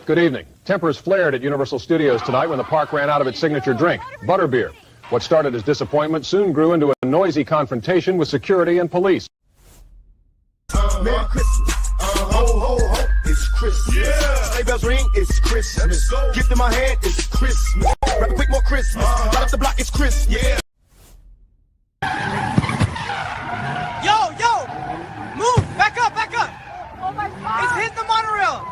Good evening. Tempers flared at Universal Studios tonight when the park ran out of its signature drink, butterbeer. What started as disappointment soon grew into a noisy confrontation with security and police. Merry Christmas. Ho, ho, ho. It's Christmas. Yeah. Sleigh bells ring. It's Christmas. Gift in my hand. It's Christmas. Grab a quick more Christmas. Right up the block. It's Christmas. Yeah. Yo, move. Back up. Oh my God. It's hitting the monorail.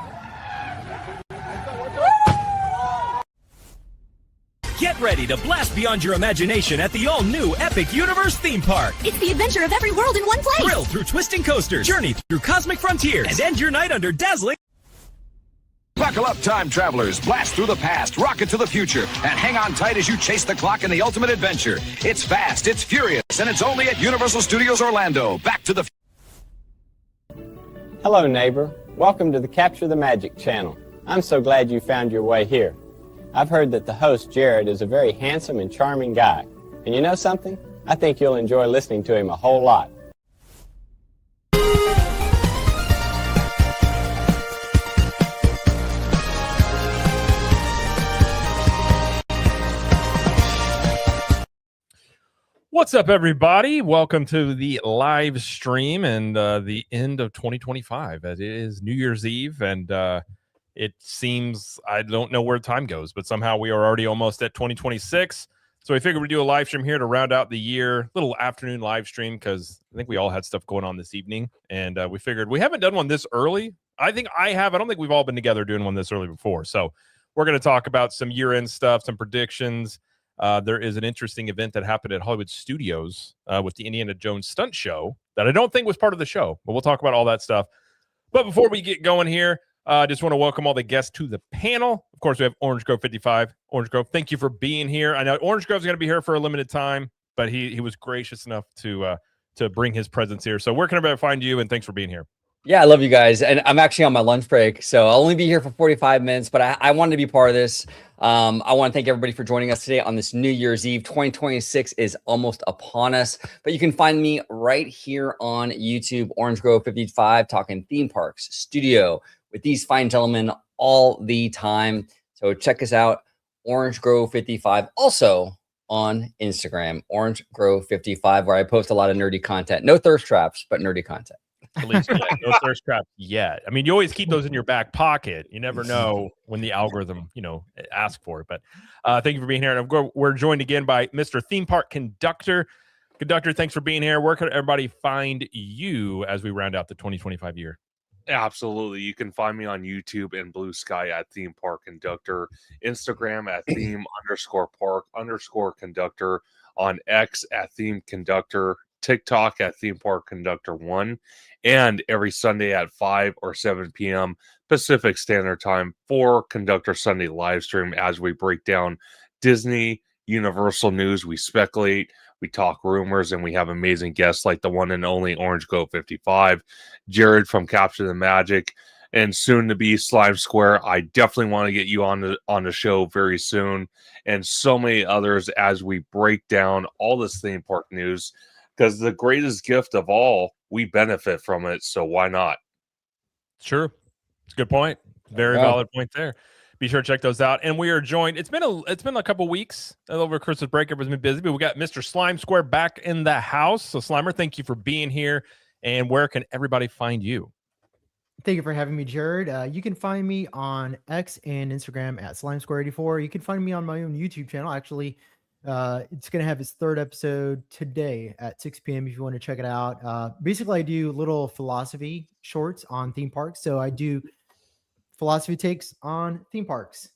Get ready to blast beyond your imagination at the all-new Epic Universe theme park. It's the adventure of every world in one place. Thrill through twisting coasters, journey through cosmic frontiers, and end your night under dazzling... Buckle up, time travelers. Blast through the past, rocket to the future, and hang on tight as you chase the clock in the ultimate adventure. It's fast, it's furious, and it's only at Universal Studios Orlando. Back to the... Hello, neighbor. Welcome to the Capture the Magic channel. I'm so glad you found your way here. I've heard that the host, Jared, is a very handsome and charming guy. And you know something? I think you'll enjoy listening to him a whole lot. What's up, everybody? Welcome to the live stream and the end of 2025. As it is New Year's Eve, and it seems, I don't know where time goes, but somehow we are already almost at 2026. So we figured we'd do a live stream here to round out the year, little afternoon live stream, because I think we all had stuff going on this evening. And we figured we haven't done one this early. I think I have. I don't think we've all been together doing one this early before. So we're going to talk about some year-end stuff, some predictions. There is an interesting event that happened at Hollywood Studios with the Indiana Jones stunt show that I don't think was part of the show, but we'll talk about all that stuff. But before we get going here, I just want to welcome all the guests to the panel. Of course, we have Orange Grove 55. Orange Grove, thank you for being here. I know Orange Grove's going to be here for a limited time, but he was gracious enough to bring his presence here. So where can everybody find you? And thanks for being here. Yeah, I love you guys. And I'm actually on my lunch break, so I'll only be here for 45 minutes, but I wanted to be part of this. I want to thank everybody for joining us today on this New Year's Eve. 2026 is almost upon us, but you can find me right here on YouTube, Orange Grove 55, talking theme parks, studio, with these fine gentlemen all the time. So check us out, Orange Grove 55. Also on Instagram, Orange Grove 55, where I post a lot of nerdy content. No thirst traps, but nerdy content. At least no thirst traps yet. I mean, you always keep those in your back pocket. You never know when the algorithm, asks for it. But thank you for being here. And we're joined again by Mr. Theme Park Conductor. Conductor, thanks for being here. Where can everybody find you as we round out the 2025 year? Absolutely. You can find me on YouTube and Blue Sky at Theme Park Conductor, Instagram at theme_park_conductor, on X at Theme Conductor, TikTok at Theme Park Conductor 1, and every Sunday at 5 or 7 p.m. Pacific Standard Time for Conductor Sunday live stream as we break down Disney, Universal news. We speculate, we talk rumors, and we have amazing guests like the one and only Orange Grove 55, Jared from Capture the Magic, and soon to be Slime Square. I definitely want to get you on the show very soon, and so many others as we break down all this theme park news. Because the greatest gift of all, we benefit from it, so why not? Sure. It's a good point. Very valid point there. Be sure to check those out. And we are joined. It's been a couple weeks over Christmas break. Everyone's been busy, but we got Mr. Slime Square back in the house. So Slimer, thank you for being here. And where can everybody find you? Thank you for having me, Jared. You can find me on X and Instagram at SlimeSquare84. You can find me on my own YouTube channel. Actually, it's going to have its third episode today at 6 p.m. if you want to check it out. Basically, I do little philosophy shorts on theme parks. So I do philosophy takes on theme parks.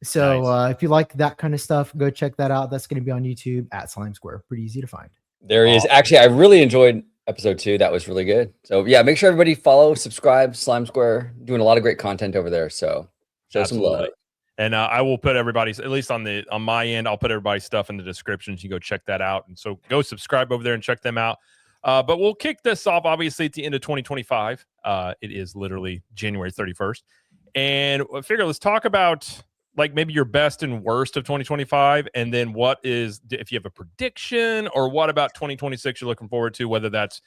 So nice. If you like that kind of stuff, go check that out. That's going to be on YouTube at Slime Square. Pretty easy to find. There he is. Actually, I really enjoyed episode 2. That was really good. So yeah, make sure everybody follow, subscribe, Slime Square, doing a lot of great content over there. So show Absolutely. Some love. And I will put everybody's, at least on my end, I'll put everybody's stuff in the description. So you can go check that out. And so go subscribe over there and check them out. But we'll kick this off, obviously, at the end of 2025. It is literally January 31st. And I figure let's talk about like maybe your best and worst of 2025. And then what is, if you have a prediction, or what about 2026 you're looking forward to, whether that's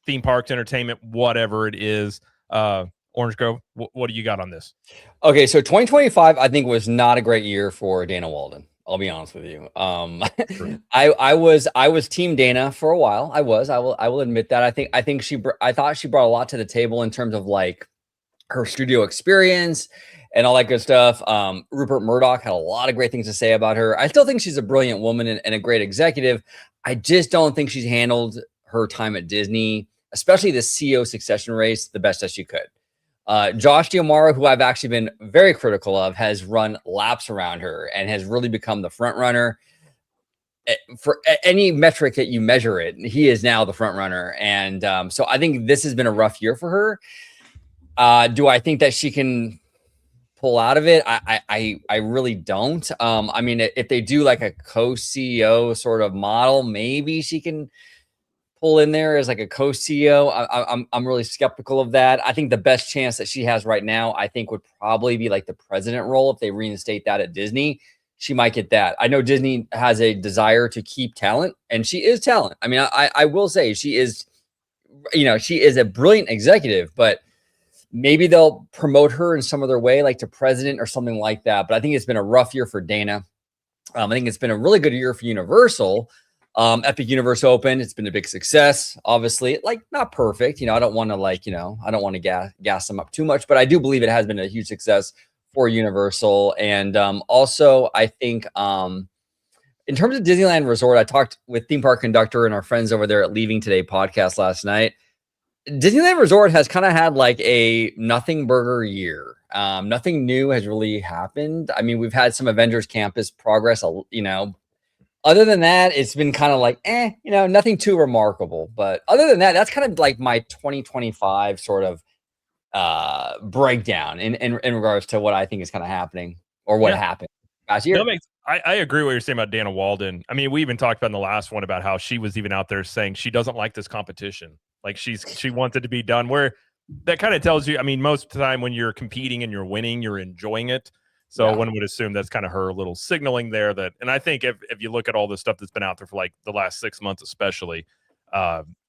theme parks, entertainment, whatever it is. Orange Grove. What do you got on this? Okay, so 2025 I think was not a great year for Dana Walden. I'll be honest with you. I was Team Dana for a while. I will admit that. I thought she brought a lot to the table in terms of like her studio experience and all that good stuff. Rupert Murdoch had a lot of great things to say about her. I still think she's a brilliant woman and a great executive. I just don't think she's handled her time at Disney, especially the CEO succession race, the best as she could. Josh D'Amaro, who I've actually been very critical of, has run laps around her and has really become the front runner. For any metric that you measure it, he is now the front runner. And so I think this has been a rough year for her. Do I think that she can pull out of it? I really don't. I mean, if they do like a co-CEO sort of model, maybe she can pull in there as like a co-CEO. I'm really skeptical of that. I think the best chance that she has right now, I think, would probably be like the president role. If they reinstate that at Disney, she might get that. I know Disney has a desire to keep talent, and she is talent. I mean, I will say she is, she is a brilliant executive, but maybe they'll promote her in some other way, like to president or something like that. But I think it's been a rough year for Dana. I think it's been a really good year for Universal. Epic Universe Open, it's been a big success. Obviously, like not perfect. I don't want to I don't want to gas them up too much, but I do believe it has been a huge success for Universal. And also, I think in terms of Disneyland Resort, I talked with theme park conductor and our friends over there at Leaving Today podcast last night. Disneyland Resort has kind of had like a nothing burger year. Nothing new has really happened. I mean, we've had some Avengers Campus progress, Other than that, it's been kind of like, nothing too remarkable. But other than that, that's kind of like my 2025 sort of breakdown in regards to what I think is kind of happening or what happened last year. I agree what you're saying about Dana Walden. I mean, we even talked about in the last one about how she was even out there saying she doesn't like this competition. Like she wants it to be done, where that kind of tells you, I mean, most of the time when you're competing and you're winning, you're enjoying it. So one would assume that's kind of her little signaling there that, and I think if you look at all the stuff that's been out there for like the last 6 months, especially,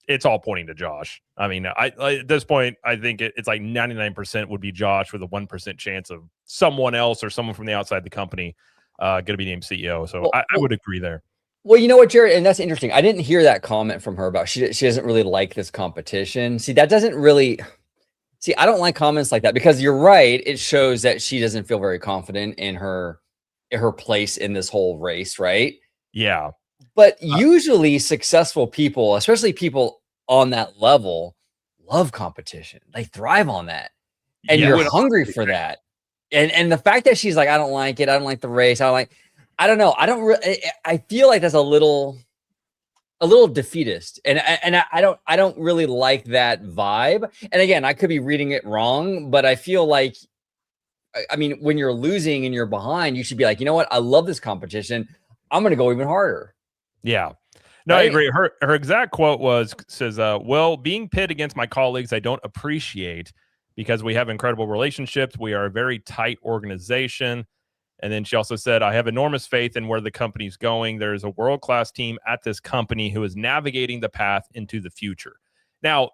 it's all pointing to Josh. I mean, at this point, I think it's like 99% would be Josh with a 1% chance of someone else or someone from the outside the company going to be named CEO. So I would agree there. Well, you know what, Jared, and that's interesting. I didn't hear that comment from her about she doesn't really like this competition. See, that doesn't really. See, I don't like comments like that because you're right. It shows that she doesn't feel very confident in her place in this whole race, right? Yeah. But usually successful people, especially people on that level, love competition. They thrive on that. And you're hungry for that. And the fact that she's like, I don't like it. I don't like the race. I don't know. I feel like that's a little defeatist, and I don't really like that vibe. And again, I could be reading it wrong, but I feel like, I mean, when you're losing and you're behind, you should be like, you know what? I love this competition. I'm going to go even harder. Yeah. No, right? I agree. Her exact quote says, well, being pit against my colleagues, I don't appreciate because we have incredible relationships. We are a very tight organization. And then she also said, I have enormous faith in where the company's going. There is a world-class team at this company who is navigating the path into the future. Now,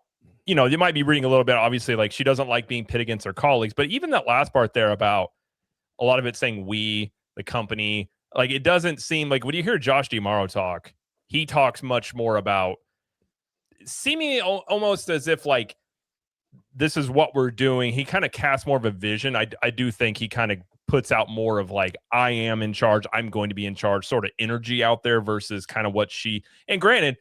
you might be reading a little bit, obviously, like she doesn't like being pit against her colleagues, but even that last part there about a lot of it saying we, the company, like it doesn't seem like when you hear Josh D'Amaro talk, he talks much more about seemingly almost as if like this is what we're doing. He kind of casts more of a vision. I do think he kind of puts out more of like, I am in charge, I'm going to be in charge sort of energy out there versus kind of what and granted,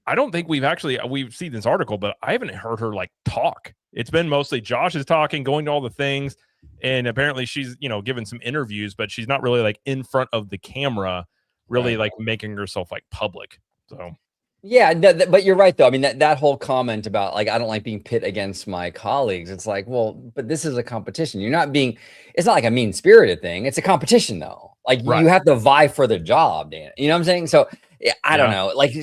I don't think we've seen this article, but I haven't heard her like talk. It's been mostly Josh is talking, going to all the things. And apparently she's, given some interviews, but she's not really like in front of the camera, really like making herself like public. So. Yeah, but you're right, though. I mean, that whole comment about like, I don't like being pit against my colleagues. It's like, well, but this is a competition. It's not like a mean spirited thing. It's a competition though. Like you have to vie for the job, Dan. You know what I'm saying? So I don't know. Like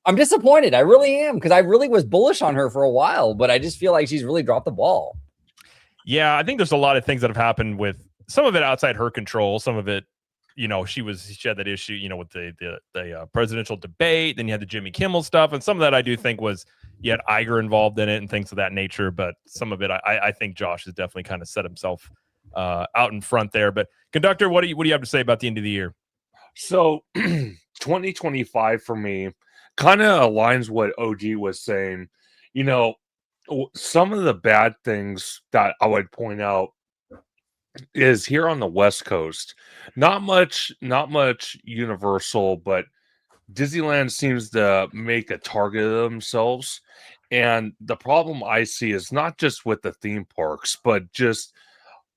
I'm disappointed. I really am. Because I really was bullish on her for a while, but I just feel like she's really dropped the ball. Yeah, I think there's a lot of things that have happened with some of it outside her control. Some of it, she had that issue, with the presidential debate. Then you had the Jimmy Kimmel stuff. And some of that I do think was, you had Iger involved in it and things of that nature. But some of it, I think Josh has definitely kind of set himself out in front there. But Conductor, what do you have to say about the end of the year? So 2025 for me kind of aligns what OG was saying. You know, some of the bad things that I would point out is here on the West Coast, not much Universal, but Disneyland seems to make a target of themselves. And the problem I see is not just with the theme parks, but just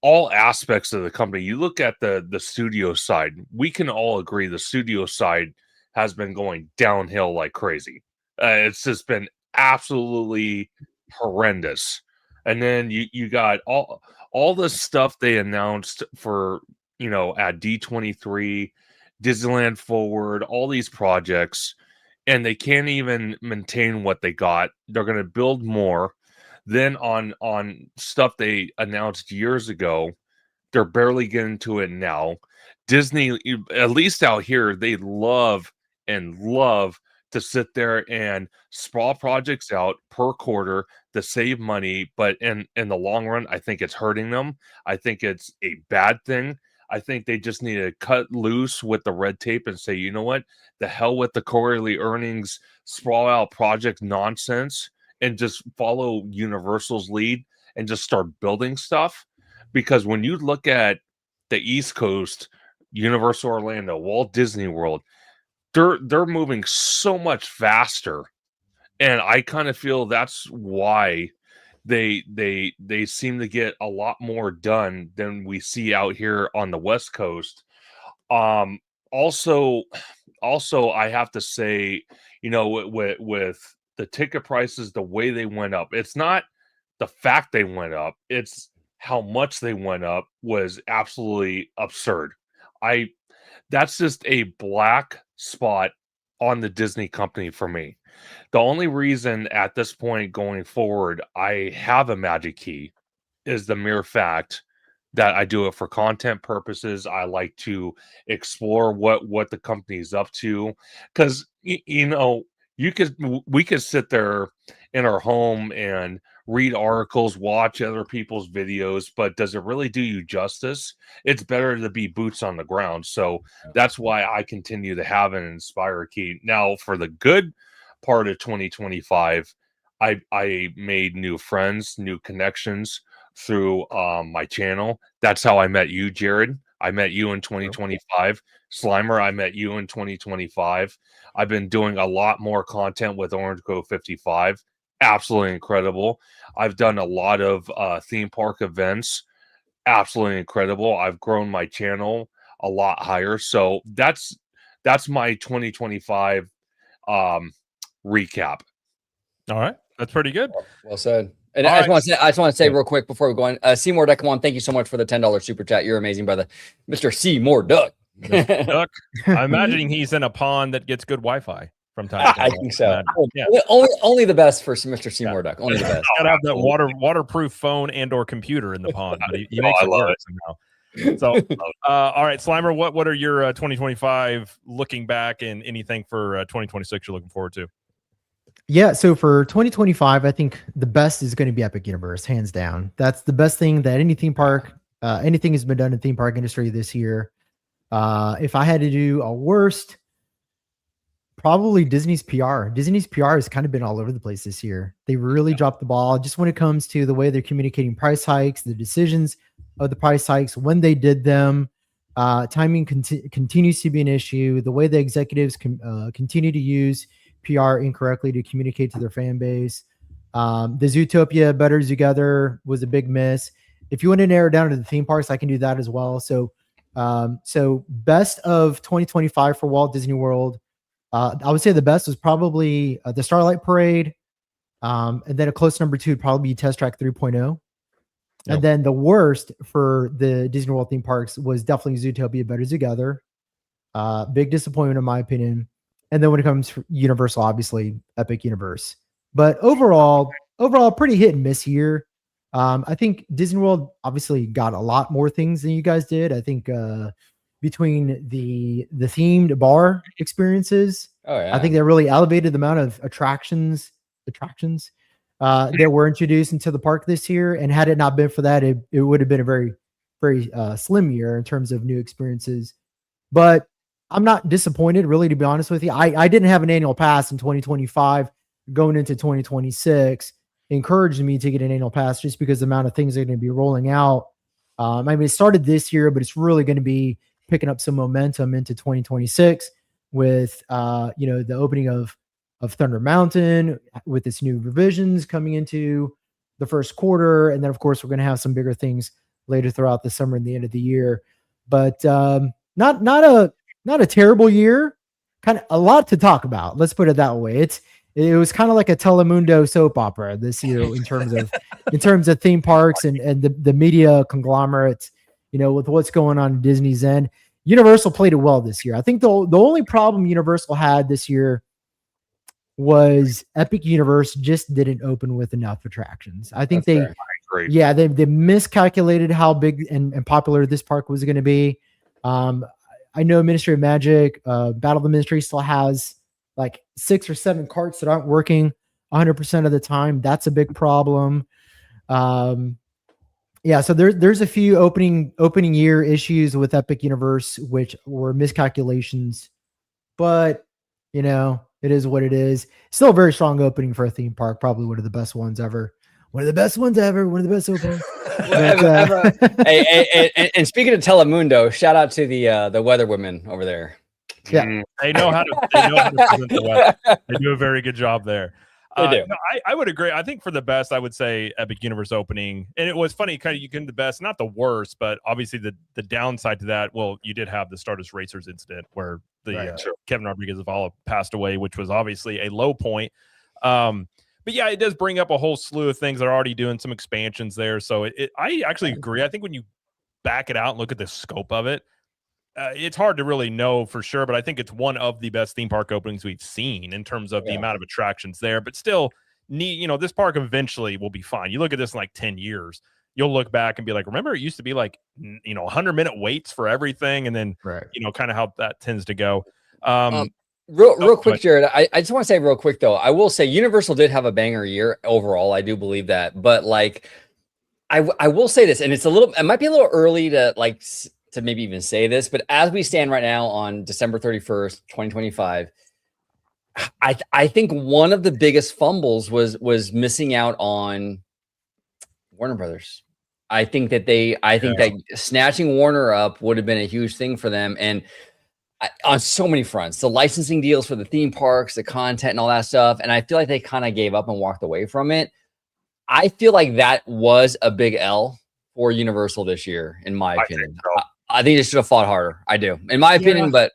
all aspects of the company. You look at the studio side, we can all agree the studio side has been going downhill like crazy. It's just been absolutely horrendous. And then you got all the stuff they announced for, at D23, Disneyland Forward, all these projects, and they can't even maintain what they got. They're going to build more. Then on stuff they announced years ago, they're barely getting to it now. Disney, at least out here, they love to sit there and sprawl projects out per quarter to save money. But in the long run, I think it's hurting them. I think it's a bad thing. I think they just need to cut loose with the red tape and say, you know what, the hell with the quarterly earnings, sprawl out project nonsense, and just follow Universal's lead and just start building stuff. Because when you look at the East Coast, Universal Orlando, Walt Disney World, they're moving so much faster. And I kind of feel that's why they seem to get a lot more done than we see out here on the West Coast. Also I have to say, with the ticket prices, the way they went up, it's not the fact they went up, it's how much they went up was absolutely absurd. That's just a black spot on the Disney company for me. The only reason at this point going forward I have a magic key is the mere fact that I do it for content purposes. I like to explore what the company's up to, because we could sit there in our home and read articles, watch other people's videos, but does it really do you justice? It's better to be boots on the ground. So that's why I continue to have an Inspire key. Now, for the good part of 2025, I made new friends, new connections through my channel. That's how I met you, Jared. I met you in 2025. Slimer, I met you in 2025. I've been doing a lot more content with Orange Grove 55. Absolutely incredible. I've done a lot of theme park events. Absolutely incredible. I've grown my channel a lot higher. So that's my 2025 recap. All right. That's pretty good. Well said. And I just want to say real quick before we go on, Seymour Duck, come on. Thank you so much for the $10 super chat. You're amazing, brother. Mr. Seymour Duck. Duck. I'm imagining he's in a pond that gets good Wi-Fi from time to time. I think so. Yeah. Only the best for Mr. Seymour Duck. Only the best. Gotta have that waterproof phone and or computer in the pond, but he makes it work somehow. So, all right, Slimer, what are your 2025 looking back, and anything for 2026 you're looking forward to? Yeah, so for 2025, I think the best is going to be Epic Universe, hands down. That's the best thing that any theme park, anything has been done in theme park industry this year. If I had to do a worst, probably Disney's PR. Disney's PR has kind of been all over the place this year. They really dropped the ball just when it comes to the way they're communicating price hikes, the decisions of the price hikes, when they did them. Timing continues to be an issue. The way the executives continue to use PR incorrectly to communicate to their fan base. The Zootopia Better Together was a big miss. If you want to narrow down to the theme parks, I can do that as well. So best of 2025 for Walt Disney World. I would say the best was probably the Starlight Parade. And then a close number 2 would probably be Test Track 3.0. Yep. And then the worst for the Disney World theme parks was definitely Zootopia Better Together. Big disappointment in my opinion. And then when it comes to Universal, obviously Epic Universe. But overall, pretty hit and miss here. I think Disney World obviously got a lot more things than you guys did. I think between the themed bar experiences, I think they really elevated the amount of attractions attractions that were introduced into the park this year. And had it not been for that, it would have been a very, very slim year in terms of new experiences. But I'm not disappointed, really, to be honest with you. I didn't have an annual pass in 2025. Going into 2026 encouraged me to get an annual pass just because the amount of things are going to be rolling out. I mean, it started this year, but it's really going to be picking up some momentum into 2026 with, the opening of Thunder Mountain with its new revisions coming into the first quarter. And then, of course, we're going to have some bigger things later throughout the summer and the end of the year. But not a terrible year, kind of a lot to talk about. Let's put it that way. It was kind of like a Telemundo soap opera this year in terms of theme parks and the media conglomerates, with what's going on in Disney's end. Universal played it well this year. I think the only problem Universal had this year was Epic Universe just didn't open with enough attractions. I think they miscalculated how big and popular this park was going to be. I know Ministry of Magic, Battle of the Ministry still has like 6 or 7 carts that aren't working 100% of the time. That's a big problem. So there's a few opening year issues with Epic Universe, which were miscalculations, but it is what it is. Still a very strong opening for a theme park. Probably one of the best ones ever. One of the best ones ever. One of the best openings. And speaking of Telemundo, shout out to the weather women over there. Yeah, they know how to present the weather. They do a very good job there. They do. No, I would agree. I think for the best, I would say Epic Universe opening, and it was funny. Kind of, you can the best, not the worst, but obviously the downside to that. Well, you did have the Stardust Racers incident where Kevin Rodriguez of Zavala passed away, which was obviously a low point. But yeah, it does bring up a whole slew of things. They're already doing some expansions there. So I actually agree. I think when you back it out and look at the scope of it, it's hard to really know for sure, but I think it's one of the best theme park openings we've seen in terms of the amount of attractions there. But still, this park eventually will be fine. You look at this in like 10 years, you'll look back and be like, remember, it used to be like, 100-minute waits for everything. And then, kind of how that tends to go. Real quick, Jared, I just want to say real quick, though, I will say Universal did have a banger year overall. I do believe that. But like, I will say this, and it might be a little early to maybe even say this, but as we stand right now on December 31st, 2025, I think one of the biggest fumbles was missing out on Warner Brothers. I think that snatching Warner up would have been a huge thing for them. And on so many fronts, the licensing deals for the theme parks, the content and all that stuff. And I feel like they kind of gave up and walked away from it. I feel like that was a big L for Universal this year, in my opinion. I think they should have fought harder. I do, in my opinion. But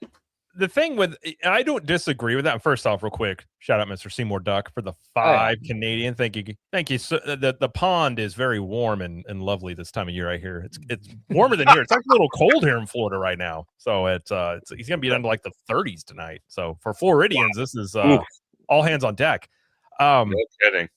the thing with, and I don't disagree with that. First off, real quick, shout out Mr. Seymour Duck for the 5 Canadian. Thank you. So the pond is very warm and lovely this time of year. I hear it's warmer than here. It's actually a little cold here in Florida right now. So he's gonna be down to like the 30s tonight. So for Floridians, this is all hands on deck. No kidding.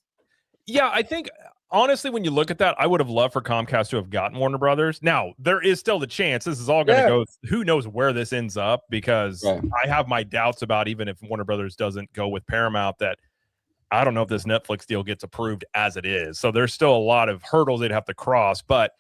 Yeah, I think honestly, when you look at that, I would have loved for Comcast to have gotten Warner Brothers. Now, there is still the chance this is all going to go. Who knows where this ends up? Because I have my doubts about, even if Warner Brothers doesn't go with Paramount, that I don't know if this Netflix deal gets approved as it is. So there's still a lot of hurdles they'd have to cross. But,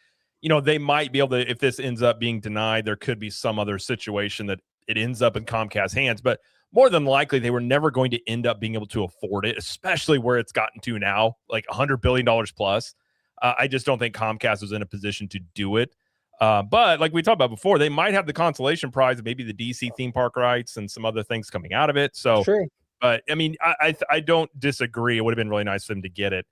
they might be able to, if this ends up being denied, there could be some other situation that it ends up in Comcast's hands. But more than likely, they were never going to end up being able to afford it, especially where it's gotten to now, like $100 billion plus. I just don't think Comcast was in a position to do it. But like we talked about before, they might have the consolation prize of maybe the DC theme park rights and some other things coming out of it. So, but I mean, I don't disagree. It would have been really nice for them to get it.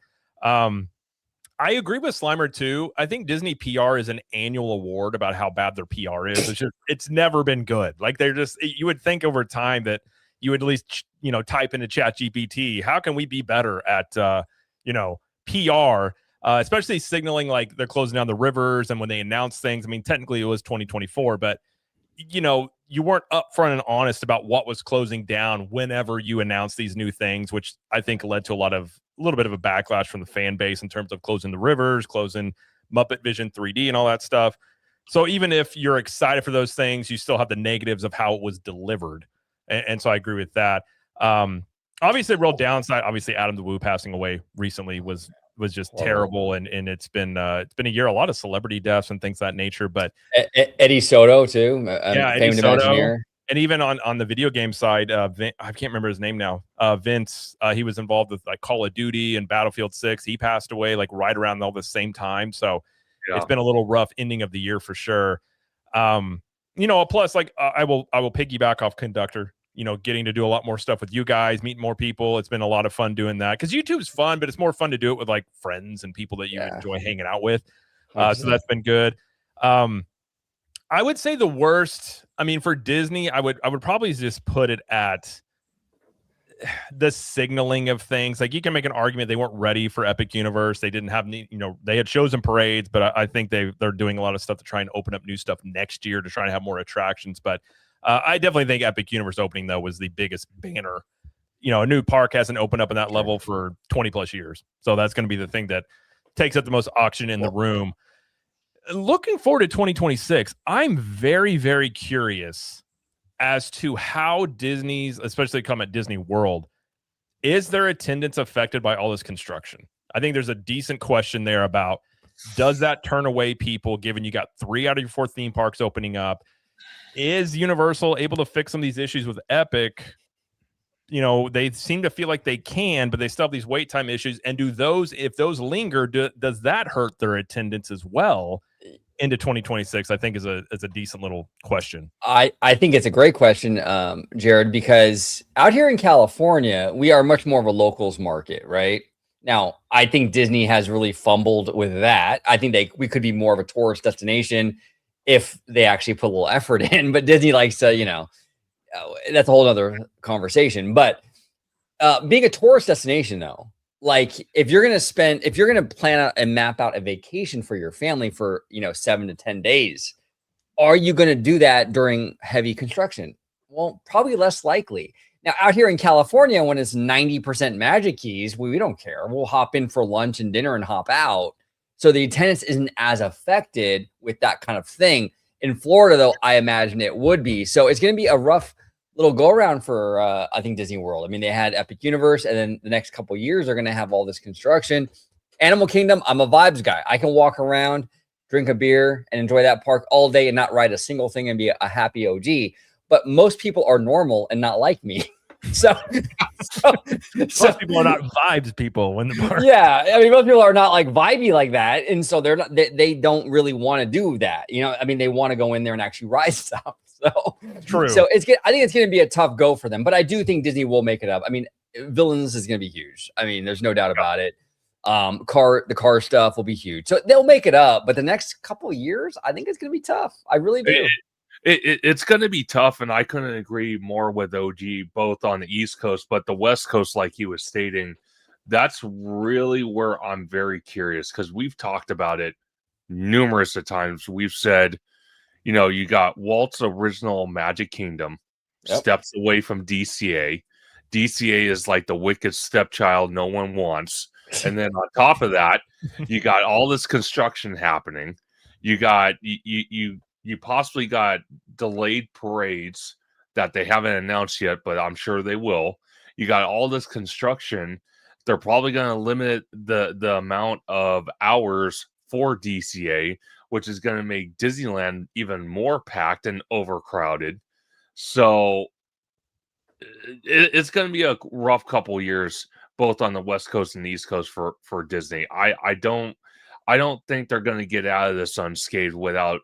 I agree with Slimer too. I think Disney PR is an annual award about how bad their PR is. It's never been good. Like you would think over time that you would at least, type into ChatGPT, how can we be better at, PR, especially signaling like they're closing down the rivers. And when they announce things, I mean, technically it was 2024, but you weren't upfront and honest about what was closing down whenever you announced these new things, which I think led to a little bit of a backlash from the fan base in terms of closing the rivers, closing Muppet Vision 3D and all that stuff. So even if you're excited for those things, you still have the negatives of how it was delivered. And so I agree with that. Obviously, real downside. Obviously, Adam the Woo passing away recently was just terrible, and it's been a year, a lot of celebrity deaths and things of that nature. But Eddie Soto too, yeah, Eddie famed Soto, Imagineer. and even on the video game side, I can't remember his name now. Vince, he was involved with like Call of Duty and Battlefield 6. He passed away like right around all the same time. So it's been a little rough ending of the year for sure. Plus like I will piggyback off Conductor. Getting to do a lot more stuff with you guys, meeting more people. It's been a lot of fun doing that because YouTube's fun, but it's more fun to do it with like friends and people that you enjoy hanging out with. So that's been good. I would say the worst, for Disney, I would probably just put it at the signaling of things. Like you can make an argument they weren't ready for Epic Universe. They didn't have they had shows and parades, but I think they're doing a lot of stuff to try and open up new stuff next year to try and have more attractions. But I definitely think Epic Universe opening though was the biggest banner. A new park hasn't opened up in that level for 20 plus years. So that's going to be the thing that takes up the most oxygen in the room. Looking forward to 2026, I'm very, very curious as to how Disney's, especially come at Disney World, is their attendance affected by all this construction? I think there's a decent question there about, does that turn away people given you got 3 out of your 4 theme parks opening up? Is Universal able to fix some of these issues with Epic? They seem to feel like they can, but they still have these wait time issues. And if those linger, does that hurt their attendance as well into 2026? I think is a decent little question. I think it's a great question, Jared, because out here in California, we are much more of a locals market, right? Now, I think Disney has really fumbled with that. I think we could be more of a tourist destination if they actually put a little effort in, but Disney likes to, that's a whole other conversation. But being a tourist destination, though, like if you're going to plan out and map out a vacation for your family for, 7 to 10 days, are you going to do that during heavy construction? Well, probably less likely. Now, out here in California, when it's 90% Magic Keys, we don't care. We'll hop in for lunch and dinner and hop out. So the attendance isn't as affected with that kind of thing. In Florida, though, I imagine it would be. So it's going to be a rough little go around for, I think, Disney World. They had Epic Universe, and then the next couple of years, they're going to have all this construction. Animal Kingdom, I'm a vibes guy. I can walk around, drink a beer, and enjoy that park all day and not ride a single thing and be a happy OG. But most people are normal and not like me. So most people are not vibes people when the park. Yeah, most people are not like vibey like that, and so they're not. They don't really want to do that. They want to go in there and actually ride stuff. So true. So I think it's going to be a tough go for them, but I do think Disney will make it up. Villains is going to be huge. There's no doubt about it. The car stuff will be huge, so they'll make it up. But the next couple of years, I think it's going to be tough. I really do. It's going to be tough, and I couldn't agree more with OG, both on the East Coast, but the West Coast, like he was stating, that's really where I'm very curious, because we've talked about it numerous of times. We've said, you got Walt's original Magic Kingdom, steps away from DCA. DCA is like the wicked stepchild no one wants. And then on top of that, you got all this construction happening. You got you possibly got delayed parades that they haven't announced yet, but I'm sure they will. You got all this construction. They're probably going to limit the amount of hours for DCA, which is going to make Disneyland even more packed and overcrowded. So it's going to be a rough couple years, both on the West Coast and the East Coast for Disney. I don't think they're going to get out of this unscathed without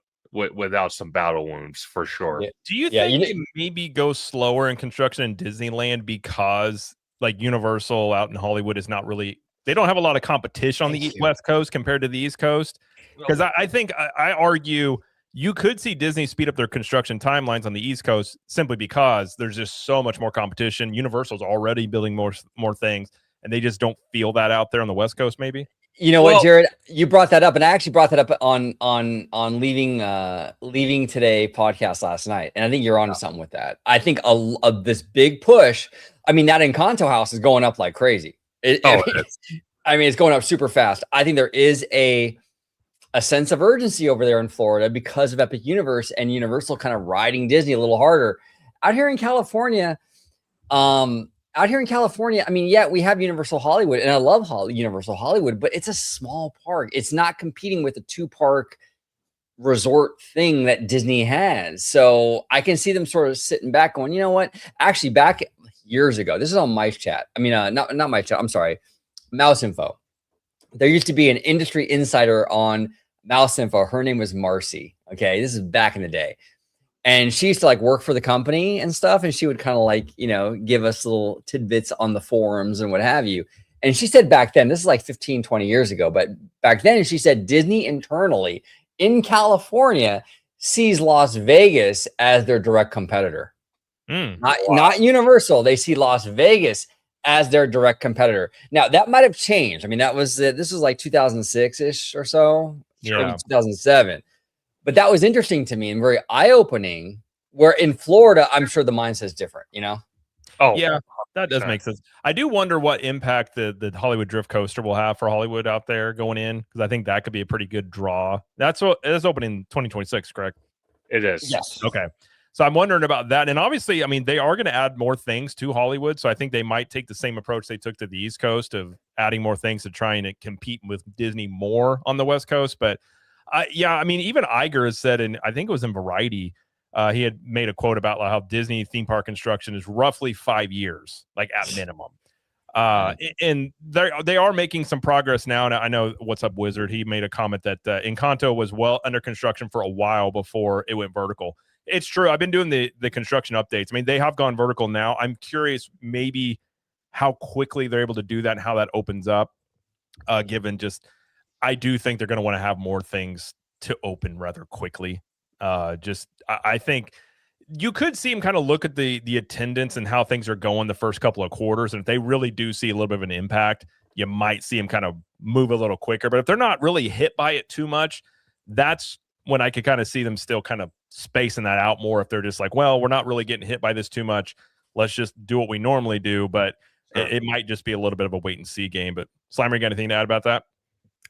some battle wounds, for sure. Yeah. Do you think they maybe go slower in construction in Disneyland because like Universal out in Hollywood is not really, they don't have a lot of competition on the West Coast compared to the East Coast? Because I think I argue you could see Disney speed up their construction timelines on the East Coast simply because there's just so much more competition. Universal's already building more things, and they just don't feel that out there on the West Coast, maybe. What, Jared? You brought that up, and I actually brought that up on leaving today podcast last night, and I think you're onto something with that. I think this big push. That Encanto house is going up like crazy. It's going up super fast. I think there is a sense of urgency over there in Florida because of Epic Universe and Universal kind of riding Disney a little harder. Out here in California, out here in California, I mean, yeah, we have Universal Hollywood, and I love Universal Hollywood, but it's a small park. It's not competing with a 2-park resort thing that Disney has. So I can see them sort of sitting back going, you know what? Actually, back years ago, this is on Mice Chat. I mean, not Mice Chat. I'm sorry, Mouse Info. There used to be an industry insider on Mouse Info. Her name was Marcy. Okay, this is back in the day. And she used to like work for the company and stuff. And she would kind of like, you know, give us little tidbits on the forums and what have you. And she said back then, this is like 15, 20 years ago, but back then she said Disney internally in California sees Las Vegas as their direct competitor. Not Universal. They see Las Vegas as their direct competitor. Now that might have changed. I mean, this was like 2006-ish or so, maybe 2007. But that was interesting to me and very eye-opening, where in Florida, I'm sure the mindset's different, you know? Oh, yeah, that does make sense. I do wonder what impact the Hollywood Drift Coaster will have for Hollywood out there going in, because I think that could be a pretty good draw. That's opening 2026, correct? It is. Yes. Okay. So I'm wondering about that. And obviously, I mean, they are going to add more things to Hollywood. So I think they might take the same approach they took to the East Coast of adding more things to trying to compete with Disney more on the West Coast. But I mean, even Iger has said, and I think it was in Variety, he had made a quote about how Disney theme park construction is roughly 5 years, like at minimum. And they are making some progress now. And I know What's Up Wizard, he made a comment that Encanto was well under construction for a while before it went vertical. It's true. I've been doing the construction updates. I mean, they have gone vertical now. I'm curious maybe how quickly they're able to do that and how that opens up, given just I do think they're going to want to have more things to open rather quickly. I think you could see them kind of look at the attendance and how things are going the first couple of quarters. And if they really do see a little bit of an impact, you might see them kind of move a little quicker. But if they're not really hit by it too much, that's when I could kind of see them still kind of spacing that out more. If they're just like, well, we're not really getting hit by this too much, let's just do what we normally do. But it might just be a little bit of a wait and see game. But Slimer, you got anything to add about that?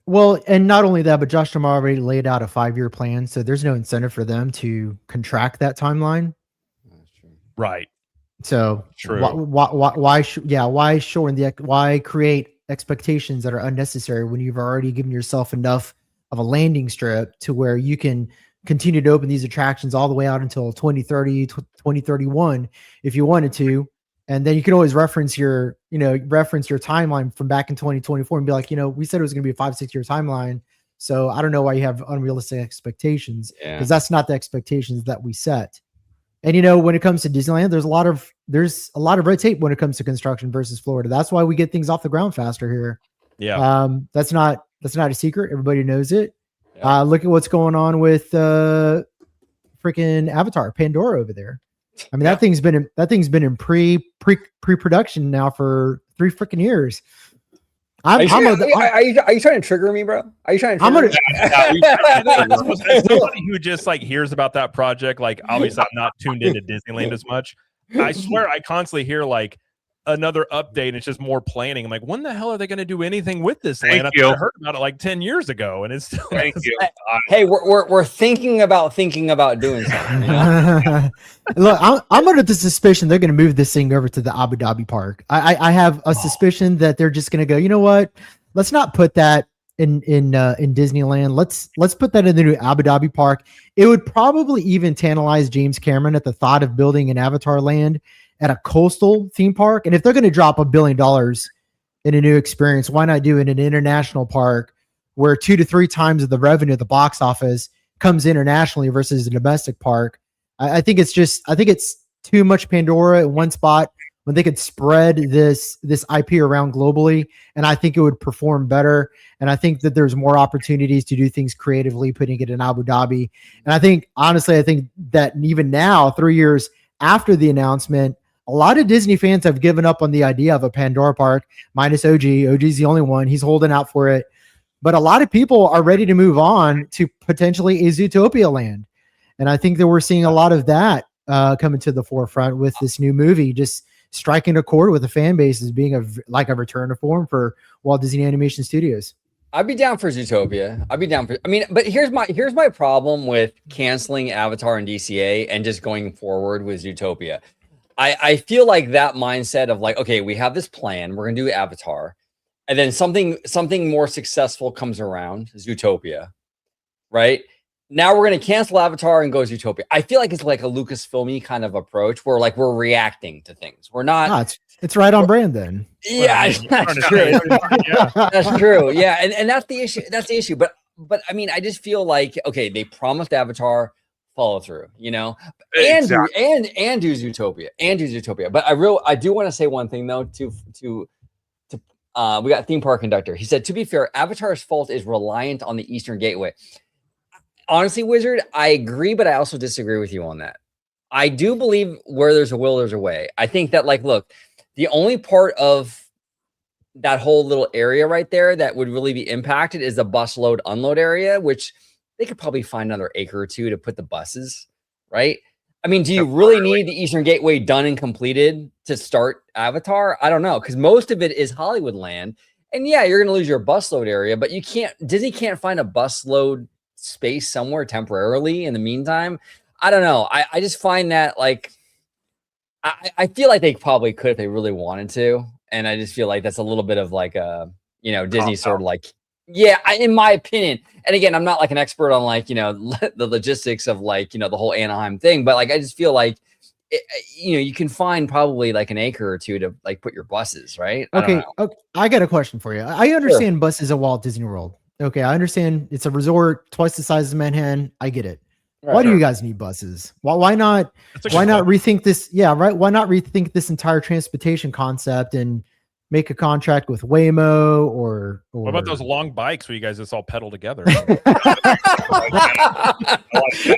Well, and not only that, but Josh Duhamel already laid out a 5-year plan, so there's no incentive for them to contract that timeline. Right. So true. Why create expectations that are unnecessary when you've already given yourself enough of a landing strip to where you can continue to open these attractions all the way out until 2030, 2031 if you wanted to. And then you can always reference your timeline from back in 2024 and be like, we said it was going to be a 5-6 year timeline. So I don't know why you have unrealistic expectations, because that's not the expectations that we set. And when it comes to Disneyland, there's a lot of red tape when it comes to construction versus Florida. That's why we get things off the ground faster here. Yeah. That's not a secret. Everybody knows it. Yeah. Look at what's going on with freaking Avatar Pandora over there. I mean, that thing's been in pre-production now for 3 freaking years. Are you trying to trigger me, bro? Are you trying to trigger me? As somebody who just like hears about that project, like obviously I'm not tuned into Disneyland as much. I swear I constantly hear like another update and it's just more planning. I'm like, when the hell are they going to do anything with this land? I heard about it like 10 years ago and it's still Hey, we're thinking about doing something. Look, I'm under the suspicion they're going to move this thing over to the Abu Dhabi park. I have a suspicion that they're just going to go, you know what? Let's not put that in Disneyland. Let's put that in the new Abu Dhabi park. It would probably even tantalize James Cameron at the thought of building an Avatar land at a coastal theme park. And if they're going to drop $1 billion in a new experience, why not do it in an international park where 2 to 3 times of the revenue at the box office comes internationally versus a domestic park? I think it's too much Pandora in one spot when they could spread this IP around globally. And I think it would perform better. And I think that there's more opportunities to do things creatively, putting it in Abu Dhabi. And I think that even now, 3 years after the announcement, a lot of Disney fans have given up on the idea of a Pandora park, minus OG. OG's the only one. He's holding out for it. But a lot of people are ready to move on to potentially a Zootopia land. And I think that we're seeing a lot of that coming to the forefront with this new movie, just striking a chord with the fan base as being a return to form for Walt Disney Animation Studios. I'd be down for Zootopia. But here's my problem with canceling Avatar and DCA and just going forward with Zootopia. I feel like that mindset of like, okay, we have this plan, we're gonna do Avatar, and then something more successful comes around, Zootopia, right? Now we're gonna cancel Avatar and go Zootopia. I feel like it's like a Lucasfilmy kind of approach where like we're reacting to things. We're not. It's right on brand then. Yeah, that's true. That's true. Yeah, and that's the issue. That's the issue. But I mean, I just feel like okay, they promised Avatar, follow through, you know, and do Zootopia. But I do want to say one thing though. We got theme park conductor. He said, to be fair, Avatar's fault is reliant on the Eastern Gateway. Honestly, Wizard, I agree, but I also disagree with you on that. I do believe where there's a will, there's a way. I think that, like, look, the only part of that whole little area right there that would really be impacted is the bus load unload area, which they could probably find another acre or two to put the buses, right? I mean, do you really need the Eastern Gateway done and completed to start Avatar? I don't know, because most of it is Hollywood land. And yeah, you're going to lose your bus load area, but Disney can't find a bus load space somewhere temporarily in the meantime. I don't know. I just find that, like, I feel like they probably could if they really wanted to. And I just feel like that's a little bit of like a, Disney sort of like, yeah, in my opinion. And again, I'm not like an expert on like, the logistics of like, the whole Anaheim thing, but like, I just feel like, you can find probably like an acre or two to like put your buses, right? Okay. I got a question for you. I understand buses at Walt Disney World. Okay. I understand it's a resort twice the size of Manhattan. I get it. Why do you guys need buses? Why not rethink this? Yeah, right. Why not rethink this entire transportation concept and make a contract with Waymo or what about those long bikes where you guys just all pedal together?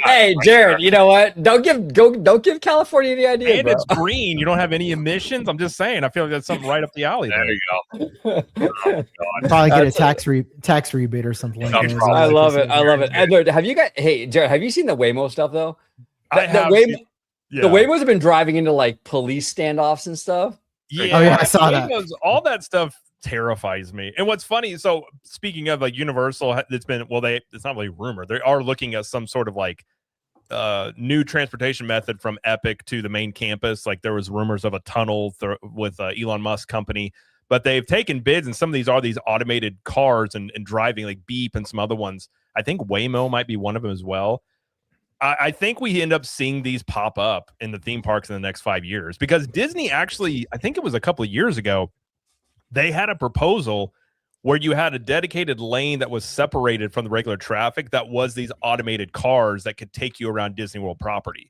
Hey, Jared, you know what? Don't give California any idea. And it's green. You don't have any emissions. I'm just saying. I feel like that's something right up the alley. There you go. Probably get a tax rebate or something like that. I love it. I love it. And have you got? Hey, Jared, have you seen the Waymo stuff though? The Waymos have been driving into like police standoffs and stuff. Yeah, oh, yeah, I saw that. All that stuff terrifies me. And what's funny, so speaking of like Universal, it's not really rumor. They are looking at some sort of like new transportation method from Epic to the main campus. Like there was rumors of a tunnel with Elon Musk company, but they've taken bids, and some of these are these automated cars and driving like Beep and some other ones. I think Waymo might be one of them as well. I think we end up seeing these pop up in the theme parks in the next 5 years, because Disney actually, I think it was a couple of years ago, they had a proposal where you had a dedicated lane that was separated from the regular traffic that was these automated cars that could take you around Disney World property.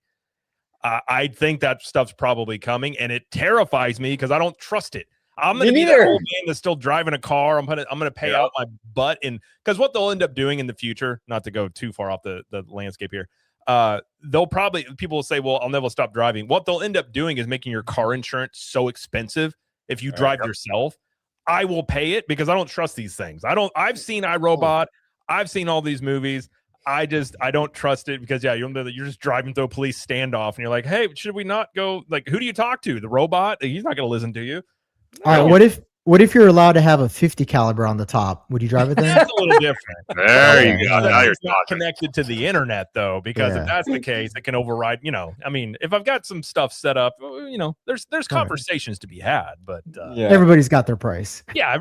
I think that stuff's probably coming, and it terrifies me because I don't trust it. I'm going to be that old man that's still driving a car. I'm gonna pay out my butt, and because what they'll end up doing in the future, not to go too far off the landscape here, people will say, well, I'll never stop driving. What they'll end up doing is making your car insurance so expensive if you drive yourself. I will pay it because I don't trust these things. I've seen iRobot. I've seen all these movies. I don't trust it because you're just driving through a police standoff and you're like, hey, should we not go? Like, who do you talk to? The robot? He's not going to listen to you. All right. What if you're allowed to have a 50 caliber on the top? Would you drive it then? That's a little different. There you go. Now you're not connected to the internet though, because if that's the case, it can override. I mean, if I've got some stuff set up, there's conversations to be had, but everybody's got their price. Yeah.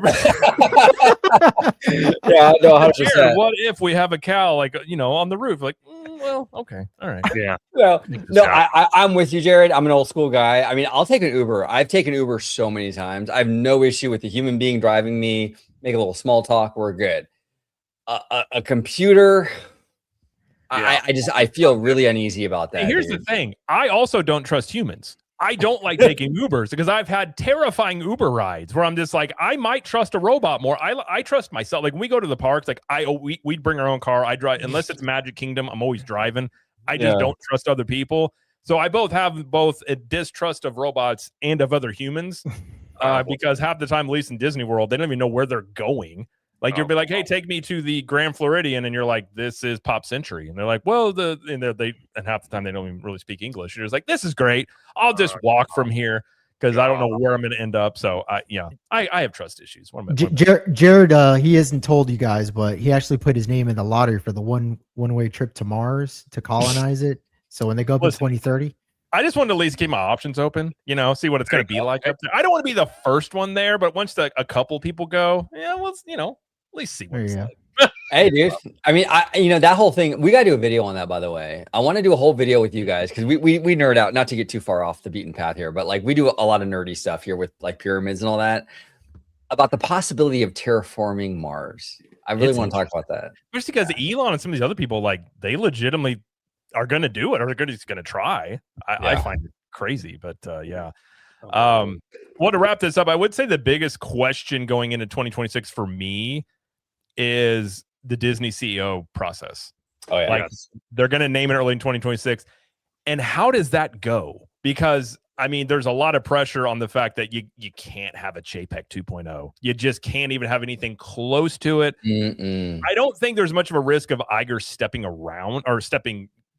Yeah. No, 100%. What if we have a cow like on the roof? Like, well, okay, all right, yeah. Well, no, I'm with you, Jared. I'm an old school guy. I mean, I'll take an Uber. I've taken Uber so many times. I have no issue with the human being driving me. Make a little small talk. We're good. A computer. Yeah. I feel really uneasy about that. Hey, here's the thing. I also don't trust humans. I don't like taking Ubers because I've had terrifying Uber rides where I'm just like, I might trust a robot more. I trust myself. Like when we go to the parks, like we'd bring our own car. I drive, unless it's Magic Kingdom, I'm always driving. I just don't trust other people. So I have a distrust of robots and of other humans because half the time, at least in Disney World, they don't even know where they're going. Like you'll be like, hey, take me to the Grand Floridian, and you're like, this is Pop Century, and they're like, well, and half the time they don't even really speak English. You're just like, this is great. I'll just walk from here because I don't know where I'm going to end up. So I have trust issues. Jared, he hasn't told you guys, but he actually put his name in the lottery for the one-way trip to Mars to colonize it. So when they go up in 2030, I just wanted to at least keep my options open, see what it's going to be like up there. I don't want to be the first one there, but once a couple people go, let's, at least see what it's like. Hey, dude. I mean, that whole thing, we got to do a video on that, by the way. I want to do a whole video with you guys because we nerd out, not to get too far off the beaten path here, but like we do a lot of nerdy stuff here with like pyramids and all that about the possibility of terraforming Mars. I really want to talk about that. Especially because Elon and some of these other people, like they legitimately are going to do it or they're just going to try. I find it crazy, but yeah. Well, to wrap this up, I would say the biggest question going into 2026 for me is the Disney CEO process. Oh yeah. Like they're going to name it early in 2026. And how does that go? Because I mean, there's a lot of pressure on the fact that you can't have a JPEG 2.0. You just can't even have anything close to it. I don't think there's much of a risk of Iger stepping around or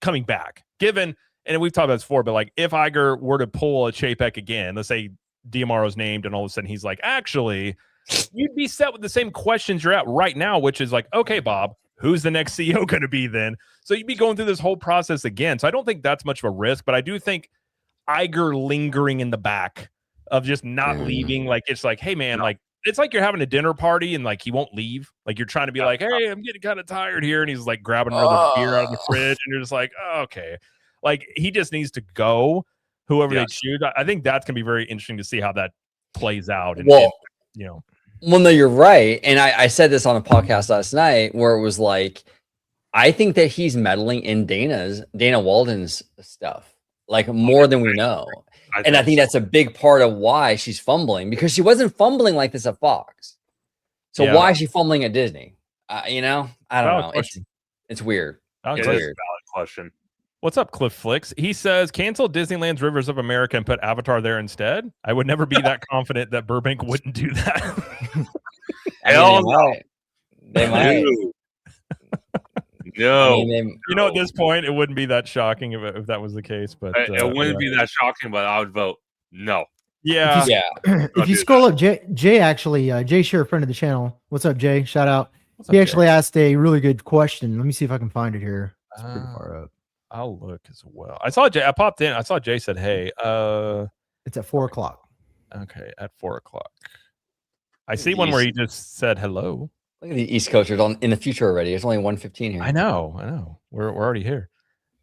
coming back, given, and we've talked about this before, but like if Iger were to pull a JPEG again, let's say Diamaro's named and all of a sudden he's like, actually, you'd be set with the same questions you're at right now, which is like, okay, Bob, who's the next CEO going to be then? So you'd be going through this whole process again. So I don't think that's much of a risk, but I do think Iger lingering in the back of just not leaving. Like, it's like, hey man, like, it's like you're having a dinner party and like he won't leave. Like you're trying to be like, hey, I'm getting kind of tired here. And he's like grabbing another beer out of the fridge. And you're just like, oh, okay. Like he just needs to go, whoever they choose. I think that's going to be very interesting to see how that plays out. And, well, no, you're right. And I said this on a podcast last night where it was like, I think that he's meddling in Dana Walden's stuff, like more than we know. I think that's a big part of why she's fumbling, because she wasn't fumbling like this at Fox. So why is she fumbling at Disney? I don't know. It's weird. It is a valid question. What's up, Cliff Flicks? He says, cancel Disneyland's Rivers of America and put Avatar there instead. I would never be that confident that Burbank wouldn't do that. They might. No. At this point, it wouldn't be that shocking if that was the case. But it wouldn't be that shocking, but I would vote no. Yeah. If you scroll up, Jay actually, Jay Shear, friend of the channel. What's up, Jay? Shout out. He actually asked a really good question. Let me see if I can find it here. It's pretty far up. I'll look as well. I saw Jay. I popped in. I saw Jay said, "Hey, it's at 4:00." Okay, at 4:00. I see one where he just said hello. Look at the East Coasters in the future already. It's only 1:15 here. I know. We're already here.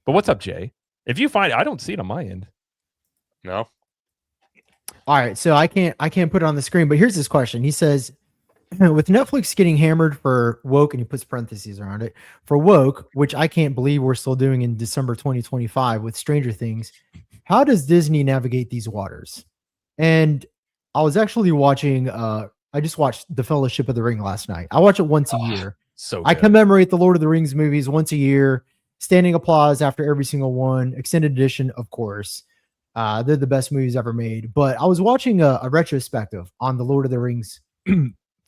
But what's up, Jay? If you find it, I don't see it on my end. No. All right, so I can't put it on the screen, but here's this question. He says, with Netflix getting hammered for woke, and he puts parentheses around it, for woke, which I can't believe we're still doing in December 2025 with Stranger Things, how does Disney navigate these waters? And I was actually watching, I just watched The Fellowship of the Ring last night. I watch it once a year. So I commemorate the Lord of the Rings movies once a year, standing applause after every single one, extended edition, of course. They're the best movies ever made. But I was watching a retrospective on the Lord of the Rings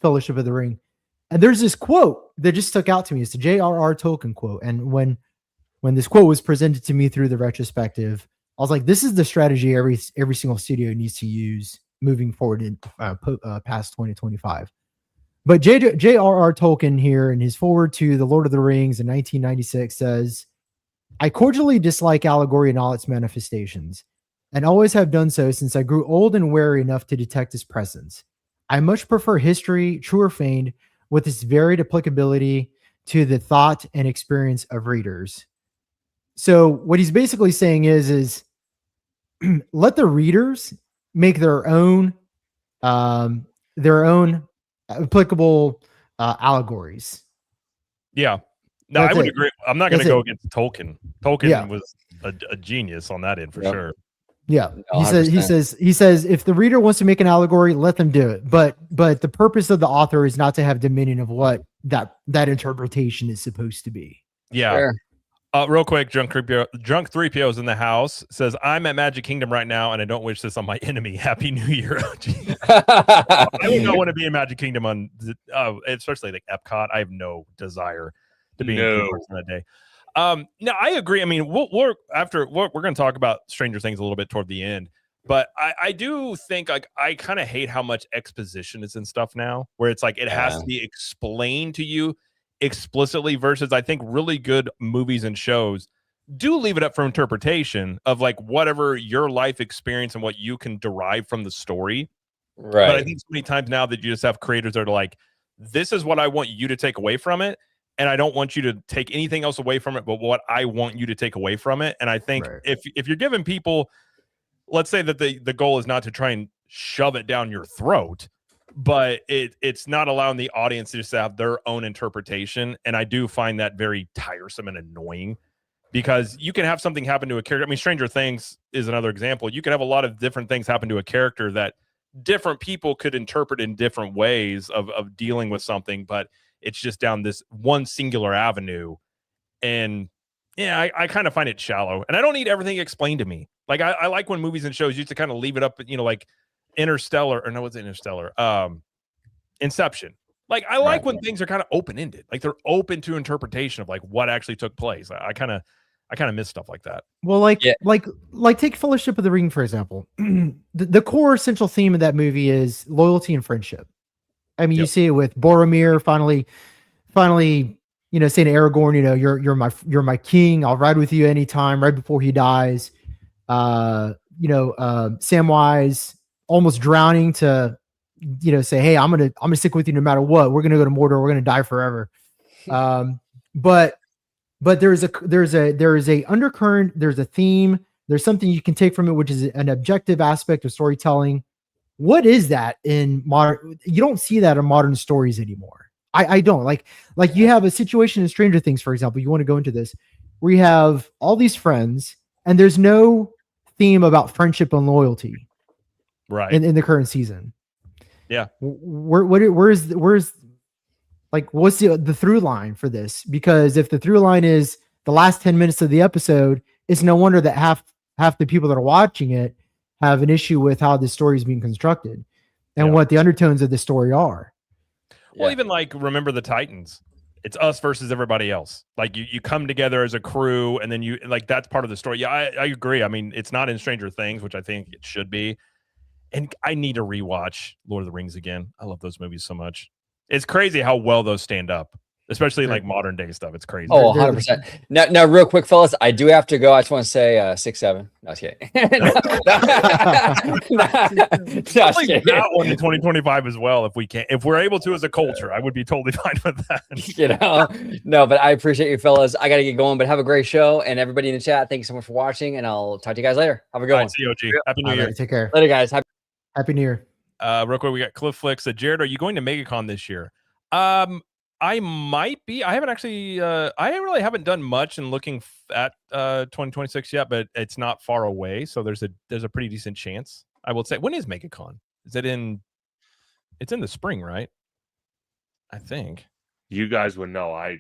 Fellowship of the Ring, and there's this quote that just stuck out to me. It's a J.R.R. Tolkien quote, and when this quote was presented to me through the retrospective, I was like, this is the strategy every single studio needs to use moving forward in past 2025. But J.R.R. Tolkien here in his foreword to The Lord of the Rings in 1996 says, I cordially dislike allegory in all its manifestations, and always have done so since I grew old and wary enough to detect its presence. I much prefer history, true or feigned, with its varied applicability to the thought and experience of readers. So what he's basically saying is let the readers make their own applicable allegories. Yeah. No, I would agree. I'm not going to go against Tolkien. Tolkien was a genius on that end for sure. Yeah. He says if the reader wants to make an allegory, let them do it. But the purpose of the author is not to have dominion of what that interpretation is supposed to be. Yeah. Sure. Real quick, Drunk 3PO is in the house, says, I'm at Magic Kingdom right now, and I don't wish this on my enemy. Happy New Year. I would not want to be in Magic Kingdom on, especially like Epcot. I have no desire to be in that day. No, I agree. I mean, we're going to talk about Stranger Things a little bit toward the end, but I do think like I kind of hate how much exposition is in stuff now, where it's like it has to be explained to you explicitly versus I think really good movies and shows do leave it up for interpretation of like whatever your life experience and what you can derive from the story. Right. But I think so many times now that you just have creators that are like, this is what I want you to take away from it. And I don't want you to take anything else away from it, but what I want you to take away from it. And I think if you're giving people, let's say that the goal is not to try and shove it down your throat, but it's not allowing the audience to just have their own interpretation. And I do find that very tiresome and annoying, because you can have something happen to a character. I mean, Stranger Things is another example. You can have a lot of different things happen to a character that different people could interpret in different ways of dealing with something, but it's just down this one singular avenue. And yeah, I kind of find it shallow, and I don't need everything explained to me. Like I like when movies and shows used to kind of leave it up, like Interstellar, or no, what's Interstellar? Inception. Like I like when things are kind of open-ended, like they're open to interpretation of like what actually took place. I kind of miss stuff like that. Well, like take Fellowship of the Ring, for example. the core essential theme of that movie is loyalty and friendship. I mean, you see it with Boromir finally, saying to Aragorn, you're my king. I'll ride with you anytime, right before he dies. Samwise almost drowning to, say, hey, I'm gonna stick with you no matter what. We're gonna go to Mordor. We're gonna die forever. But there is a undercurrent. There's a theme. There's something you can take from it, which is an objective aspect of storytelling. What is that in modern? You don't see that in modern stories anymore. I don't like you have a situation in Stranger Things, for example. You want to go into this, where you have all these friends, and there's no theme about friendship and loyalty, right? In the current season, yeah. Where's like what's the through line for this? Because if the through line is the last 10 minutes of the episode, it's no wonder that half the people that are watching it have an issue with how the story is being constructed and what the undertones of the story are. Well, even like Remember the Titans, it's us versus everybody else. Like you come together as a crew, and then you like that's part of the story. Yeah, I agree. I mean, it's not in Stranger Things, which I think it should be. And I need to rewatch Lord of the Rings again. I love those movies so much. It's crazy how well those stand up, especially like modern day stuff. It's crazy. Oh, 100%. Now, real quick, fellas, I do have to go. I just want to say 6-7. No, just kidding. That one in 2025 as well. If we're able to as a culture, I would be totally fine with that. No, but I appreciate you, fellas. I got to get going, but have a great show. And everybody in the chat, thank you so much for watching. And I'll talk to you guys later. Have a good one. See you, OG. Happy New Year. Take care. Later, guys. Happy New Year. Real quick, we got Cliff Flick said, Jared, are you going to MegaCon this year? I might be. I haven't actually. I really haven't done much in looking at 2026 yet, but it's not far away, so there's a pretty decent chance. I will say. When is MegaCon? Is it in? It's in the spring, right? I think. You guys would know. I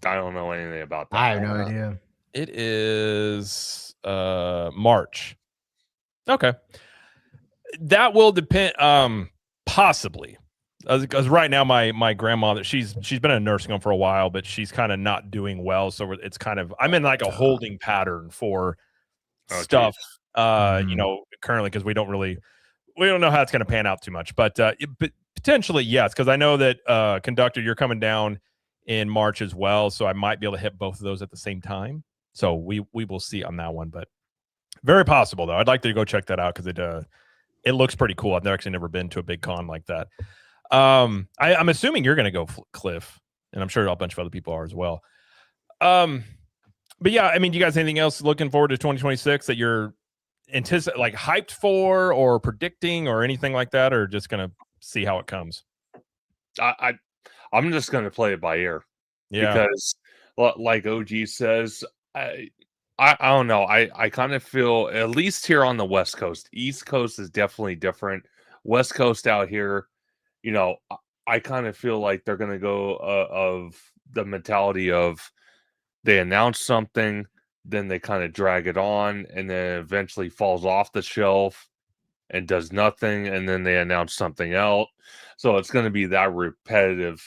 don't know anything about that. I have no idea. It is March. Okay. That will depend. Possibly. Because right now my grandmother, she's been in a nursing home for a while, but she's kind of not doing well, so it's kind of I'm in like a holding pattern for stuff currently, because we don't know how it's going to pan out too much, but potentially yes, because I know that Conductor, you're coming down in March as well, so I might be able to hit both of those at the same time, so we will see on that one, but very possible though. I'd like to go check that out because it looks pretty cool. I've actually never been to a big con like that. I'm assuming you're going to go, Cliff, and I'm sure a bunch of other people are as well. But yeah, I mean, you guys, anything else looking forward to 2026 that you're like hyped for or predicting or anything like that, or just going to see how it comes? I'm just going to play it by ear. Yeah. Because like OG says, I don't know. I kind of feel, at least here on the West Coast, East Coast is definitely different. West Coast out here, I kind of feel like they're going to go of the mentality of they announce something, then they kind of drag it on, and then eventually falls off the shelf and does nothing, and then they announce something else. So it's going to be that repetitive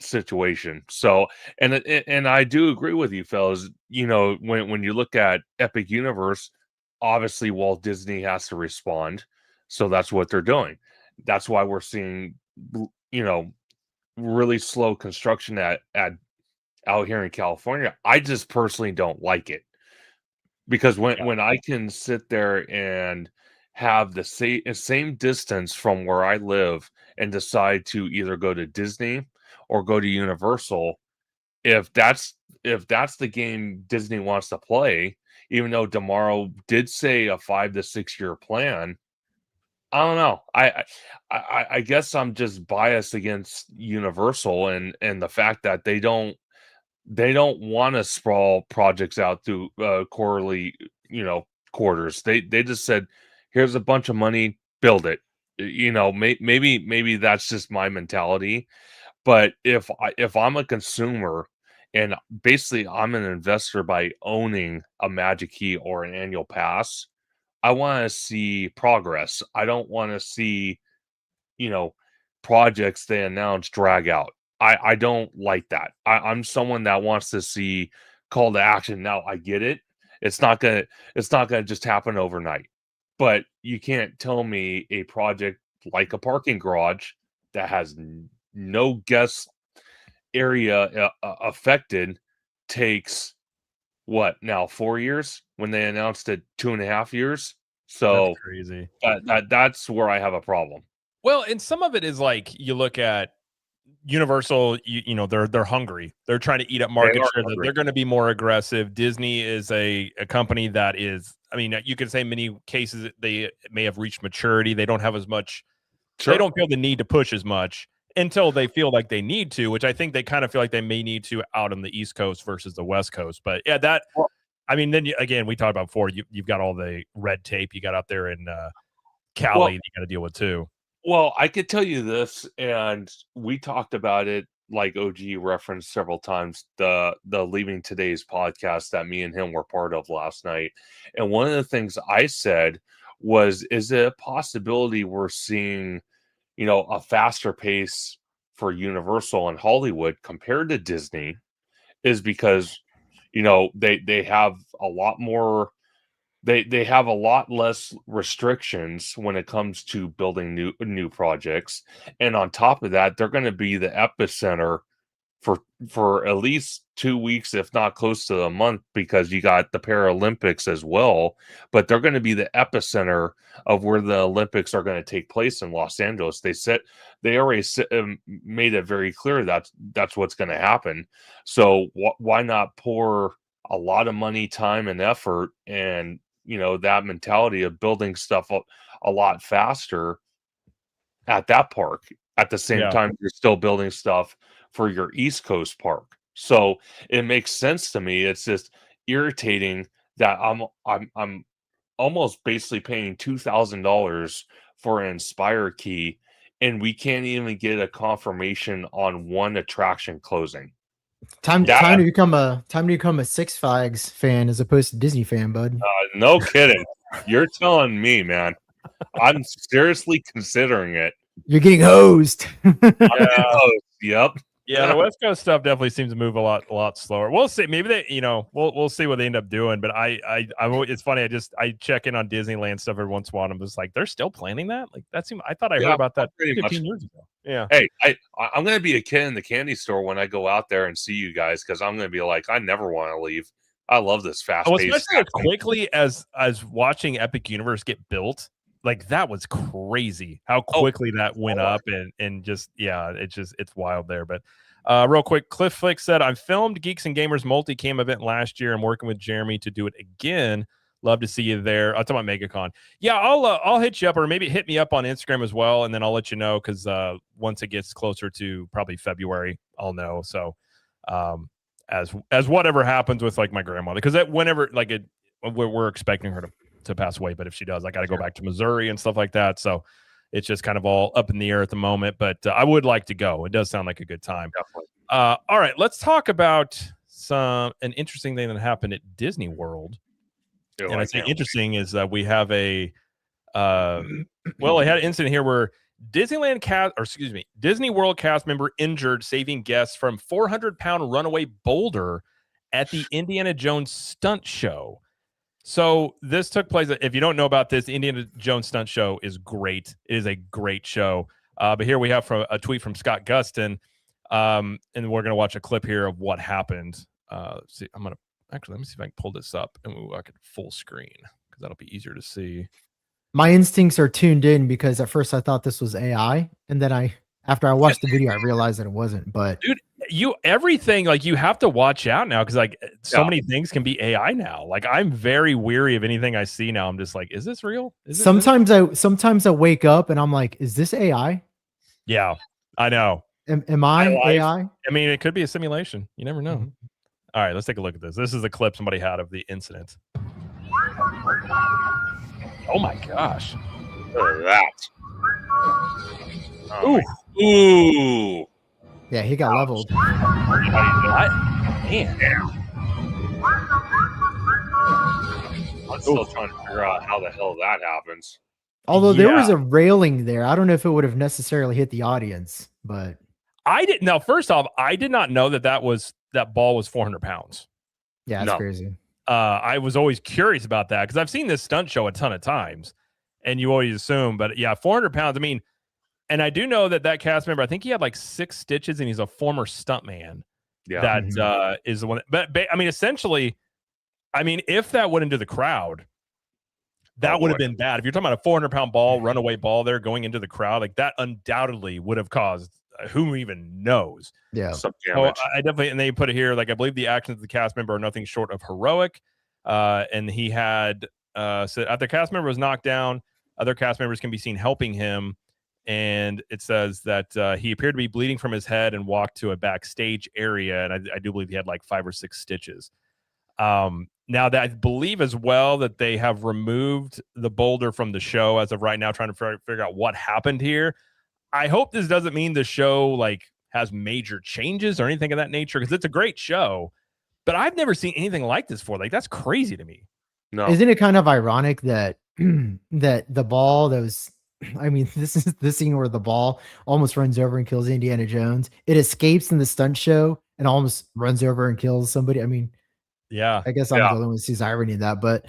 situation. So, and I do agree with you, fellas. When you look at Epic Universe, obviously Walt Disney has to respond. So that's what they're doing. That's why we're seeing, really slow construction at out here in California. I just personally don't like it because when I can sit there and have the same distance from where I live and decide to either go to Disney or go to Universal, if that's the game Disney wants to play, even though Tomorrow did say a 5 to 6 year plan, I don't know. I guess I'm just biased against Universal and the fact that they don't want to sprawl projects out through quarterly, quarters. They just said, here's a bunch of money, build it. Maybe that's just my mentality. But if I'm a consumer and basically I'm an investor by owning a Magic Key or an annual pass, I want to see progress. I don't want to see, you know, projects they announce drag out. I don't like that. I'm someone that wants to see call to action. Now I get it. It's not gonna just happen overnight. But you can't tell me a project like a parking garage that has no guest area affected takes what now 4 years when they announced it 2.5 years. So That's crazy. That's where I have a problem. Well, and some of it is like you look at Universal, they're hungry. They're trying to eat up market are share. That hungry. they're going to be more aggressive. Disney is a company that is, I mean, you could say in many cases they may have reached maturity. They don't have as much. Sure. They don't feel the need to push as much until they feel like they need to, which I think they kind of feel like they may need to out on the East Coast versus the West Coast. But yeah, I mean, then again, we talked about before. You've got all the red tape you got out there in Cali that you got to deal with too. Well, I could tell you this, and we talked about it, like OG referenced several times, the Leaving Today's podcast that me and him were part of last night. And one of the things I said was, is it a possibility we're seeing, a faster pace for Universal and Hollywood compared to Disney is because, they have a lot more. They have a lot less restrictions when it comes to building new projects, and on top of that, they're going to be the epicenter for at least 2 weeks, if not close to a month, because you got the Paralympics as well. But they're going to be the epicenter of where the Olympics are going to take place in Los Angeles. They already made it very clear that's what's going to happen. So why not pour a lot of money, time, and effort, and that mentality of building stuff a lot faster at that park at the same time you're still building stuff for your East Coast park. So it makes sense to me. It's just irritating that I'm almost basically paying $2,000 for an Inspire key, and we can't even get a confirmation on one attraction closing. Time to become a Six Flags fan as opposed to Disney fan, bud. No kidding. You're telling me, man. I'm seriously considering it. You're getting hosed. Yep. Yeah, the West Coast stuff definitely seems to move a lot slower. We'll see. Maybe they, we'll see what they end up doing. But it's funny. I check in on Disneyland stuff every once in a while. And I'm just like, they're still planning that. Like that seemed. I thought I heard about that 15 years ago. Yeah. Hey, I'm gonna be a kid in the candy store when I go out there and see you guys, because I'm gonna be like, I never want to leave. I love this fast pace. Especially as quickly as watching Epic Universe get built. Like that was crazy how quickly that went up and just it's wild there. But real quick, Cliff Flick said, I filmed Geeks and Gamers multicam event last year. I'm working with Jeremy to do it again. Love to see you there. I'll talk about MegaCon. Yeah, I'll hit you up, or maybe hit me up on Instagram as well, and then I'll let you know, because once it gets closer to probably February, I'll know. So as whatever happens with like my grandmother, because whenever we're expecting her to pass away, but if she does, I got to go back to Missouri and stuff like that. So it's just kind of all up in the air at the moment, but I would like to go. It does sound like a good time. Definitely. All right, let's talk about an interesting thing that happened at Disney World. And I think interesting is that we have I had an incident here where Disney World cast member injured saving guests from 400-pound runaway boulder at the Indiana Jones stunt show. So this took place. If you don't know about this, the Indiana Jones stunt show is great. It is a great show. But here we have a tweet from Scott Gustin. And we're gonna watch a clip here of what happened. See, let me see if I can pull this up and I can full screen because that'll be easier to see. My instincts are tuned in because at first I thought this was AI, and then after I watched the video, I realized that it wasn't. But dude, everything like you have to watch out now because like so many things can be AI now. Like I'm very weary of anything I see now. I'm just like, is this real? Sometimes I wake up and I'm like, is this AI? Yeah, I know. Am I AI? I mean, it could be a simulation. You never know. Mhm. All right, let's take a look at this. This is the clip somebody had of the incident. Oh my gosh. Look at that. Ooh. Ooh. Yeah, he got leveled. Man. I'm still trying to figure out how the hell that happens. Although there was a railing there. I don't know if it would have necessarily hit the audience, but I didn't. Now, first off, I did not know that that ball was 400 pounds. yeah, it's crazy. I was always curious about that because I've seen this stunt show a ton of times, and you always assume, but yeah, 400 pounds. I mean, and I do know that cast member, I think he had like 6 stitches, and he's a former stuntman. Yeah, that is the one. But I mean, essentially, I mean, if that went into the crowd, that would have been bad. If you're talking about a 400-pound ball, runaway ball there going into the crowd, like that undoubtedly would have caused who even knows. Yeah. some So damage. I definitely, and they put it here, like I believe the actions of the cast member are nothing short of heroic. And he had so after the cast member was knocked down, other cast members can be seen helping him. And it says that he appeared to be bleeding from his head and walked to a backstage area. And I do believe he had like 5 or 6 stitches. Now that I believe as well that they have removed the boulder from the show as of right now, trying to figure out what happened here. I hope this doesn't mean the show like has major changes or anything of that nature, because it's a great show, but I've never seen anything like this before. Like that's crazy to me. No. Isn't it kind of ironic that that the ball that was, I mean, this is the scene where the ball almost runs over and kills Indiana Jones. It escapes in the stunt show and almost runs over and kills somebody. I mean, yeah, I guess I'm the only one who sees irony in that, but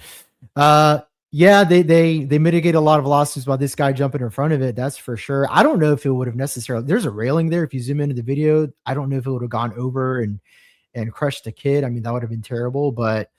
yeah, they mitigate a lot of lawsuits by this guy jumping in front of it. That's for sure. I don't know if it would have necessarily, there's a railing there. If you zoom into the video, I don't know if it would have gone over and crushed the kid. I mean, that would have been terrible, but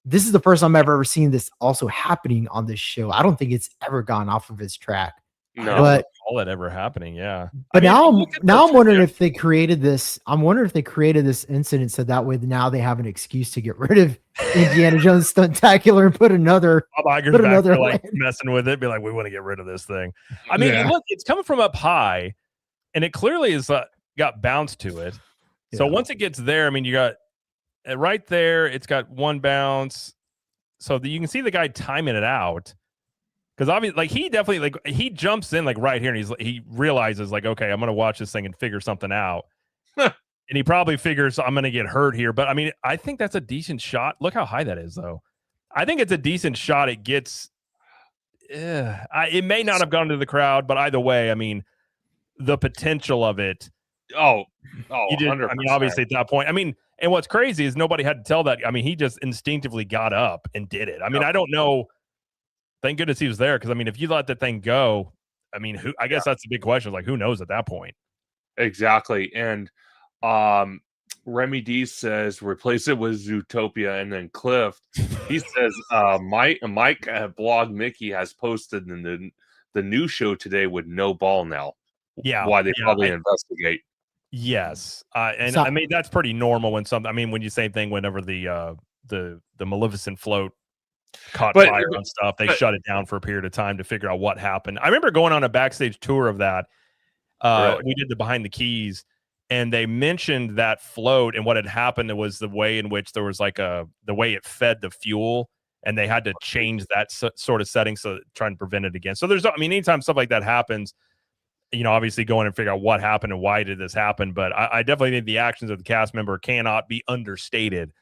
this is the first time I've ever seen this also happening on this show. I don't think it's ever gone off of its track. No, but all that ever happening. Yeah. But I'm wondering if they created this. I'm wondering if they created this incident so that way now they have an excuse to get rid of Indiana Jones Stuntacular and put another. Bob Iger's back there, like messing with it, be like, we want to get rid of this thing. I mean, look, it's coming from up high, and it clearly is got bounce to it. So once it gets there, I mean, you got right there. It's got one bounce, so that you can see the guy timing it out. Because obviously, like he definitely like he jumps in like right here, and he realizes like, okay, I'm gonna watch this thing and figure something out. And he probably figures I'm gonna get hurt here. But I mean, I think that's a decent shot. Look how high that is, though. I think it's a decent shot. It gets. It may not have gone to the crowd, but either way, I mean, the potential of it. You did. 100%. I mean, obviously at that point, I mean, and what's crazy is nobody had to tell that. I mean, he just instinctively got up and did it. I mean, I don't know. Thank goodness he was there, because I mean, if you let that thing go, I mean, who? I guess that's the big question. Like, who knows at that point? Exactly. And Remy D says replace it with Zootopia, and then Cliff, he says Mike Blog Mickey has posted in the new show today with no ball now. Yeah, why they probably investigate. Yes, and I mean that's pretty normal when something. I mean, when you same thing whenever the Maleficent float caught fire and stuff, they shut it down for a period of time to figure out what happened. I remember going on a backstage tour of that. Really? We did the behind the keys, and they mentioned that float, and what had happened was the way in which there was like the way it fed the fuel, and they had to change that sort of setting, so trying to prevent it again. So there's, I mean, anytime stuff like that happens, you know, obviously going and figure out what happened and why did this happen. But I definitely think the actions of the cast member cannot be understated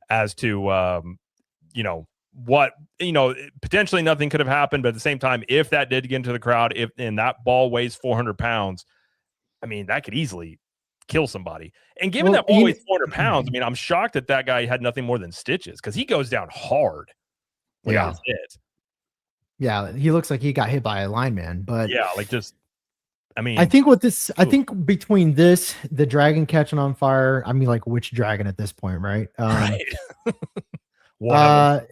as to, you know, what, you know, potentially nothing could have happened. But at the same time, if that did get into the crowd, and that ball weighs 400 pounds, I mean, that could easily kill somebody. And given that ball weighs 400 pounds, I mean, I'm shocked that guy had nothing more than stitches, because he goes down hard when he gets hit. Yeah, he looks like he got hit by a lineman, but yeah, like just I mean, I think I think between this, the dragon catching on fire, I mean, like which dragon at this point, right? right. One of them.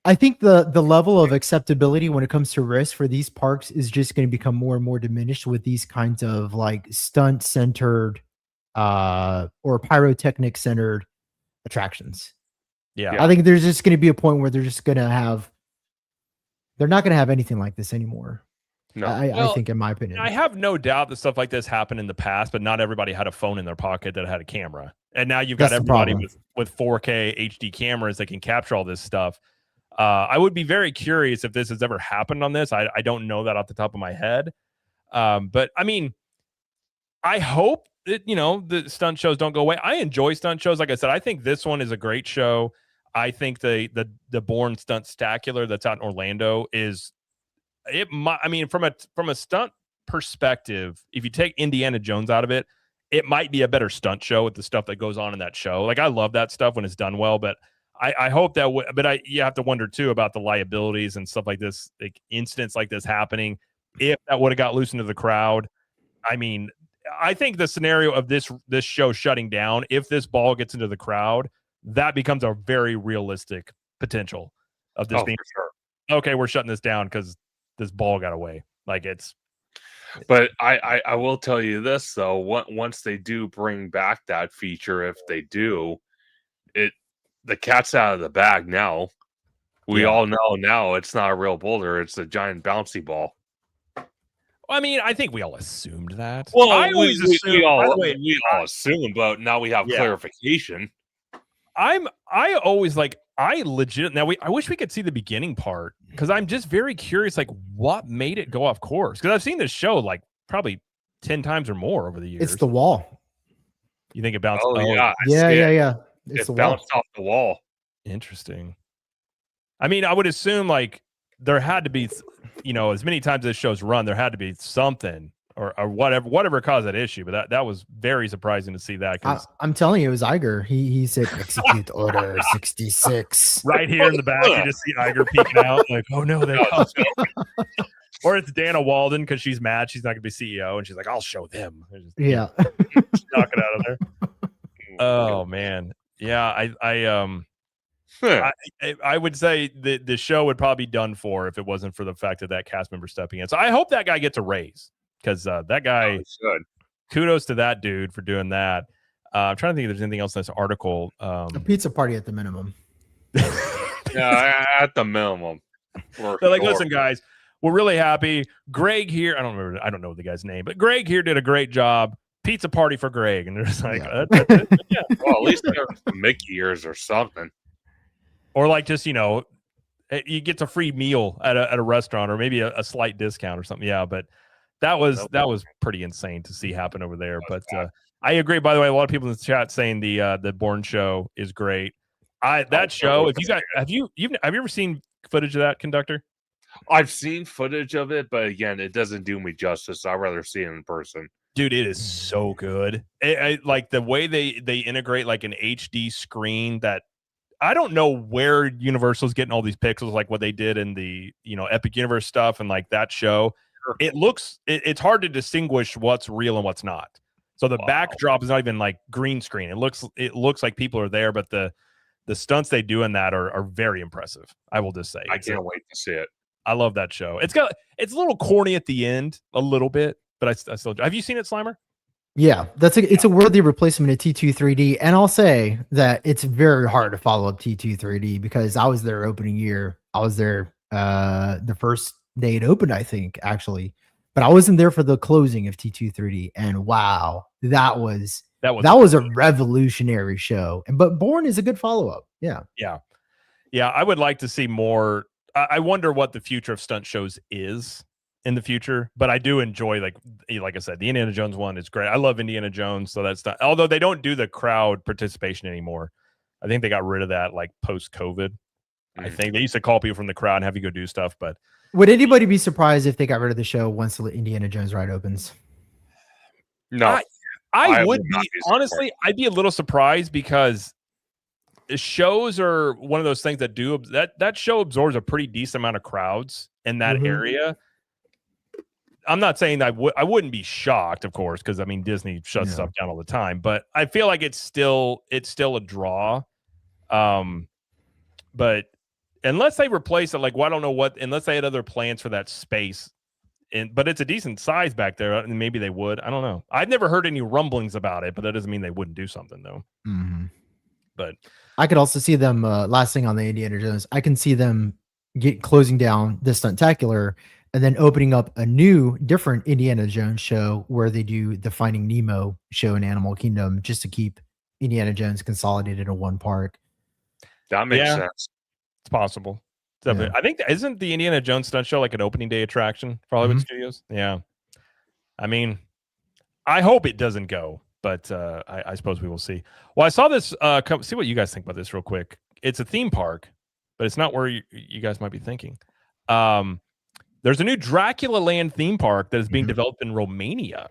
I think the level of acceptability when it comes to risk for these parks is just going to become more and more diminished with these kinds of like stunt centered or pyrotechnic centered attractions. Yeah. I think there's just going to be a point where they're not going to have anything like this anymore. No. I think, in my opinion, I have no doubt that stuff like this happened in the past, but not everybody had a phone in their pocket that had a camera. And now you've got That's the everybody problem. with 4K HD cameras that can capture all this stuff. I would be very curious if this has ever happened on this. I don't know that off the top of my head. But I mean, I hope that, the stunt shows don't go away. I enjoy stunt shows. Like I said, I think this one is a great show. I think the Bourne Stunt Stacular that's out in Orlando is from a stunt perspective, if you take Indiana Jones out of it, it might be a better stunt show with the stuff that goes on in that show. Like I love that stuff when it's done well, but I hope that you have to wonder too about the liabilities and stuff like this, like incidents like this happening. If that would have got loose into the crowd, I mean, I think the scenario of this show shutting down, if this ball gets into the crowd, that becomes a very realistic potential of this being for sure. Okay, we're shutting this down because this ball got away. Like But I will tell you this though, once they do bring back that feature, if they do, the cat's out of the bag now. We all know now it's not a real boulder, it's a giant bouncy ball. I mean, I think we all assumed that. Well, I always assumed, we all assumed, but now we have clarification. I legit I wish we could see the beginning part because I'm just very curious, like what made it go off course? Because I've seen this show like probably 10 times or more over the years. it's the wall. You think it bounced? Oh, yeah. Yeah. It bounced off the wall. Interesting. I mean, I would assume like there had to be, as many times this show's run, there had to be something or whatever caused that issue. But that was very surprising to see that. I'm telling you, it was Iger. He said execute order 66 right here in the back. You just see Iger peeking out like, oh no, they caused me. Or it's Dana Walden because she's mad she's not gonna be CEO and she's like, I'll show them. Just yeah. knock it out of there. Oh man. Yeah, I would say the show would probably be done for if it wasn't for the fact that cast member stepping in. So I hope that guy gets a raise because that guy kudos to that dude for doing that. I'm trying to think if there's anything else in this article. A pizza party at the minimum. Yeah, at the minimum. They're like, listen, guys, we're really happy. Greg here, I don't know the guy's name, but Greg here did a great job. Pizza party for Greg. And they're just like, that's it. Yeah. Well, at least there was some Mickey ears or something. Or like just, you get a free meal at a restaurant or maybe a slight discount or something. Yeah, but that was pretty insane to see happen over there. But I agree. By the way, a lot of people in the chat saying the Bourne show is great. That show, if you got have you ever seen footage of that, Conductor? I've seen footage of it, but again, it doesn't do me justice. I'd rather see it in person. Dude, it is so good. Like the way they integrate like an HD screen that I don't know where Universal's getting all these pixels, like what they did in the Epic Universe stuff and like that show. It looks it's hard to distinguish what's real and what's not. So the backdrop is not even like green screen. It looks like people are there, but the stunts they do in that are very impressive. I will just say. I can't wait to see it. I love that show. It's a little corny at the end, a little bit, but I still. Have you seen it, Slimer? Yeah, it's a worthy replacement of T2 3D, and I'll say that it's very hard to follow up T2 3D because I was there opening year. I was there the first day it opened, I think, actually, but I wasn't there for the closing of T2 3D. And wow, that was a revolutionary show. But Bourne is a good follow up. Yeah. I would like to see more. I wonder what the future of stunt shows is in the future, but I do enjoy like I said, the Indiana Jones one is great. I love Indiana Jones, so that's not, although they don't do the crowd participation anymore. I think they got rid of that like post COVID. I think they used to call people from the crowd and have you go do stuff. But would anybody be surprised if they got rid of the show once the Indiana Jones ride opens? No, I would be honestly. I'd be a little surprised because shows are one of those things that do that show absorbs a pretty decent amount of crowds in that area. I'm not saying I wouldn't be shocked, of course, because I mean Disney shuts stuff down all the time, but I feel like it's still a draw. But unless they replace it, like, well, I don't know what, unless they had other plans for that space, but it's a decent size back there, and maybe they would. I don't know. I've never heard any rumblings about it, but that doesn't mean they wouldn't do something though. But I could also see them. Last thing on the Indiana Jones, I can see them closing down the Stuntacular and then opening up a new, different Indiana Jones show where they do the Finding Nemo show in Animal Kingdom, just to keep Indiana Jones consolidated in one park. That makes sense. It's possible. I think, isn't the Indiana Jones stunt show like an opening day attraction for Hollywood Studios? Yeah. I mean, I hope it doesn't go, but I suppose we will see. Well, I saw this. See what you guys think about this real quick. It's a theme park, but it's not where you guys might be thinking. There's a new Dracula Land theme park that is being developed in Romania.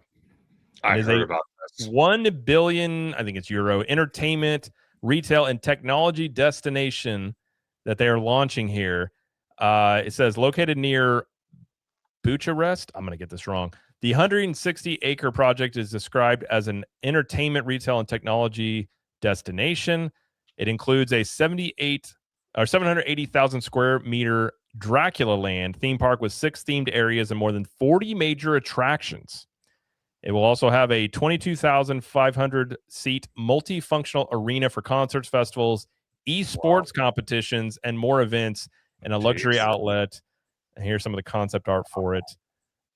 I heard about this. 1 billion, I think it's euro, entertainment, retail, and technology destination that they are launching here. It says located near Bucharest. I'm going to get this wrong. The 160-acre project is described as an entertainment, retail, and technology destination. It includes a 780,000 square meter Dracula Land theme park with 6 themed areas and more than 40 major attractions. It will also have a 22,500 seat multifunctional arena for concerts, festivals, esports competitions, and more events, and a luxury outlet. And here's some of the concept art for it.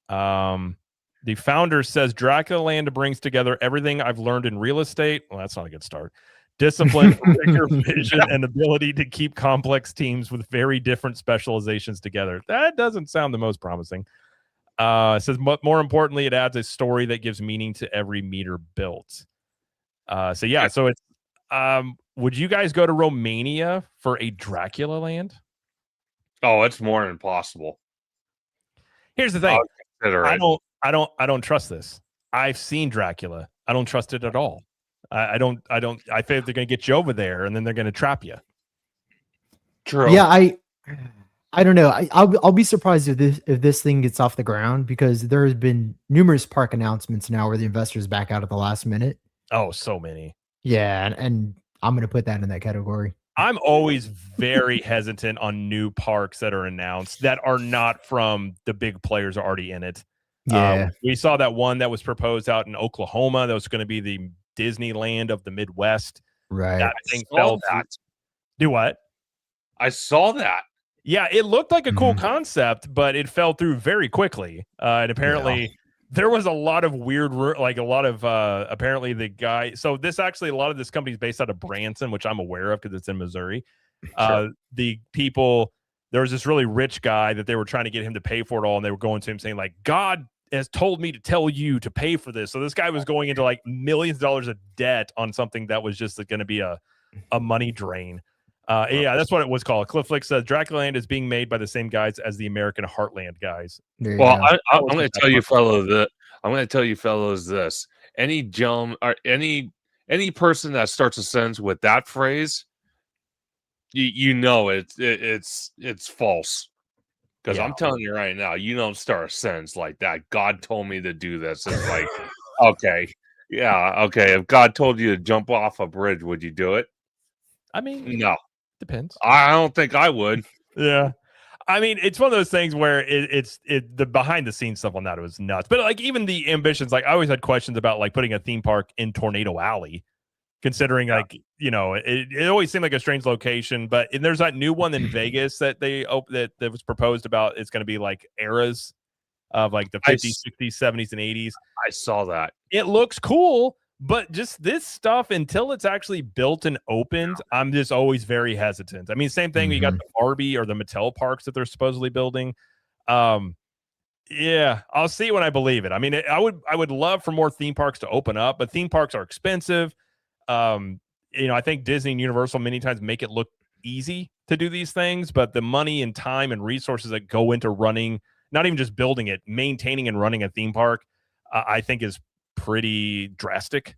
The founder says Dracula Land brings together everything I've learned in real estate. Well, that's not a good start. Discipline, rigor, vision, and ability to keep complex teams with very different specializations together. That doesn't sound the most promising. It says, more importantly, it adds a story that gives meaning to every meter built. So it's, would you guys go to Romania for a Dracula Land? Oh, it's more than possible. Here's the thing. I don't trust this. I've seen Dracula. I don't trust it at all. I think they're going to get you over there and then they're going to trap you. True. Yeah, I don't know. I'll be surprised if this thing gets off the ground, because there has been numerous park announcements now where the investors back out at the last minute. Oh, so many. Yeah, and I'm going to put that in that category. I'm always very hesitant on new parks that are announced that are not from the big players already in it. Yeah. We saw that one that was proposed out in Oklahoma that was going to be the Disneyland of the Midwest. Right. That thing fell through. Do what? I saw that. Yeah, it looked like a cool concept, but it fell through very quickly. And apparently there was a lot of weird, apparently the guy. So this actually, a lot of this company is based out of Branson, which I'm aware of because it's in Missouri. Sure. The people, there was this really rich guy that they were trying to get him to pay for it all. And they were going to him saying like, God has told me to tell you to pay for this. So this guy was going into like millions of dollars of debt on something that was just going to be a money drain. Yeah, that's what it was called. Cliff Flick says Dracula Land is being made by the same guys as the American Heartland guys. Well, I'm going to tell you fellows that this: any person that starts a sentence with that phrase, you know it's false. Because I'm telling you right now, you don't start a sentence like that. God told me to do this. It's like, okay. If God told you to jump off a bridge, would you do it? I mean, no. Depends. I don't think I would. Yeah. I mean, it's one of those things where the behind the scenes stuff on that was nuts. But like even the ambitions, like I always had questions about like putting a theme park in Tornado Alley, considering like, it always seemed like a strange location. But there's that new one in Vegas that that was proposed about. It's going to be like eras of like the 50s, 60s, 70s, and 80s. I saw that. It looks cool. But just this stuff, until it's actually built and opened, I'm just always very hesitant. I mean, same thing. You got the Barbie or the Mattel parks that they're supposedly building. Yeah, I'll see when I believe it. I mean, I would love for more theme parks to open up, but theme parks are expensive. I think Disney and Universal many times make it look easy to do these things, but the money and time and resources that go into running, not even just building it, maintaining and running a theme park, I think is pretty drastic.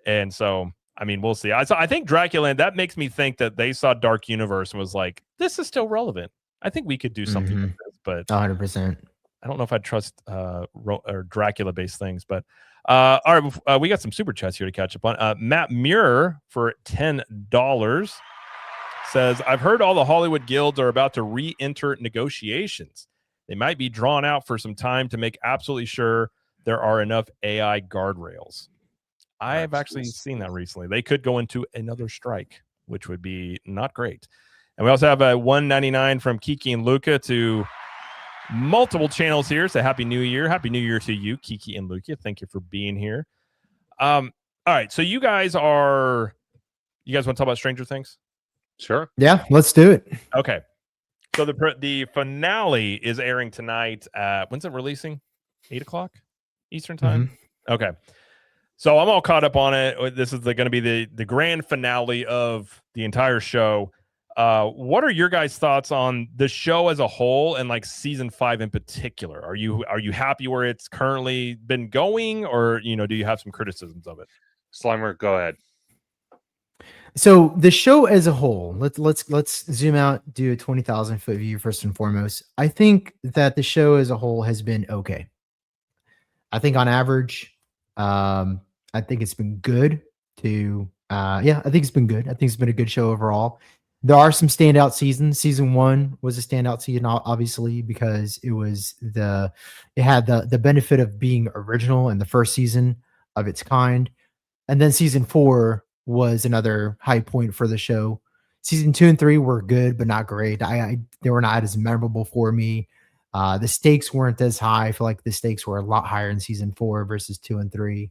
And so I mean, we'll see. I think Dracula Land, that makes me think that they saw Dark Universe and was like, this is still relevant. I think we could do something with this, but 100%. I don't know if I trust or Dracula based things, but all right, we got some super chats here to catch up on. Matt Muir for $10 says, I've heard all the Hollywood guilds are about to re-enter negotiations. They might be drawn out for some time to make absolutely sure there are enough AI guardrails. I have actually seen that recently. They could go into another strike, which would be not great. And we also have a $1.99 from Kiki and Luca to multiple channels here. So Happy New Year. Happy New Year to you, Kiki and Luca. Thank you for being here. All right. So you guys want to talk about Stranger Things? Sure. Yeah, let's do it. Okay. So the finale is airing tonight. When's it releasing? 8 o'clock Eastern time? Okay. So I'm all caught up on it. This is going to be the grand finale of the entire show. What are your guys' thoughts on the show as a whole and like season 5 in particular? Are you happy where it's currently been going, or do you have some criticisms of it? Slimer, go ahead. So the show as a whole, let's zoom out, do a 20,000 foot view first and foremost. I think that the show as a whole has been okay. I think on average, I think it's been good to, I think it's been good. I think it's been a good show overall. There are some standout seasons. Season 1 was a standout season, obviously, because it had the benefit of being original and the first season of its kind. And then season 4 was another high point for the show. Season 2 and 3 were good, but not great. They were not as memorable for me. The stakes weren't as high. I feel like the stakes were a lot higher in season 4 versus 2 and 3.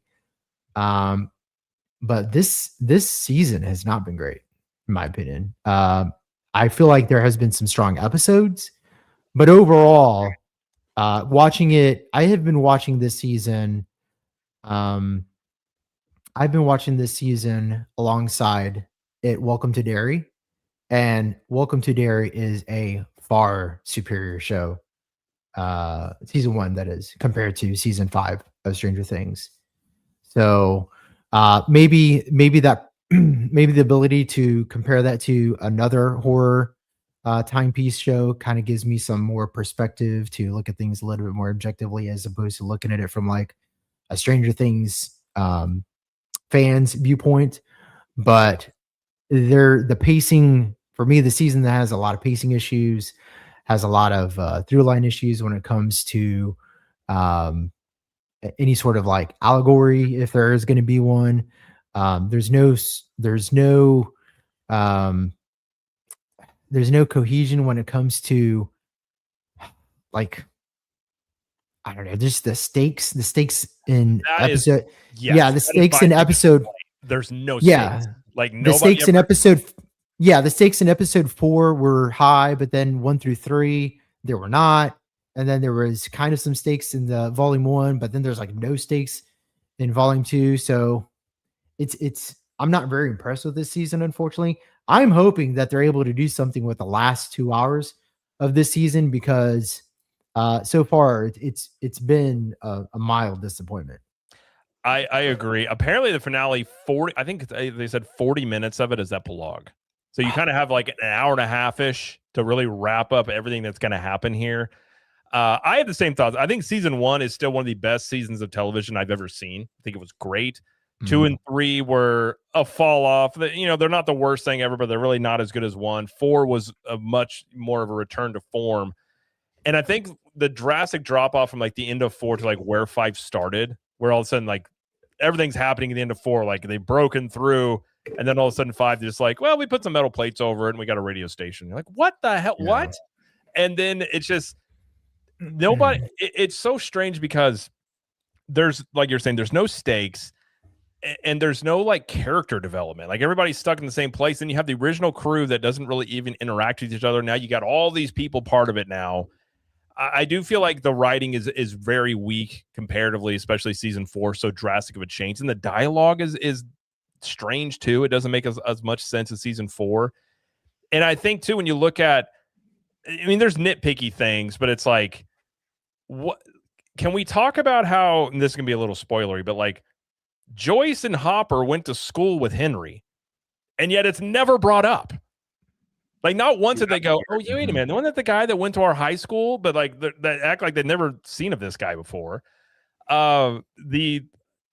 But this season has not been great, in my opinion. I feel like there has been some strong episodes, but overall, watching it, I have been watching this season. I've been watching this season alongside it, Welcome to Derry, and Welcome to Derry is a far superior show. Season 1, that is, compared to season 5 of Stranger Things. So maybe that maybe the ability to compare that to another horror timepiece show kind of gives me some more perspective to look at things a little bit more objectively, as opposed to looking at it from like a Stranger Things fans viewpoint. But the pacing for me, the season that has a lot of pacing issues, has a lot of through line issues when it comes to any sort of like allegory, if there is going to be one. There's no cohesion when it comes to, like, I don't know, just the stakes in That is- episode. yes, Yeah, the that is stakes my in biggest episode. point. There's no Yeah, stakes. Like the nobody stakes in ever- episode. Yeah, the stakes in episode 4 were high, but then 1 through 3 there were not. And then there was kind of some stakes in the volume 1, but then there's like no stakes in volume 2. So it's I'm not very impressed with this season, unfortunately. I'm hoping that they're able to do something with the last 2 hours of this season, because so far it's been a mild disappointment. I agree. Apparently the finale 40, I think they said 40 minutes of it is epilogue. So you kind of have like an hour and a half ish to really wrap up everything that's going to happen here. I have the same thoughts. I think season 1 is still one of the best seasons of television I've ever seen. I think it was great. 2 and 3 were a fall off. They're not the worst thing ever, but they're really not as good as 1. 4 was a much more of a return to form. And I think the drastic drop off from like the end of 4 to like where 5 started, where all of a sudden like everything's happening at the end of 4, like they've broken through, and then all of a sudden 5 just like, well, we put some metal plates over it and we got a radio station. You're like, what the hell? Yeah. What? And then it's just nobody. It's so strange because there's, like you're saying, there's no stakes and there's no like character development. Like everybody's stuck in the same place. And you have the original crew that doesn't really even interact with each other. Now you got all these people part of it now. I do feel like the writing is very weak comparatively, especially season 4, so drastic of a change. And the dialogue is strange too. It doesn't make as much sense as season 4. And I think too, when you look at, I mean, there's nitpicky things, but it's like, what can we talk about how, and this is going to be a little spoilery, but like Joyce and Hopper went to school with Henry, and yet it's never brought up. Like, not once did they go, oh, yeah, wait a minute. Wasn't that the guy that went to our high school? But like that act like they'd never seen of this guy before. The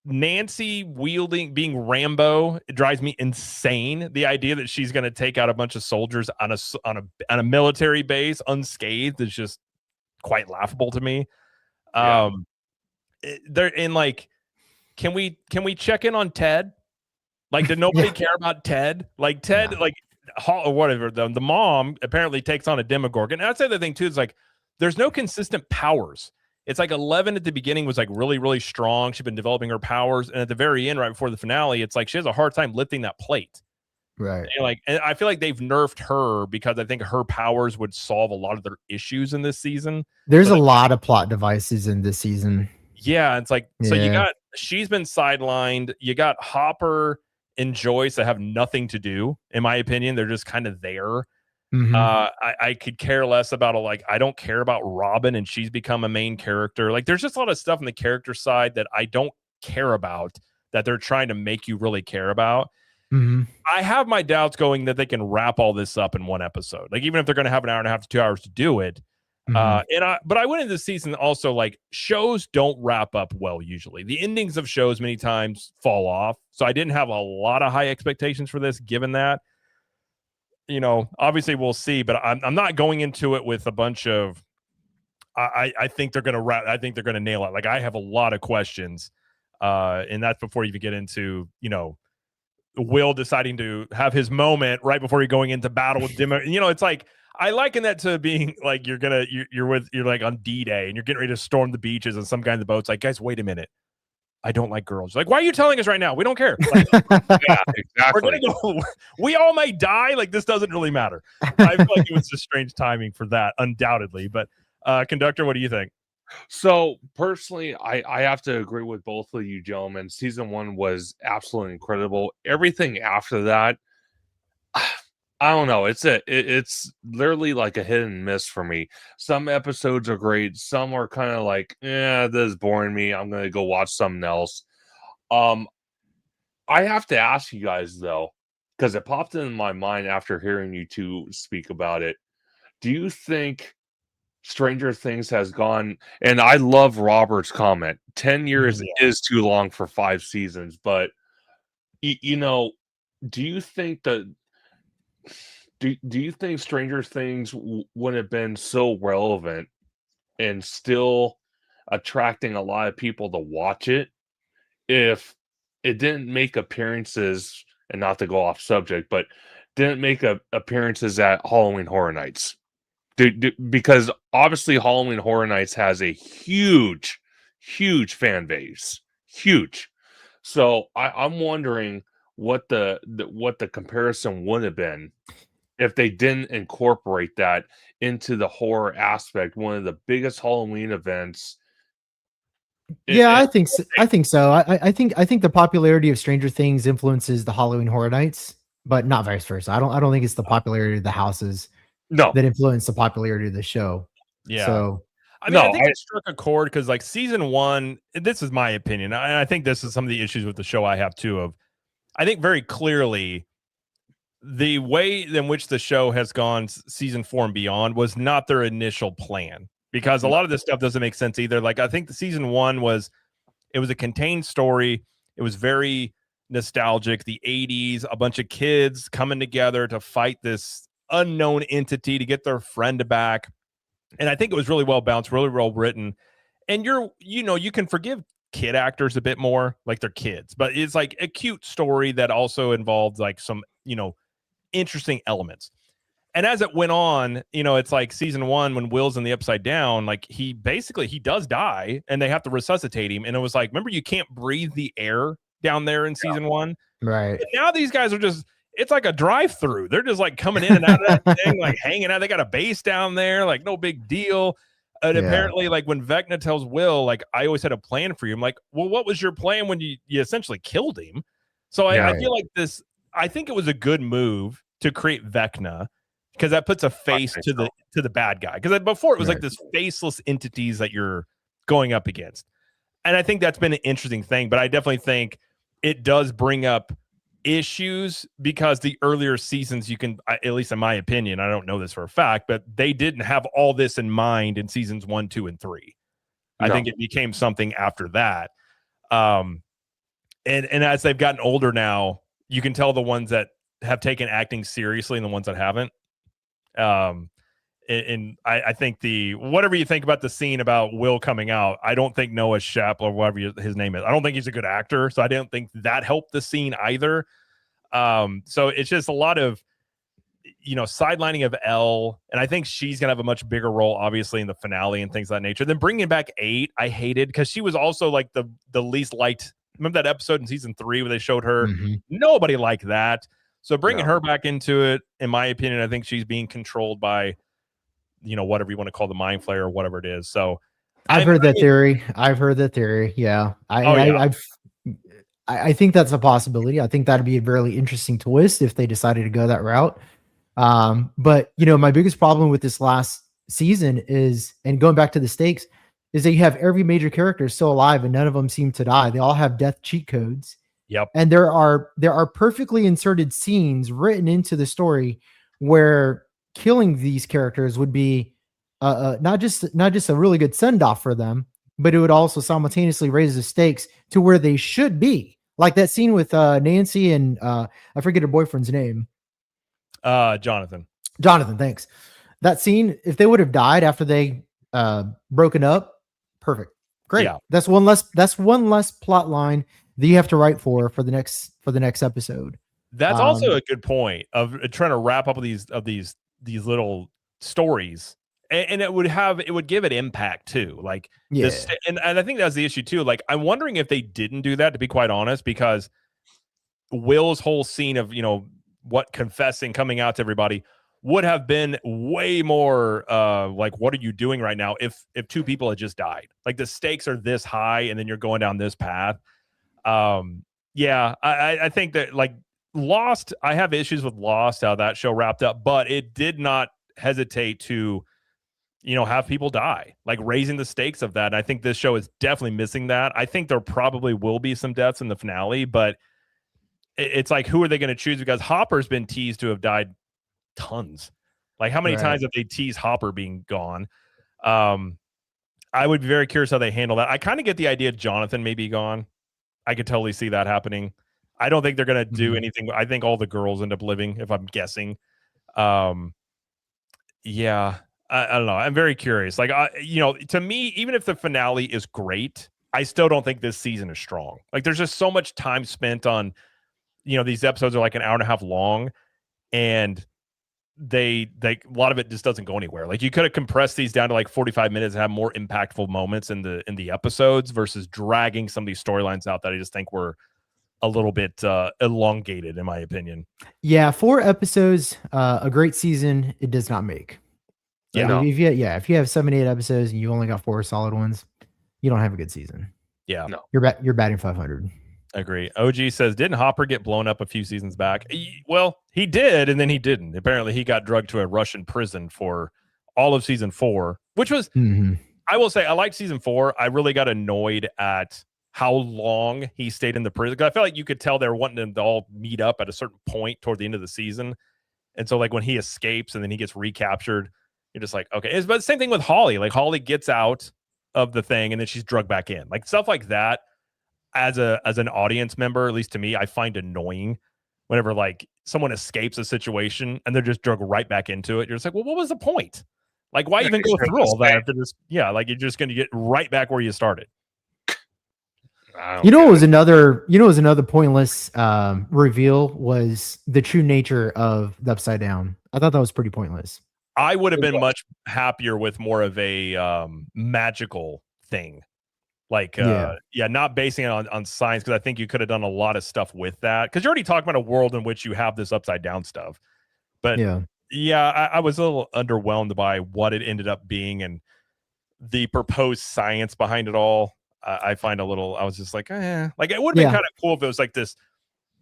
Nancy being Rambo, it drives me insane. The idea that she's going to take out a bunch of soldiers on a military base unscathed is just quite laughable to me. They're in like, can we check in on Ted? Like, did nobody care about Ted? Like Ted, like or whatever. The mom apparently takes on a Demogorgon. And that's the other thing too. Is like, there's no consistent powers. It's like 11 at the beginning was like really, really strong. She'd been developing her powers, and at the very end, right before the finale, it's like she has a hard time lifting that plate. Right. And I feel like they've nerfed her because I think her powers would solve a lot of their issues in this season. There's a lot of plot devices in this season. Yeah, it's like, so she's been sidelined. You got Hopper and Joyce that have nothing to do, in my opinion. They're just kind of there. Mhm. I could care less about I don't care about Robin, and she's become a main character. Like, there's just a lot of stuff on the character side that I don't care about that they're trying to make you really care about. Mhm. I have my doubts going that they can wrap all this up in one episode. Like, even if they're going to have an hour and a half to 2 hours to do it. But I went into this season also, like, shows don't wrap up well usually. The endings of shows many times fall off. So I didn't have a lot of high expectations for this, given that. Obviously we'll see, but I'm not going into it with a bunch of, I think they're going to wrap. I think they're going to nail it. Like, I have a lot of questions. And that's before you even get into, Will deciding to have his moment right before you're going into battle with Demo. It's like, I liken that to being like, you're like on D-Day and you're getting ready to storm the beaches, and some guy in the boat's like, guys, wait a minute. I don't like girls. Like, why are you telling us right now? We don't care. Like, Yeah, exactly. we're gonna go. We all may die. Like, this doesn't really matter. I feel like it was just strange timing for that, undoubtedly. But Conductor, what do you think? So personally, I have to agree with both of you gentlemen. Season 1 was absolutely incredible. Everything after that, I don't know. It's literally like a hit and miss for me. Some episodes are great. Some are kind of like, this is boring me. I'm gonna go watch something else. I have to ask you guys though, because it popped in my mind after hearing you two speak about it. Do you think Stranger Things has gone? And I love Robert's comment. 10 years is too long for 5 seasons, but do you think that? Do you think Stranger Things would have been so relevant and still attracting a lot of people to watch it if it didn't make appearances, and not to go off subject, but didn't make appearances at Halloween Horror Nights? Because obviously Halloween Horror Nights has a huge fan base. Huge. So I'm wondering what the comparison would have been if they didn't incorporate that into the horror aspect, one of the biggest Halloween events. Yeah, I think so. I think so. I think the popularity of Stranger Things influences the Halloween Horror Nights, but not vice versa. I don't think it's the popularity of the houses that influence the popularity of the show. Yeah. So I think it struck a chord because, like, season 1, this is my opinion, and I think this is some of the issues with the show I have too. I think very clearly the way in which the show has gone season 4 and beyond was not their initial plan, because a lot of this stuff doesn't make sense either. Like, I think the season 1 was a contained story. It was very nostalgic. The 80s, a bunch of kids coming together to fight this unknown entity to get their friend back. And I think it was really well balanced, really well written. And you can forgive kid actors a bit more, like they're kids, but it's like a cute story that also involved like some, interesting elements. And as it went on, it's like season 1, when Will's in the Upside Down, like he does die and they have to resuscitate him. And it was like, remember, you can't breathe the air down there in season 1. Right. But now these guys are just, it's like a drive-through. They're just like coming in and out of that thing, like hanging out. They got a base down there, like no big deal. And apparently, like when Vecna tells Will, like, I always had a plan for you. I'm like, well, what was your plan when you essentially killed him? So I feel like I think it was a good move to create Vecna, because that puts a face to the bad guy. Because before it was like this faceless entities that you're going up against. And I think that's been an interesting thing. But I definitely think it does bring up issues because the earlier seasons, you can, at least in my opinion, I don't know this for a fact, but they didn't have all this in mind in seasons 1, 2, and 3. I think it became something after that. And as they've gotten older now, you can tell the ones that have taken acting seriously and the ones that haven't. And I think whatever you think about the scene about Will coming out, I don't think Noah Shep or whatever his name is, I don't think he's a good actor. So I don't think that helped the scene either. So it's just a lot of, sidelining of Elle, and I think she's gonna have a much bigger role, obviously, in the finale and things of that nature. Then bringing back 8, I hated because she was also like the least liked. Remember that episode in season 3 where they showed her? Nobody liked that. So bringing her back into it, in my opinion, I think she's being controlled by, whatever you want to call the mind flayer or whatever it is. So I've heard that theory. Yeah, I think that's a possibility. I think that'd be a really interesting twist if they decided to go that route. But my biggest problem with this last season is, and going back to the stakes, is that you have every major character still alive and none of them seem to die. They all have death cheat codes. Yep. And there are perfectly inserted scenes written into the story where killing these characters would be not just a really good send off for them, but it would also simultaneously raise the stakes to where they should be. Like that scene with Nancy and I forget her boyfriend's name. Jonathan, thanks. That scene, if they would have died after they broken up, perfect. Great. Yeah. That's one less plot line that you have to write for the next episode. That's also a good point of trying to wrap up these little stories. And it would give it impact too. Like this, and I think that's the issue too. Like I'm wondering if they didn't do that, to be quite honest, because Will's whole scene of, what confessing, coming out to everybody would have been way more like, what are you doing right now? If 2 people had just died, like the stakes are this high and then you're going down this path. I think that like Lost, I have issues with Lost, how that show wrapped up, but it did not hesitate to, have people die, like raising the stakes of that. And I think this show is definitely missing that. I think there probably will be some deaths in the finale, but it's like, who are they going to choose? Because Hopper's been teased to have died tons. Like how many times have they teased Hopper being gone? I would be very curious how they handle that. I kind of get the idea Jonathan may be gone. I could totally see that happening. I don't think they're going to do anything. I think all the girls end up living, if I'm guessing. I don't know. I'm very curious. Like, to me, even if the finale is great, I still don't think this season is strong. Like there's just so much time spent on, these episodes are like an hour and a half long, and a lot of it just doesn't go anywhere. Like you could have compressed these down to like 45 minutes and have more impactful moments in the episodes versus dragging some of these storylines out that I just think were a little bit elongated, in my opinion. Yeah, 4 episodes, a great season, it does not make. Yeah. If you have 7, 8 episodes and you only got 4 solid ones, you don't have a good season. Yeah. No. You're batting 500. Agree. OG says, didn't Hopper get blown up a few seasons back? Well, he did, and then he didn't. Apparently, he got drugged to a Russian prison for all of season 4, which was, I will say, I liked season 4. I really got annoyed at how long he stayed in the prison. Because I felt like you could tell they were wanting them to all meet up at a certain point toward the end of the season. And so, like, when he escapes and then he gets recaptured, you're just like, okay. But the same thing with Holly. Like, Holly gets out of the thing and then she's drugged back in. Like, stuff like that. As an audience member, at least to me, I find annoying whenever like someone escapes a situation and they're just drugged right back into it. You're just like, well, what was the point? Like, why even go through all that? Like you're just going to get right back where you started. What was another pointless reveal was the true nature of the Upside Down. I thought that was pretty pointless. I would have been much happier with more of a magical thing. Like, not basing it on science, because I think you could have done a lot of stuff with that. Because you're already talking about a world in which you have this upside down stuff. But I was a little underwhelmed by what it ended up being and the proposed science behind it all. I find I was just like, like it would have been kind of cool if it was like this,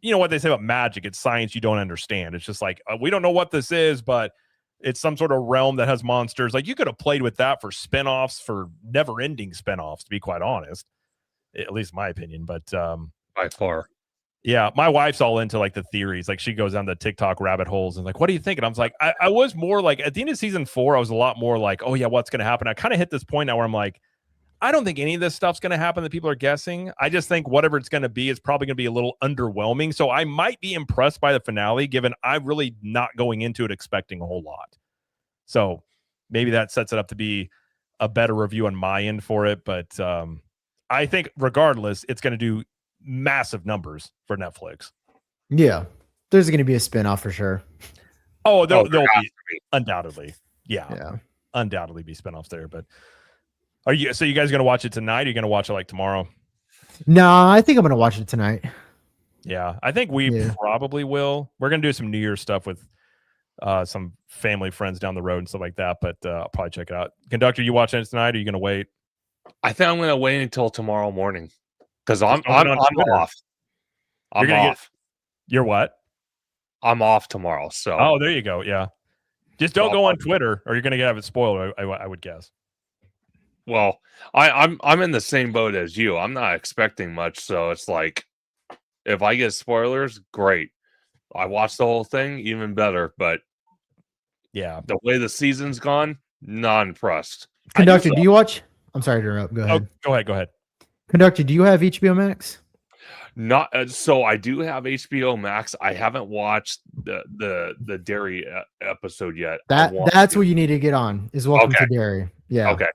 what they say about magic, it's science you don't understand. It's just like, we don't know what this is, but it's some sort of realm that has monsters. Like you could have played with that for spinoffs, for never-ending spinoffs, to be quite honest, at least in my opinion. But by far, Yeah, my wife's all into like the theories. Like she goes down the TikTok rabbit holes and like, what do you think? And I was like, I was more like at the end of season 4, I was a lot more like, oh yeah, what's going to happen? I kind of hit this point now where I'm like, I don't think any of this stuff's going to happen that people are guessing. I just think whatever it's going to be is probably going to be a little underwhelming. So I might be impressed by the finale, given I'm really not going into it expecting a whole lot. So maybe that sets it up to be a better review on my end for it. But I think regardless, it's going to do massive numbers for Netflix. Yeah. There's going to be a spinoff for sure. Oh, there'll be undoubtedly. Yeah. Undoubtedly be spinoffs there. But you guys going to watch it tonight? Or are you going to watch it like tomorrow? No, I think I'm going to watch it tonight. Yeah, I think we probably will. We're going to do some New Year's stuff with some family friends down the road and stuff like that. But I'll probably check it out. Conductor, you watching it tonight? Or are you going to wait? I think I'm going to wait until tomorrow morning because I'm off. I'm off. You're what? I'm off tomorrow. So there you go. Yeah, just don't go on Twitter, or you're going to have it spoiled. I would guess. Well, I'm in the same boat as you. I'm not expecting much, so it's like if I get spoilers, great. I watched the whole thing, even better. But yeah, the way the season's gone, not impressed. Conductor, do you watch? I'm sorry to interrupt. Go ahead. Go ahead. Conductor, do you have HBO Max? Not so. I do have HBO Max. I haven't watched the Dairy episode yet. That's what you need to get on. Is Welcome to Dairy. Yeah. Okay.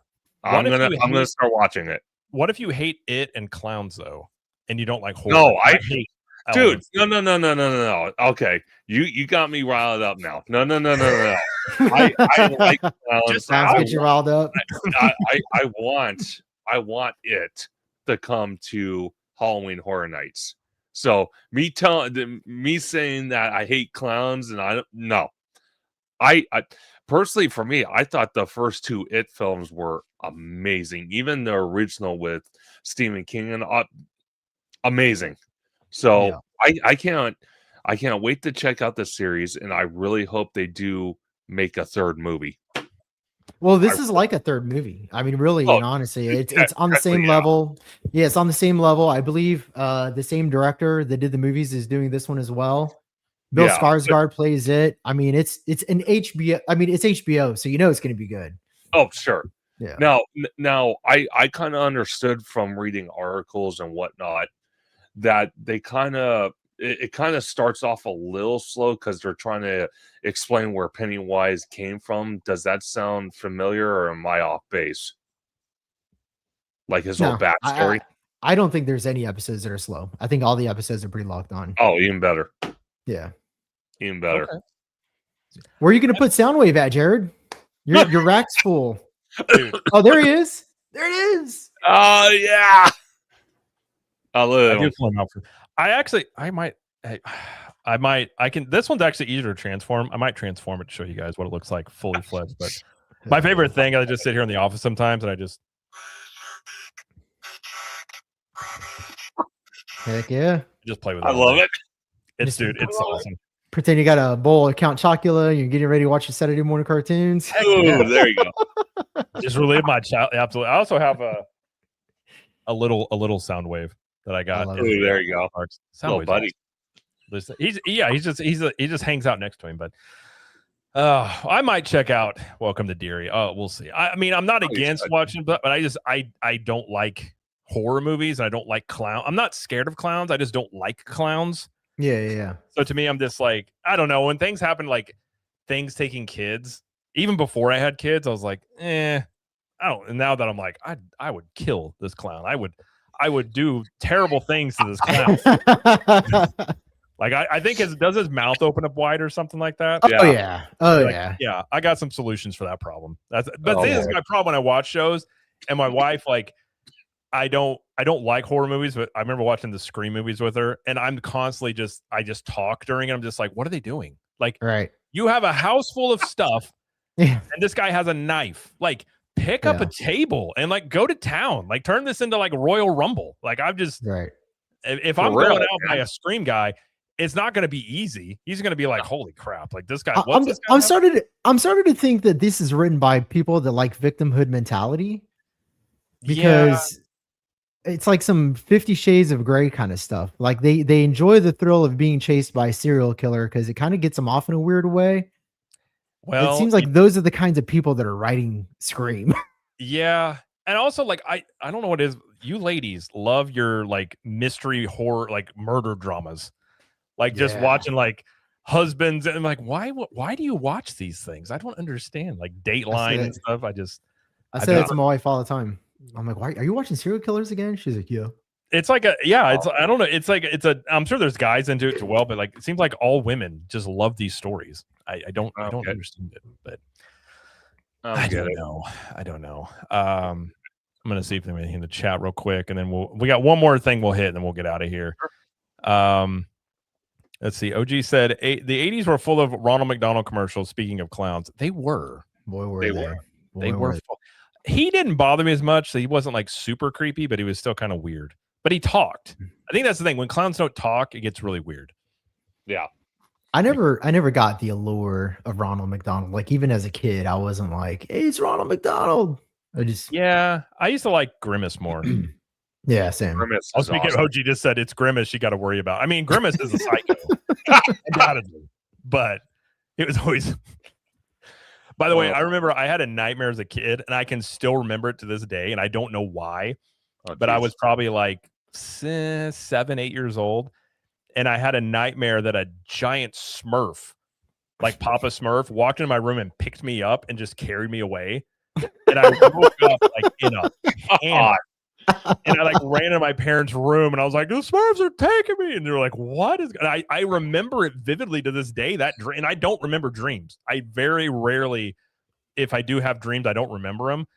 I'm gonna start watching it. What if you hate it and clowns though, and you don't like horror? No, I hate. Dude, no. Okay, you got me riled up now. No. I like clowns. Just sounds get you riled up. I want it to come to Halloween Horror Nights. So me saying that I hate clowns and I personally, for me, I thought the first 2 It films were amazing. Even the original with Stephen King and amazing. So I can't wait to check out the series, and I really hope they do make a 3rd movie. Well, this is like a 3rd movie. I mean, really and honestly, it's on the same level. Yeah, it's on the same level. I believe the same director that did the movies is doing this one as well. Bill Skarsgård plays it. I mean, it's an HBO. I mean, it's HBO, so you know it's going to be good. Oh, sure. Yeah. Now, I kind of understood from reading articles and whatnot that they it kind of starts off a little slow because they're trying to explain where Pennywise came from. Does that sound familiar, or am I off base? Like his whole backstory? I don't think there's any episodes that are slow. I think all the episodes are pretty locked on. Oh, even better. Yeah. Even better. Okay. Where are you going to put Soundwave at, Jared? Your rack's full. Oh, there he is. There it is. Oh, yeah. This one's actually easier to transform. I might transform it to show you guys what it looks like fully fledged. But my favorite thing, I just sit here in the office sometimes and I just. Heck yeah. Just play with it. I love it. It's awesome. Pretend you got a bowl of Count Chocula. You're getting ready to watch your Saturday morning cartoons. Oh, there you go. Just relive my child. Absolutely. I also have a little sound wave that I got. Oh, there you go. Sound buddy. Awesome. He just hangs out next to him. But I might check out Welcome to Deary. We'll see. I mean, I'm not against watching, but I don't like horror movies and I don't like clown. I'm not scared of clowns. I just don't like clowns. Yeah. So to me, I'm just like, I don't know. When things happen, like things taking kids, even before I had kids, I was like, I don't. And now that I'm like, I would kill this clown. I would do terrible things to this clown. Like I think does his mouth open up wide or something like that? Oh yeah. Yeah. I got some solutions for that problem. This is my problem when I watch shows, and my wife I don't like horror movies, but I remember watching the Scream movies with her, and I'm constantly I just talk during it. I'm just like, what are they doing? Like, right. You have a house full of stuff, and this guy has a knife. Like, pick up a table and like go to town. Like, turn this into like Royal Rumble. Like, I'm just if I'm going out by a Scream guy, it's not going to be easy. He's going to be like, holy crap! Like this guy. I'm starting to think that this is written by people that like victimhood mentality, because it's like some 50 Shades of Grey kind of stuff. Like they enjoy the thrill of being chased by a serial killer because it kind of gets them off in a weird way. It Well, seems like those are the kinds of people that are writing Scream. yeah. And also, like, I don't know what it is. You ladies love your like mystery horror, like murder dramas. Like just Yeah. watching like husbands and like why do you watch these things? I don't understand. Like Dateline and stuff. I say that to my wife all the time. I'm like, why are you watching serial killers again? She's like, yeah. It's like it's I don't know. It's like I'm sure there's guys into it as well, but like it seems like all women just love these stories. I don't understand it, but I don't know. I don't know. I'm gonna see if there's anything in the chat real quick, and then we got one more thing we'll hit, and then we'll get out of here. Let's see. OG said the 80s were full of Ronald McDonald commercials. Speaking of clowns, they were. Boy, were they? They were. they. He didn't bother me as much, so he wasn't like super creepy, but he was still kind of weird. But he talked. I think that's the thing. When clowns don't talk, it gets really weird. Yeah. I never got the allure of Ronald McDonald. Like even as a kid, I wasn't like, hey, it's Ronald McDonald. I used to like Grimace more. Yeah, same. Grimace I'll is speak awesome. OG just said it's Grimace you got to worry about. I mean, Grimace is a psycho, undoubtedly, but it was always. By the way, I remember I had a nightmare as a kid, and I can still remember it to this day, and I don't know why, but I was probably like 7, 8 years old, and I had a nightmare that a giant Smurf, like Papa Smurf, walked into my room and picked me up and just carried me away, and I woke up like in a panic. And I like ran into my parents' room and I was like, the Smurfs are taking me. And they were like, what is, and I remember it vividly to this day, that dream. And I don't remember dreams. I very rarely, if I do have dreams, I don't remember them.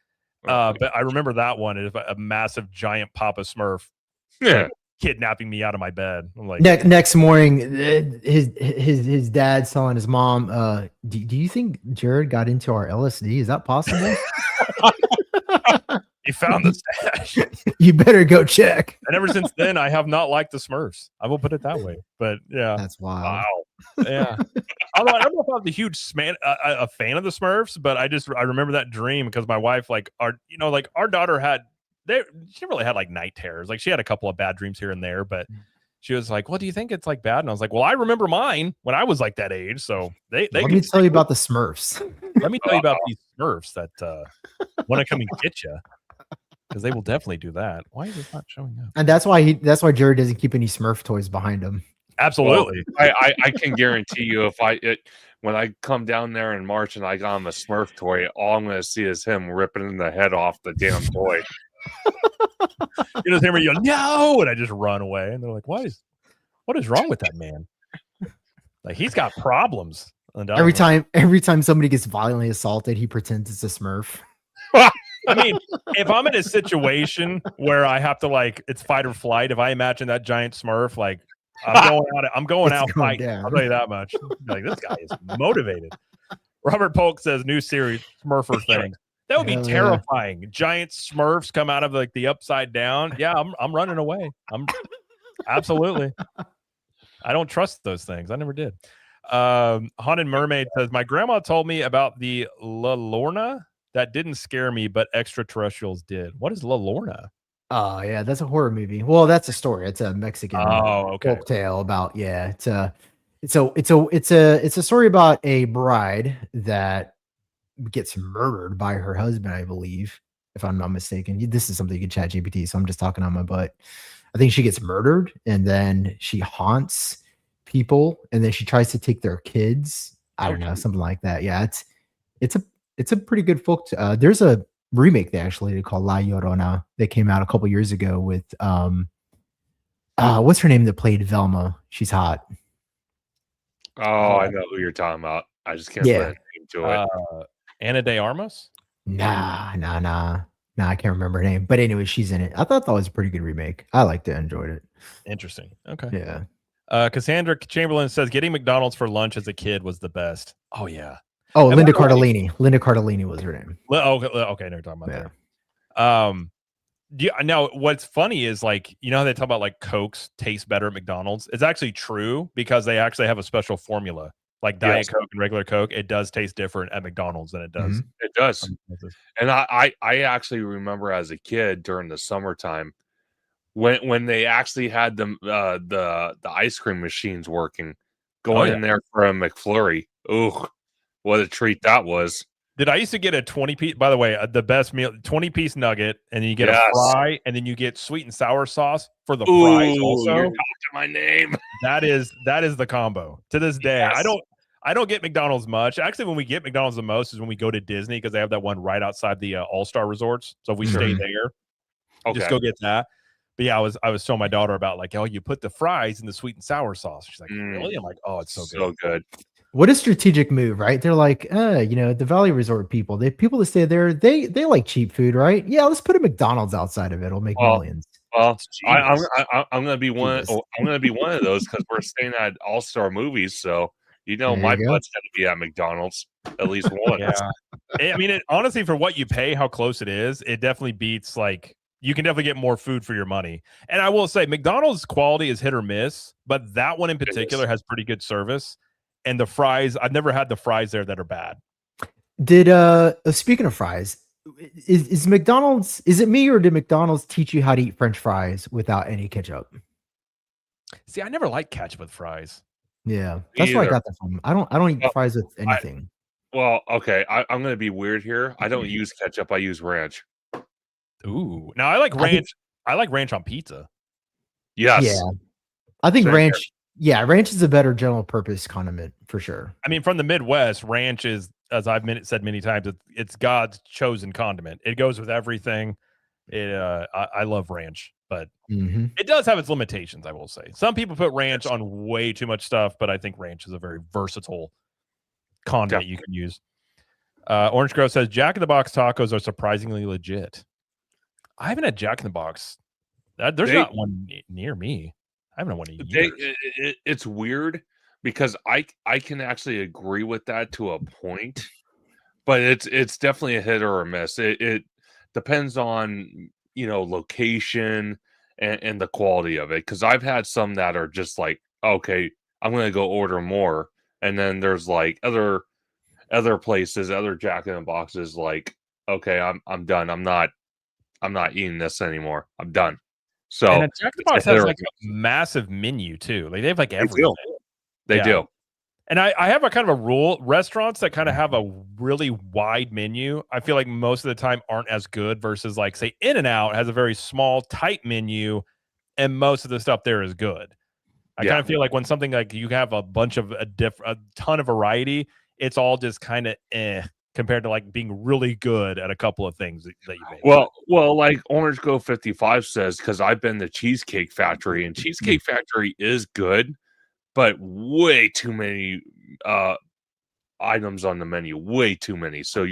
But I remember that one is a massive giant Papa Smurf like, kidnapping me out of my bed. I'm like, next morning, his dad's telling his mom, do you think Jared got into our LSD? Is that possible? He found the stash. You better go check. And ever since then, I have not liked the Smurfs. I will put it that way. But yeah, that's wild. Wow. Yeah. Although I don't know if I was a huge a fan of the Smurfs, but I remember that dream because my wife, like our daughter she really had like night terrors. Like she had a couple of bad dreams here and there, but she was like, "Well, do you think it's like bad?" And I was like, "Well, I remember mine when I was like that age." So let me tell you about the Smurfs. Let me tell you about these Smurfs that want to come and get you. Because they will definitely do that. Why is it not showing up? And that's why Jared doesn't keep any Smurf toys behind him. Absolutely. Well, I can guarantee you when I come down there in March and I got him a Smurf toy, all I'm going to see is him ripping the head off the damn toy. You know, him yelling, no, and I just run away. And they're like, what is wrong with that man? Like he's got problems. Every time somebody gets violently assaulted, he pretends it's a Smurf. I mean, if I'm in a situation where I have to it's fight or flight, if I imagine that giant Smurf, like I'm going out fighting. I'll tell you that much. Like this guy is motivated. Robert Polk says new series Smurfer things. That would be terrifying. Yeah. Giant Smurfs come out of the upside down. Yeah, I'm running away. I'm absolutely. I don't trust those things. I never did. Haunted Mermaid says my grandma told me about the La Lorna. That didn't scare me, but extraterrestrials did. What is La Lorna? Oh yeah, that's a horror movie. Well, that's a story. It's a Mexican folk tale about it's a story about a bride that gets murdered by her husband, I believe, if I'm not mistaken. This is something you can chat GPT, so I'm just talking on my butt. I think she gets murdered and then she haunts people and then she tries to take their kids. I don't know, something like that. Yeah, it's a pretty good folk. There's a remake they called La Llorona that came out a couple years ago with what's her name that played Velma? She's hot. Oh, I know who you're talking about. I just can't put a name to it. Ana de Armas? Nah. I can't remember her name. But anyway, she's in it. I thought that was a pretty good remake. I liked it, enjoyed it. Interesting. Okay. Yeah. Cassandra Chamberlain says getting McDonald's for lunch as a kid was the best. Oh yeah. Oh, Linda Cardellini. Linda Cardellini was her name. Okay, never talking about that. Now, what's funny is how they talk about Cokes taste better at McDonald's. It's actually true because they actually have a special formula. Like Diet Coke and regular Coke, it does taste different at McDonald's than it does. Mm-hmm. It does. And I actually remember as a kid during the summertime, when they actually had the ice cream machines working, going yeah. in there for a McFlurry. Ooh, what a treat that was. Did I used to get a 20-piece, by the way, the best meal, 20-piece nugget, and then you get a Yes. fry, and then you get sweet and sour sauce for the Ooh, fries also. you're talking my name. That is the combo. To this day, Yes. I don't get McDonald's much. Actually, when we get McDonald's the most is when we go to Disney, because they have that one right outside the All-Star resorts. So if we stay there, just go get that. But yeah, I was telling my daughter about like, oh, you put the fries in the sweet and sour sauce. She's like, really? I'm like, oh, it's so good. So good. What a strategic move, right? They're like, the Valley Resort people, the people that stay there, they like cheap food, right? Yeah, let's put a McDonald's outside of it. It'll make millions. Well, I'm gonna be one. I'm gonna be one of those because we're staying at All Star Movies, so my butt's gonna be at McDonald's at least once. Yeah, I mean, honestly, for what you pay, how close it is, it definitely beats. Like, you can definitely get more food for your money. And I will say, McDonald's quality is hit or miss, but that one in particular has pretty good service. And the fries, I've never had the fries there that are bad. Did speaking of fries, is McDonald's, is it me or did McDonald's teach you how to eat French fries without any ketchup? See, I never liked ketchup with fries. Yeah, that's where I got that from. I don't eat fries with anything. Okay, I'm gonna be weird here. I don't use ketchup. I use ranch. Ooh, now I like ranch. I like ranch on pizza. Yes. Yeah, I think Same ranch. here. Yeah, ranch is a better general purpose condiment for sure. I mean, from the Midwest, ranch is, as I've said many times, it's God's chosen condiment. It goes with everything. I love ranch, but it does have its limitations, I will say. Some people put ranch on way too much stuff, but I think ranch is a very versatile condiment you can use. Orange Grove says Jack in the Box tacos are surprisingly legit. I haven't had Jack in the Box. There's not one near me. I haven't had one in years. It's weird because I can actually agree with that to a point, but it's definitely a hit or a miss. It depends on location and the quality of it. Because I've had some that are just like, okay, I'm gonna go order more, and then there's like other places, other Jack in the Boxes, like, okay, I'm done. I'm not eating this anymore. I'm done. So, and Jack in the Box has like a massive menu too. Like, they have like everything. They do. And I have a kind of a rule. Restaurants that kind of have a really wide menu, I feel like most of the time aren't as good versus like, say, In-N-Out has a very small, tight menu, and most of the stuff there is good. I kind of feel like when something like you have a bunch of a ton of variety, it's all just kind of compared to like being really good at a couple of things that you make. Well, like Orange Go 55 says, because I've been to Cheesecake Factory, and Cheesecake Factory is good, but way too many items on the menu, way too many. So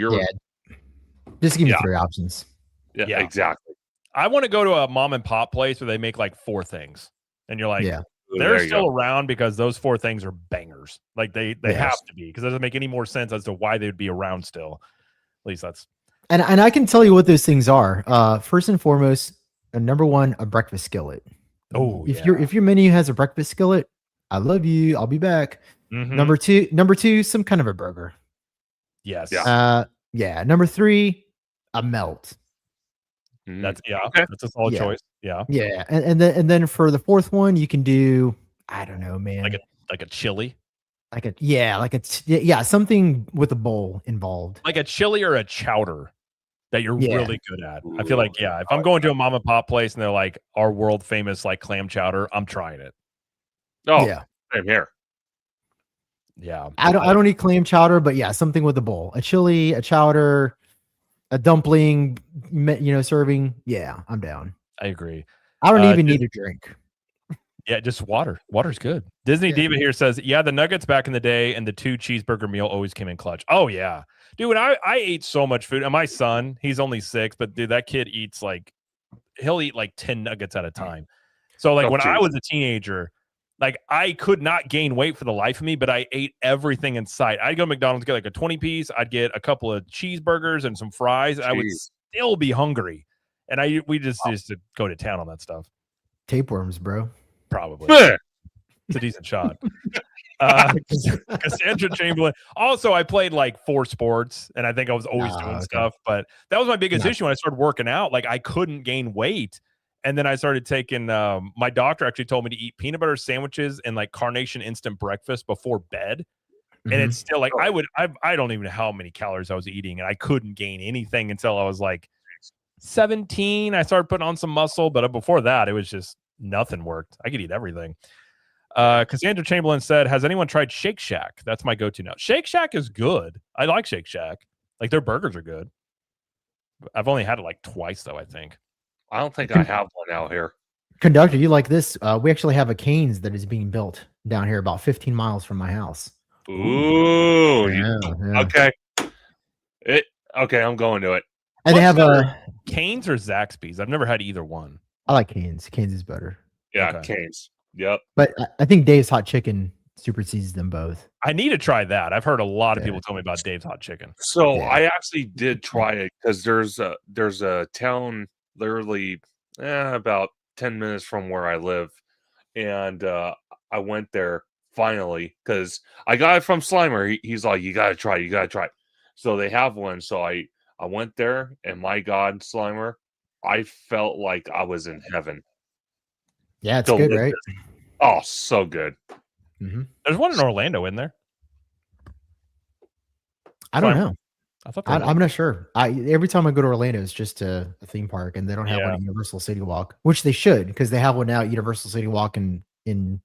just give me 3 options. Yeah, exactly. I want to go to a mom and pop place where they make like 4 things, and you're like, Ooh, they're still around because those 4 things are bangers. Like they have to be, because it doesn't make any more sense as to why they would be around still. At least that's. And I can tell you what those things are. First and foremost, number 1, a breakfast skillet. Oh, if your menu has a breakfast skillet, I love you. I'll be back. Number two, some kind of a burger. Yes. Number 3, a melt. That's that's a solid choice. Yeah. And then for the 4th one, you can do, I don't know, man, like a chili. Something with a bowl involved. Like a chili or a chowder that you're really good at. I feel like, if I'm going to a mom and pop place and they're like our world famous like clam chowder, I'm trying it. Oh, same here. Yeah. I don't eat clam chowder, but something with a bowl. A chili, a chowder, a dumpling, serving. Yeah, I'm down. I agree. I don't even need a drink. Yeah, just water. Water's good. Disney Diva here says, the nuggets back in the day and the 2 cheeseburger meal always came in clutch. Oh, yeah. Dude, when I ate so much food. And my son, he's only 6, but dude, that kid eats he'll eat like 10 nuggets at a time. So like I was a teenager, like I could not gain weight for the life of me, but I ate everything in sight. I'd go to McDonald's, get like a 20-piece. I'd get a couple of cheeseburgers and some fries. I would still be hungry. And we just used to go to town on that stuff. Tapeworms, bro. Probably. It's a decent shot. Cassandra Chamberlain. Also, I played like 4 sports, and I think I was always doing stuff. But that was my biggest issue when I started working out. Like I couldn't gain weight, And then I started taking. My doctor actually told me to eat peanut butter sandwiches and like Carnation instant breakfast before bed. And it's still like I don't even know how many calories I was eating, and I couldn't gain anything until I was like 17. I started putting on some muscle, but before that, it was just nothing worked. I could eat everything. Cassandra Chamberlain said, "Has anyone tried Shake Shack?" That's my go-to now. Shake Shack is good. I like Shake Shack. Like their burgers are good. I've only had it like twice though. I think. I don't think I have one out here. Conductor, you like this? We actually have a Cane's that is being built down here about 15 miles from my house. Ooh, Yeah. Okay. Okay, I'm going to it. And they have Cane's or Zaxby's. I've never had either one. I like Cane's. Cane's is better. Yeah, Okay. Cane's. Yep. But I think Dave's Hot Chicken supersedes them both. I need to try that. I've heard a lot of people tell me about Dave's Hot Chicken. So I actually did try it because there's a town literally about 10 minutes from where I live, and I went there finally because I got it from Slimer. He's like, you gotta try. So they have one. So I went there, and my God, Slimer, I felt like I was in heaven. Yeah, it's good, right? Oh, so good. There's one in Orlando, in there. I don't know. I thought I'm not sure. Every time I go to Orlando, it's just a theme park, and they don't have one at Universal City Walk, which they should, because they have one now at Universal City Walk in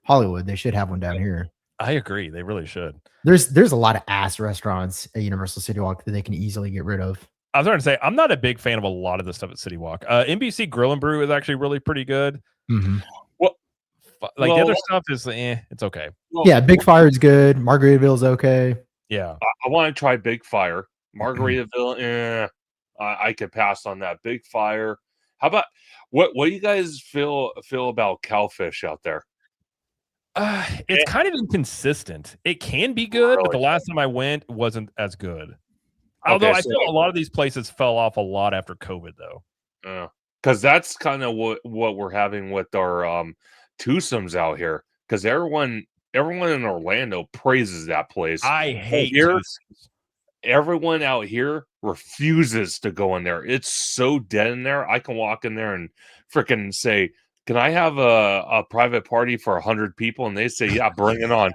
Hollywood. They should have one down here. I agree. They really should. There's a lot of ass restaurants at Universal City Walk that they can easily get rid of. I was trying to say, I'm not a big fan of a lot of the stuff at City Walk. NBC Grill and Brew is actually really pretty good. Well, the other stuff is, it's okay. Well, yeah, Big Fire is good. Margaritaville's okay. Yeah, I want to try Big Fire. Margaritaville, I could pass on that. Big Fire. How about what do you guys feel about Cowfish out there? It's kind of inconsistent. It can be good, but the last time I went wasn't as good. Although I feel a lot of these places fell off a lot after COVID, though. Because that's kind of what we're having with our twosomes out here. Because everyone in Orlando praises that place. I hate twosomes. Everyone out here refuses to go in there. It's so dead in there. I can walk in there and freaking say, "Can I have a private party for 100 people?" And they say, "Yeah, bring it on."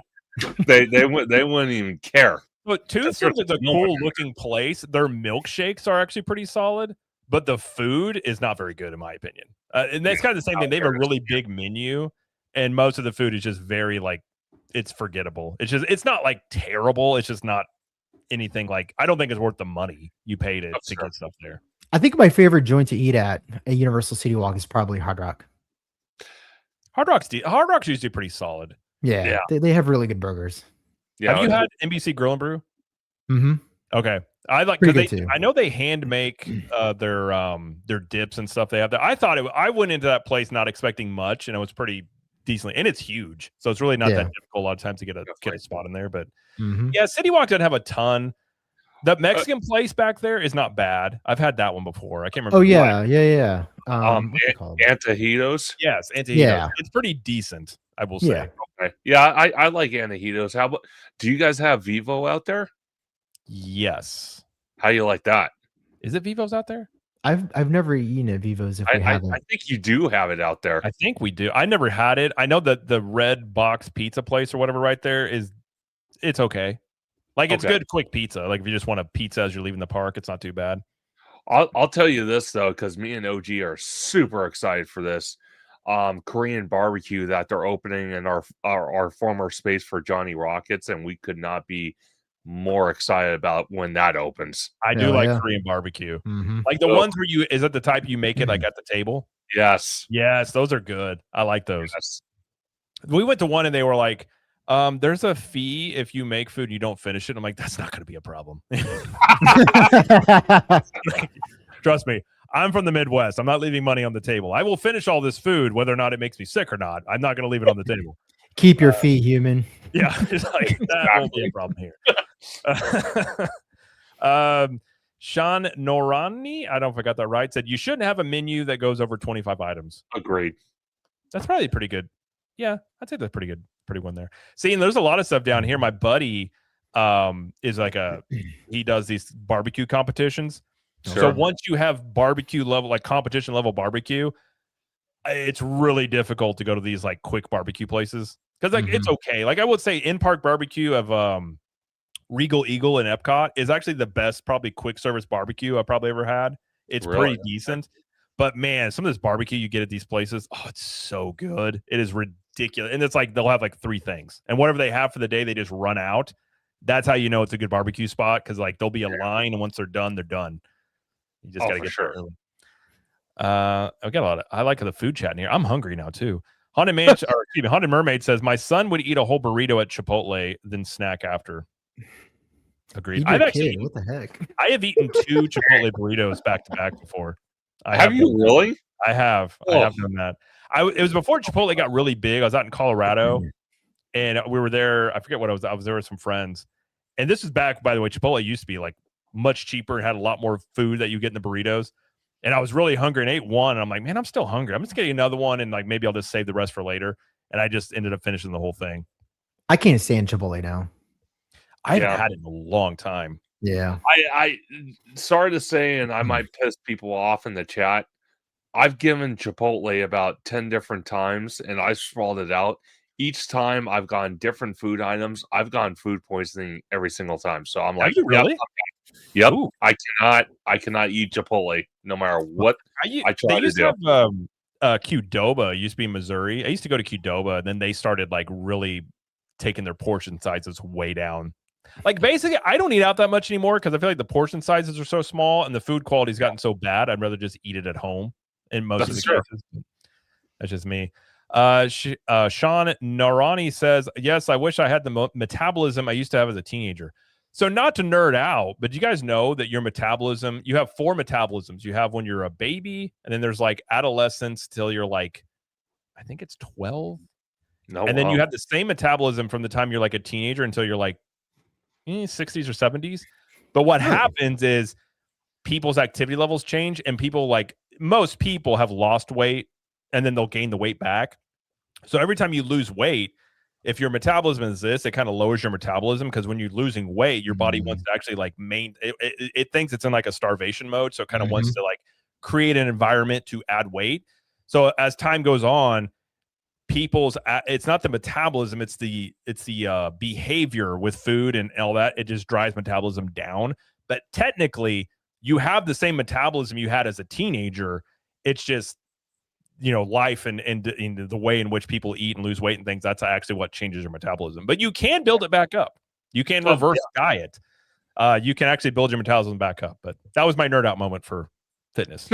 they wouldn't even care. But Twosomes is a cool looking place. Their milkshakes are actually pretty solid, but the food is not very good in my opinion. And that's kind of the same thing. They have a really big menu, and most of the food is just very it's forgettable. It's not like terrible. It's just not anything like, I don't think it's worth the money you pay to get stuff there. I think my favorite joint to eat at Universal City Walk is probably Hard Rock. Hard Rock's usually pretty solid. Yeah. They have really good burgers. Yeah, have you had NBC Grill and Brew? Mm-hmm. Okay, I like because I know they hand make their dips and stuff they have there. I went into that place not expecting much, and it was pretty decently, and it's huge, so it's really not that difficult a lot of times to get a spot in there. But yeah, City Walk doesn't have a ton. The Mexican place back there is not bad. I've had that one before. I can't remember. Oh yeah. What's it called? Antojitos. Yes, Antojitos. Yeah. It's pretty decent, I will say. Yeah. Okay. Yeah, I like Antojitos. How about? Do you guys have Vivo out there? Yes. How you like that? Is it Vivo's out there? I've never eaten at Vivo's. If we haven't, I think you do have it out there. I think we do. I never had it. I know that the Red Box Pizza place or whatever right there it's okay. Like it's good quick pizza. Like if you just want a pizza as you're leaving the park, it's not too bad. I'll tell you this though, because me and OG are super excited for this. Korean barbecue that they're opening in our former space for Johnny Rockets, and we could not be more excited about when that opens. I do like Korean barbecue. Mm-hmm. Like the ones where is it the type you make it like at the table? Yes, those are good. I like those. Yes. We went to one and they were like, there's a fee if you make food and you don't finish it. I'm like, that's not going to be a problem. Trust me, I'm from the Midwest. I'm not leaving money on the table. I will finish all this food, whether or not it makes me sick or not. I'm not going to leave it on the table. Keep your fee human. Yeah, it's like that won't be a problem here. Sean Norani, I don't know if I got that right, said you shouldn't have a menu that goes over 25 items. Agreed. That's probably pretty good. Yeah, I'd say that's pretty good. Pretty one there. See, and there's a lot of stuff down here. My buddy is like he does these barbecue competitions. Sure. So once you have barbecue level, like competition level barbecue, it's really difficult to go to these like quick barbecue places because like it's okay. Like I would say in park barbecue of Regal Eagle in Epcot is actually the best probably quick service barbecue I've probably ever had. It's Really? pretty decent. But man, some of this barbecue you get at these places, oh, it's so good. It is ridiculous. And it's like they'll have like 3 things. And whatever they have for the day, they just run out. That's how you know it's a good barbecue spot because like there'll be a line, and once they're done, they're done. You just gotta get there early. I've got a lot of I like the food chat in here. I'm hungry now too. Haunted Mermaid says my son would eat a whole burrito at Chipotle, then snack after. Agreed. I've actually what the heck? I have eaten 2 Chipotle burritos back to back before. Have you really? I have. Oh. I have done that. It was before Chipotle got really big. I was out in Colorado, and we were there. I forget what I was there with some friends, and this is back. By the way, Chipotle used to be like much cheaper and had a lot more food that you get in the burritos. And I was really hungry and ate one, and I'm like, man, I'm still hungry. I'm just getting another one, and like maybe I'll just save the rest for later. And I just ended up finishing the whole thing. I can't stand Chipotle now. I haven't had it in a long time. Yeah. I sorry to say, and I might piss people off in the chat. I've given Chipotle about 10 different times, and I swallowed it out. Each time I've gone different food items. I've gone food poisoning every single time. So I'm like, really? Yep. I cannot eat Chipotle no matter what I try to do. Have, Qdoba used to be in Missouri. I used to go to Qdoba, and then they started like really taking their portion sizes way down. Like basically, I don't eat out that much anymore because I feel like the portion sizes are so small and the food quality's gotten so bad. I'd rather just eat it at home in most of the cases. That's just me. Sean Narani says, yes, I wish I had the metabolism I used to have as a teenager. So not to nerd out, but you guys know that your metabolism, you have 4 metabolisms. You have when you're a baby, and then there's like adolescence till you're like, I think it's 12. No, and then you have the same metabolism from the time you're like a teenager until you're like 60s or 70s. But what happens is people's activity levels change, and people like most people have lost weight and then they'll gain the weight back. So every time you lose weight, if your metabolism is this, it kind of lowers your metabolism because when you're losing weight, your body wants to actually like it thinks it's in like a starvation mode. So it kind of wants to like create an environment to add weight. So as time goes on, it's not the metabolism, it's the behavior with food and all that. It just drives metabolism down. But technically, you have the same metabolism you had as a teenager. It's just, life and the way in which people eat and lose weight and things. That's actually what changes your metabolism. But you can build it back up. You can reverse diet. You can actually build your metabolism back up. But that was my nerd out moment for fitness.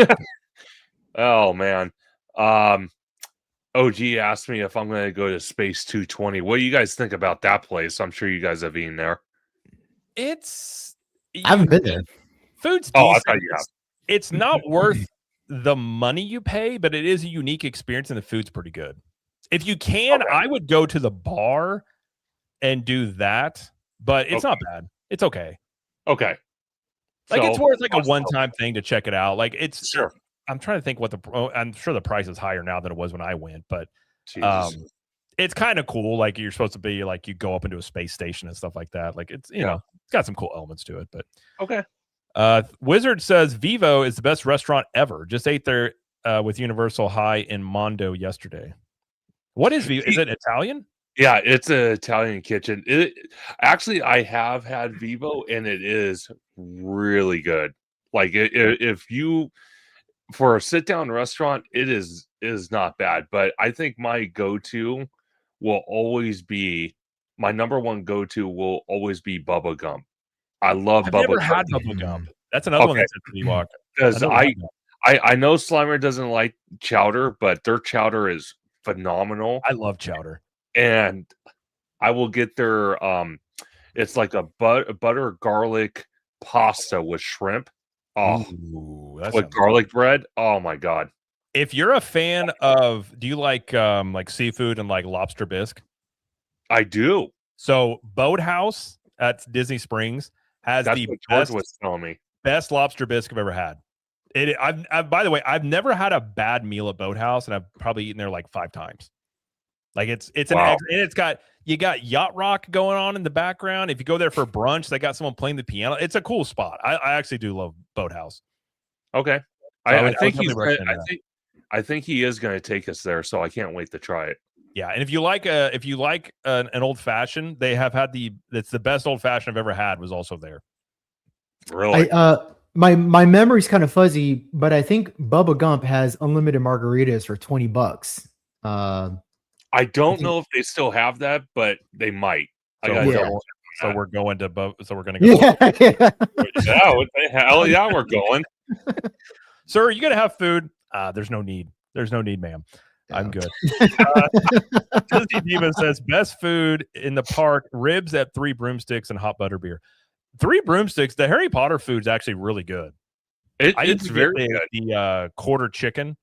Oh man. OG asked me if I'm going to go to Space 220. What do you guys think about that place? I'm sure you guys have eaten there. I haven't been there. Food's decent. I thought you have. It's not worth the money you pay, but it is a unique experience, and the food's pretty good. If you can, I would go to the bar and do that, but it's not bad. It's okay. Okay. Like it's worth like a one-time thing to check it out. Like it's sure. I'm trying to think I'm sure the price is higher now than it was when I went, but it's kind of cool. Like you're supposed to be like, you go up into a space station and stuff like that. Like it's, it's got some cool elements to it, but okay. Wizard says Vivo is the best restaurant ever. Just ate there with Universal High in Mondo yesterday. What is Vivo? Is it Italian? Yeah, it's an Italian kitchen. Actually, I have had Vivo, and it is really good. Like if you for a sit-down restaurant, it is not bad. But I think my go-to will always be my number one go-to will always be Bubba Gump. I love Bubba. I've never had Bubba Gump. That's another one that's pretty walk. Because I know Slimer doesn't like chowder, but their chowder is phenomenal. I love chowder. And I will get their it's like a butter garlic pasta with shrimp. Oh, with garlic bread. Oh my god. If you're a fan of, do you like seafood and like lobster bisque? I do. So Boathouse at Disney Springs has the best lobster bisque I've ever had. By the way, I've never had a bad meal at Boathouse, and I've probably eaten there like 5 times. Like it's and you got yacht rock going on in the background. If you go there for brunch, they got someone playing the piano. It's a cool spot. I actually do love Boathouse. Okay. I think he is going to take us there, so I can't wait to try it. Yeah, and if you like an old fashioned, they have had it's the best old fashioned I've ever had was also there. Really? My memory's kind of fuzzy, but I think Bubba Gump has unlimited margaritas for $20. I don't know if they still have that, but they might. I gotta double check. So we're going to go. Yeah, Yeah, what the hell? Yeah, we're going. Sir, you gotta have food. There's no need. There's no need, ma'am. I'm good. Disney Diva says best food in the park: ribs at 3 Broomsticks and hot butter beer. 3 Broomsticks. The Harry Potter food's actually really good. It's very good. The quarter chicken.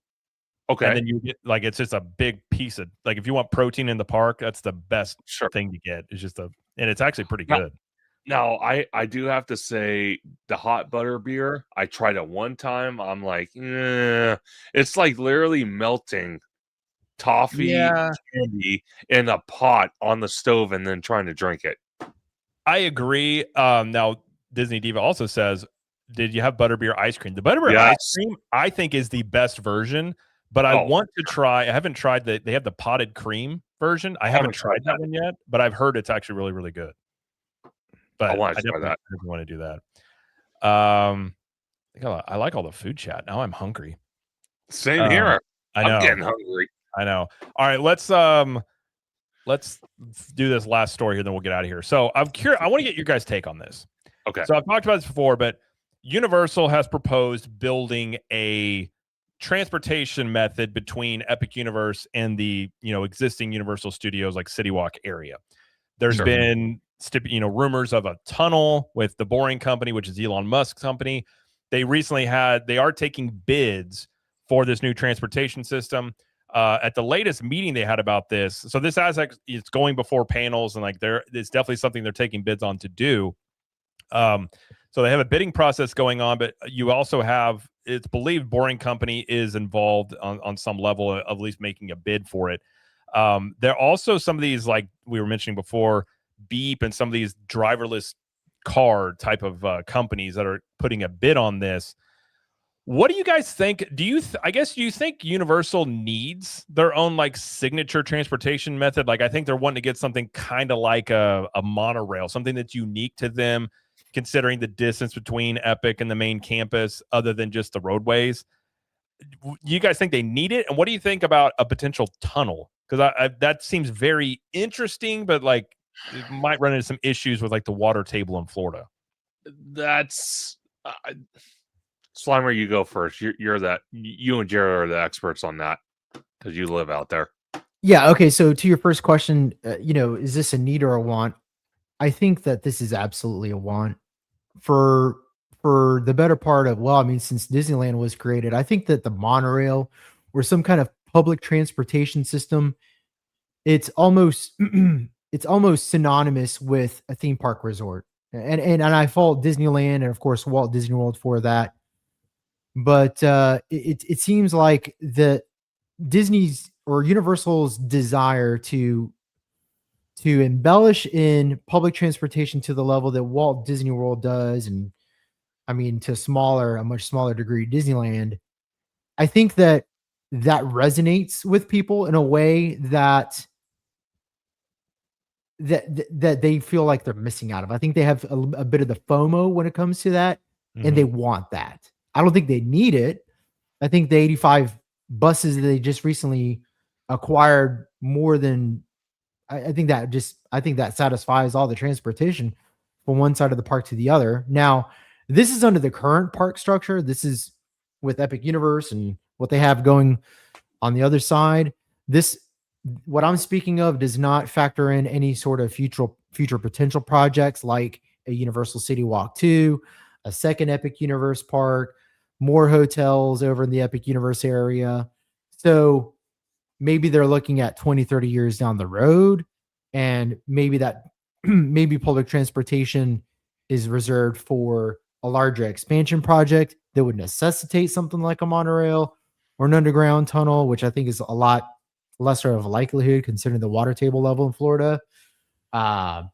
Okay. And then you get it's just a big piece of if you want protein in the park, that's the best thing to get. It's just and it's actually pretty good. Now I do have to say the hot butter beer, I tried it one time. I'm like, it's like literally melting toffee candy in a pot on the stove and then trying to drink it. I agree. Now Disney Diva also says, did you have butterbeer ice cream? The butterbeer ice cream, I think, is the best version. But I want to try. I haven't tried they have the potted cream version. I haven't tried that one yet, but I've heard it's actually really, really good. But I definitely want to do that. I like all the food chat. Now I'm hungry. Same here. I know. I'm getting hungry. I know. All right, let's do this last story here, then we'll get out of here. So I'm curious. I want to get your guys' take on this. Okay. So I've talked about this before, but Universal has proposed building a transportation method between Epic Universe and the existing Universal Studios like City Walk area. There's been rumors of a tunnel with the Boring Company, which is Elon Musk's company. They are taking bids for this new transportation system. At the latest meeting they had about this, so this it's going before panels and it's definitely something they're taking bids on to do. So they have a bidding process going on, but you also have, it's believed Boring Company is involved on some level of at least making a bid for it. There are also some of these, like we were mentioning before, Beep and some of these driverless car type of companies that are putting a bid on this. What do you guys think? Do you think Universal needs their own signature transportation method? I think they're wanting to get something kind of like a monorail, something that's unique to them, considering the distance between Epic and the main campus, other than just the roadways. You guys think they need it? And what do you think about a potential tunnel? Because that seems very interesting, but it might run into some issues with the water table in Florida. That's Slimer, you go first. You and Jared are the experts on that because you live out there. Yeah. Okay. So to your first question, is this a need or a want? I think that this is absolutely a want for the better part of, since Disneyland was created. I think that the monorail or some kind of public transportation system, it's almost synonymous with a theme park resort. And I fault Disneyland and of course Walt Disney World for that. But it seems like the Disney's or Universal's desire to embellish in public transportation to the level that Walt Disney World does, and to a much smaller degree, Disneyland. I think that resonates with people in a way that they feel like they're missing out of. I think they have a bit of the FOMO when it comes to that, and they want that. I don't think they need it. I think the 85 buses that they just recently acquired more than, I think that satisfies all the transportation from one side of the park to the other. Now, this is under the current park structure. This is with Epic Universe and what they have going on the other side. What I'm speaking of does not factor in any sort of future potential projects like a Universal City Walk 2, a second Epic Universe park, more hotels over in the Epic Universe area. So maybe they're looking at 20, 30 years down the road, and maybe public transportation is reserved for a larger expansion project that would necessitate something like a monorail or an underground tunnel, which I think is a lot lesser of a likelihood considering the water table level in Florida. But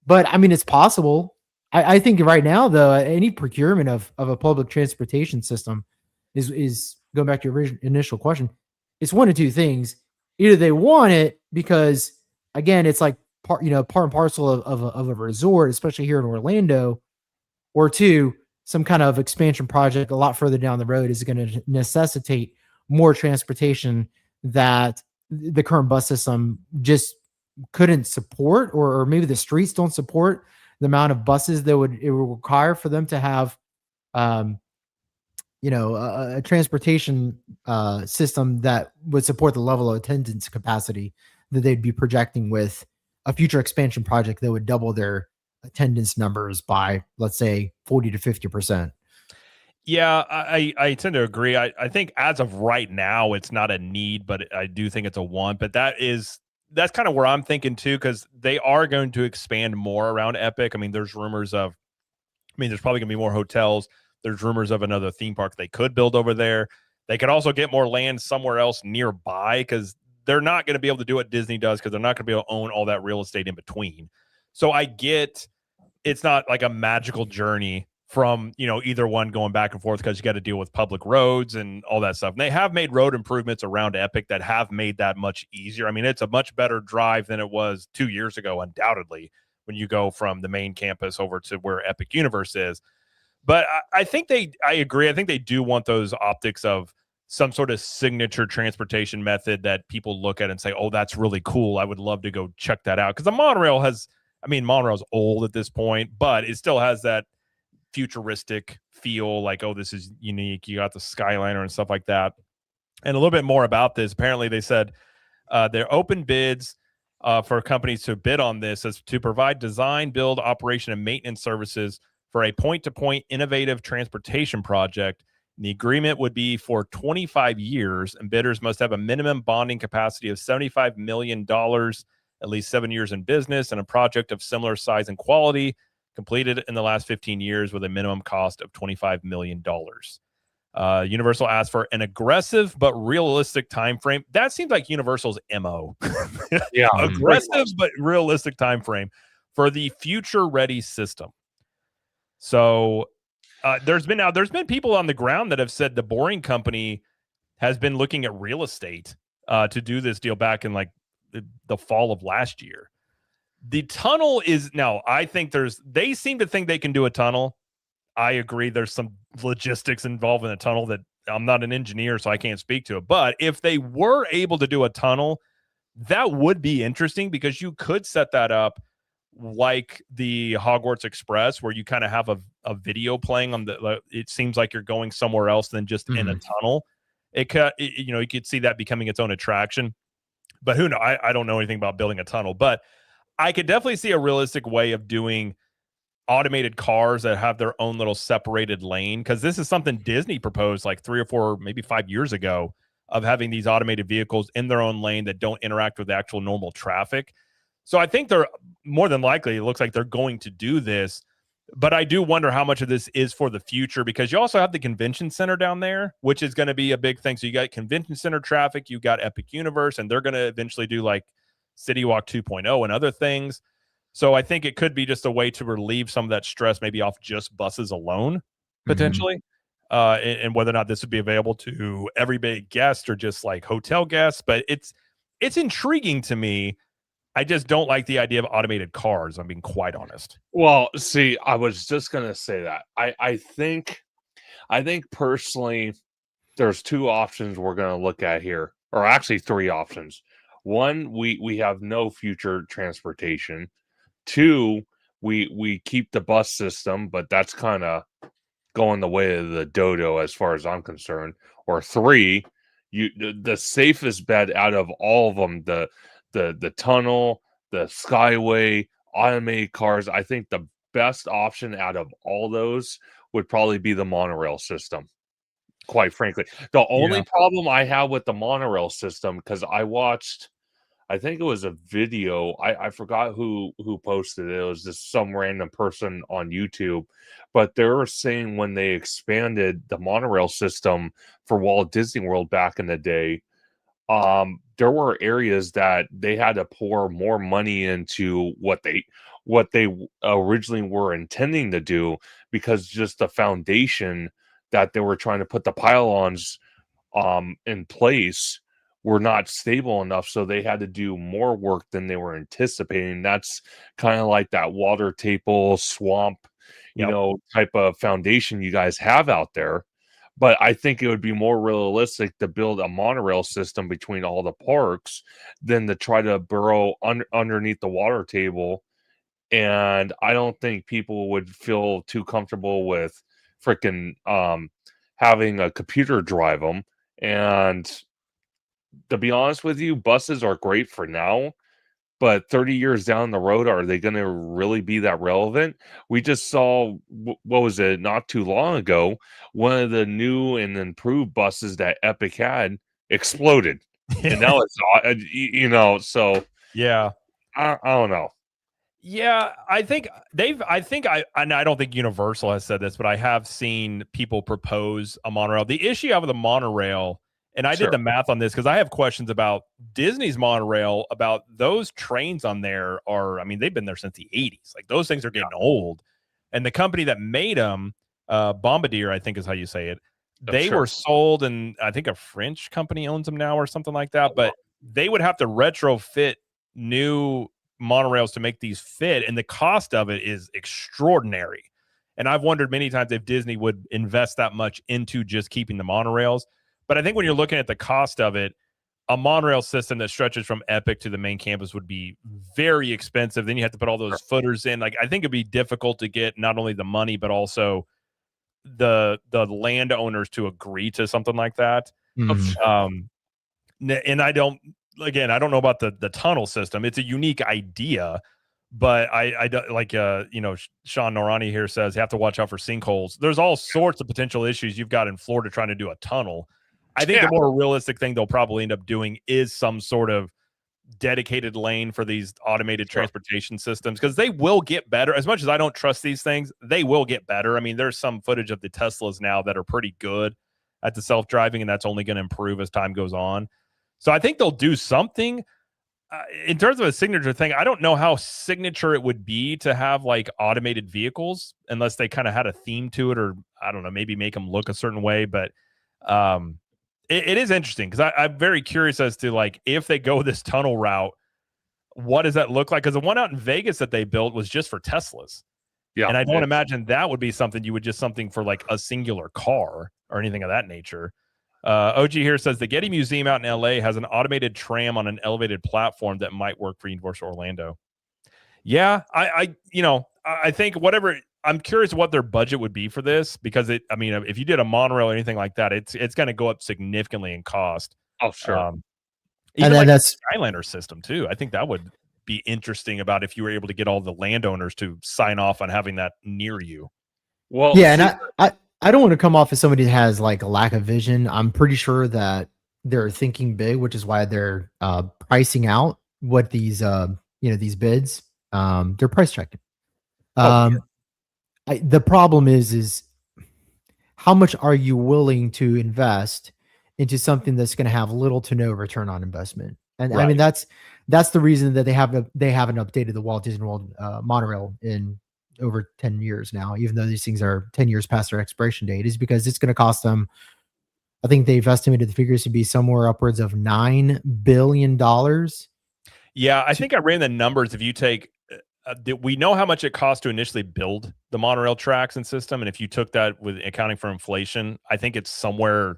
it's possible. I think right now, though, any procurement of a public transportation system is going back to your initial question, it's one of two things. Either they want it because, again, it's like part and parcel of a resort, especially here in Orlando, or two, some kind of expansion project a lot further down the road is going to necessitate more transportation that the current bus system just couldn't support, or maybe the streets don't support the amount of buses that it would require for them to have, um, a transportation system that would support the level of attendance capacity that they'd be projecting with a future expansion project that would double their attendance numbers by, let's say, 40 to 50%. Yeah, I tend to agree. I think as of right now, it's not a need, but I do think it's a want. But that's kind of where I'm thinking too, because they are going to expand more around Epic. I mean, there's probably going to be more hotels. There's rumors of another theme park they could build over there. They could also get more land somewhere else nearby, because they're not going to be able to do what Disney does, because they're not going to be able to own all that real estate in between. So I get it's not like a magical journey from, either one going back and forth, because you got to deal with public roads and all that stuff. And they have made road improvements around Epic that have made that much easier. I mean, it's a much better drive than it was 2 years ago, undoubtedly, when you go from the main campus over to where Epic Universe is. But I agree. I think they do want those optics of some sort of signature transportation method that people look at and say, oh, that's really cool. I would love to go check that out. Because the monorail monorail's old at this point, but it still has that futuristic feel, like, oh, this is unique. You got the Skyliner and stuff like that. And a little bit more about this. Apparently, they said they're open bids for companies to bid on this as to provide design, build, operation, and maintenance services for a point-to-point innovative transportation project. The agreement would be for 25 years, and bidders must have a minimum bonding capacity of $75 million, at least 7 years in business, and a project of similar size and quality completed in the last 15 years with a minimum cost of $25 million. Universal asked for an aggressive but realistic time frame. That seems like Universal's MO. Yeah, aggressive but realistic time frame for the future-ready system. So there's been people on the ground that have said the Boring Company has been looking at real estate to do this deal back in like the fall of last year. The tunnel is now, I think they seem to think they can do a tunnel. I agree. There's some logistics involved in a tunnel that I'm not an engineer, so I can't speak to it. But if they were able to do a tunnel, that would be interesting, because you could set that up like the Hogwarts Express, where you kind of have a video playing on it seems like you're going somewhere else than just in a tunnel. You could see that becoming its own attraction. But who knows? I don't know anything about building a tunnel, but I could definitely see a realistic way of doing automated cars that have their own little separated lane, because this is something Disney proposed like 3 or 4, maybe 5 years ago, of having these automated vehicles in their own lane that don't interact with the actual normal traffic. So I think they're more than likely, it looks like they're going to do this, but I do wonder how much of this is for the future, because you also have the convention center down there, which is going to be a big thing. So you got convention center traffic, you got Epic Universe, and they're going to eventually do like City Walk 2.0 and other things. So I think it could be just a way to relieve some of that stress, maybe off just buses alone, potentially. And whether or not this would be available to everyday guest or just like hotel guests. But it's intriguing to me. I just don't like the idea of automated cars, I'm being quite honest. Well, see, I was just going to say that. I think personally, there's 2 options we're going to look at here, or actually 3 options. 1, we have no future transportation. 2, we keep the bus system, but that's kind of going the way of the dodo as far as I'm concerned. Or 3, the safest bet out of all of them, the tunnel, the Skyway, automated cars, I think the best option out of all those would probably be the monorail system, quite frankly. The only problem I have with the monorail system, because I think it was a video, I forgot who posted it. It was just some random person on YouTube, but they were saying when they expanded the monorail system for Walt Disney World back in the day, there were areas that they had to pour more money into what they originally were intending to do, because just the foundation that they were trying to put the pylons in place were not stable enough, so they had to do more work than they were anticipating. That's kind of like that water table swamp, type of foundation you guys have out there. But I think it would be more realistic to build a monorail system between all the parks than to try to burrow underneath the water table. And I don't think people would feel too comfortable with freaking having a computer drive them. And to be honest with you, buses are great for now, but 30 years down the road, are they going to really be that relevant? We just saw, what was it, not too long ago, one of the new and improved buses that Epic had exploded. And now it's, so yeah. I don't know. Yeah, I think and I don't think Universal has said this, but I have seen people propose a monorail. The issue of the monorail, and I did the math on this because I have questions about Disney's monorail, about those trains on there they've been there since the 80s. Like, those things are getting old. And the company that made them, Bombardier, I think is how you say it, they were sold, and I think a French company owns them now or something like that. But they would have to retrofit new monorails to make these fit, and the cost of it is extraordinary. And I've wondered many times if Disney would invest that much into just keeping the monorails. But I think when you're looking at the cost of it, a monorail system that stretches from Epic to the main campus would be very expensive. Then you have to put all those footers in. Like, I think it'd be difficult to get not only the money but also the landowners to agree to something like that. And I don't know about the tunnel system. It's a unique idea, but I don't like, Sean Norani here says you have to watch out for sinkholes. There's all sorts of potential issues you've got in Florida trying to do a tunnel. I think the more realistic thing they'll probably end up doing is some sort of dedicated lane for these automated transportation systems, because they will get better. As much as I don't trust these things, they will get better. I mean, there's some footage of the Teslas now that are pretty good at the self-driving, and that's only going to improve as time goes on. So I think they'll do something. In terms of a signature thing, I don't know how signature it would be to have like automated vehicles, unless they kind of had a theme to it, or I don't know, maybe make them look a certain way. But it is interesting, because I'm very curious as to, like, if they go this tunnel route, what does that look like? Because the one out in Vegas that they built was just for Teslas. Yeah. And I don't imagine that would be something something for like a singular car or anything of that nature. OG here says the Getty Museum out in LA has an automated tram on an elevated platform that might work for Universal Orlando. Yeah, I think whatever. I'm curious what their budget would be for this, because if you did a monorail or anything like that, it's going to go up significantly in cost. Oh, sure. Even And then like that's- the Skylander system too. I think that would be interesting, about if you were able to get all the landowners to sign off on having that near you. Well, yeah, and I don't want to come off as somebody that has like a lack of vision. I'm pretty sure that they're thinking big, which is why they're pricing out what these these bids. They're price checking. The problem is how much are you willing to invest into something that's going to have little to no return on investment? And I mean, that's the reason that they haven't updated the Walt Disney World monorail in over 10 years now, even though these things are 10 years past their expiration date, is because it's going to cost them, I think they've estimated the figures to be somewhere upwards of $9 billion. Yeah, I think I ran the numbers. If you take, we know how much it cost to initially build the monorail tracks and system, and if you took that with accounting for inflation, I think it's somewhere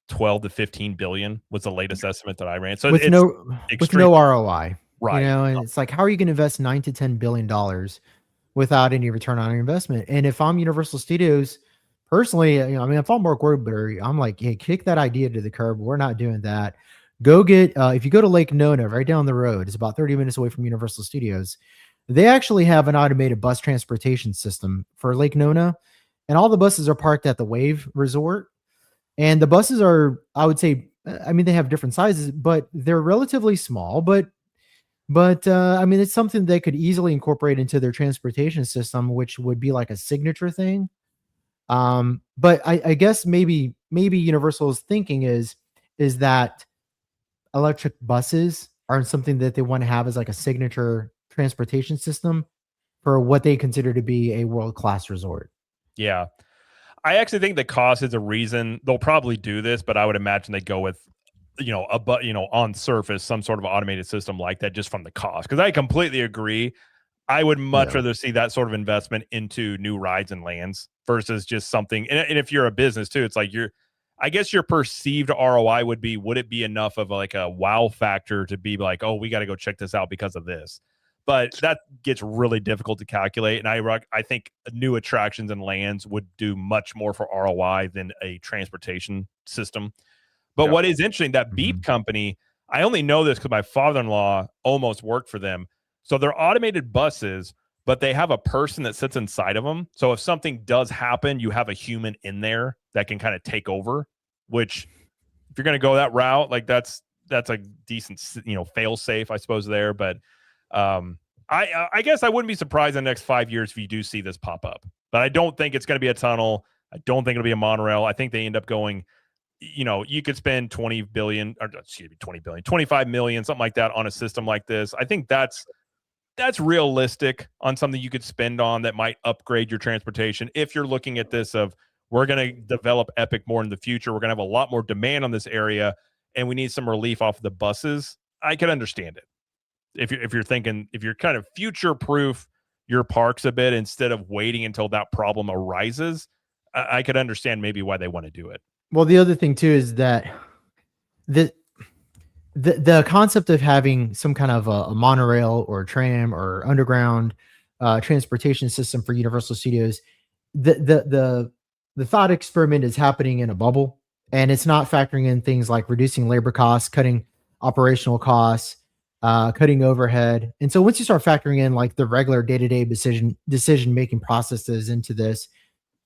12 to 15 billion was the latest estimate that I ran. So with no ROI, right? And it's like, how are you going to invest $9 to $10 billion without any return on investment? And if I'm Universal Studios, personally, if I'm Mark Wahlberg, I'm like, hey, kick that idea to the curb. We're not doing that. Go get, if you go to Lake Nona, right down the road, it's about 30 minutes away from Universal Studios. They actually have an automated bus transportation system for Lake Nona, and all the buses are parked at the Wave Resort. And the buses are, I would say, they have different sizes, but they're relatively small. But it's something they could easily incorporate into their transportation system, which would be like a signature thing. But I guess maybe Universal's thinking is that electric buses aren't something that they want to have as like a signature transportation system for what they consider to be a world-class resort. Yeah. I actually think the cost is a reason they'll probably do this, but I would imagine they go with, on surface, some sort of automated system like that just from the cost. Because I completely agree. I would much rather see that sort of investment into new rides and lands versus just something. And if you're a business too, it's like I guess your perceived ROI would it be enough of like a wow factor to be like, oh, we got to go check this out because of this. But that gets really difficult to calculate. And I think new attractions and lands would do much more for ROI than a transportation system. But what is interesting, that Beep company, I only know this because my father-in-law almost worked for them. So they're automated buses, but they have a person that sits inside of them. So if something does happen, you have a human in there that can kind of take over, which if you're going to go that route, like that's a decent, fail safe, I suppose, there. But I guess I wouldn't be surprised in the next 5 years if you do see this pop up. But I don't think it's going to be a tunnel. I don't think it'll be a monorail. I think they end up going, you could spend 25 million, something like that on a system like this. I think that's realistic on something you could spend on that might upgrade your transportation. If you're looking at this of, we're going to develop Epic more in the future, we're going to have a lot more demand on this area, and we need some relief off of the buses, I could understand it. If you're thinking, if you're kind of future proof your parks a bit instead of waiting until that problem arises, I could understand maybe why they want to do it. Well, the other thing too is that the concept of having some kind of a monorail or a tram or underground transportation system for Universal Studios, the thought experiment is happening in a bubble, and it's not factoring in things like reducing labor costs, cutting operational costs, cutting overhead. And so once you start factoring in like the regular day-to-day decision making processes into this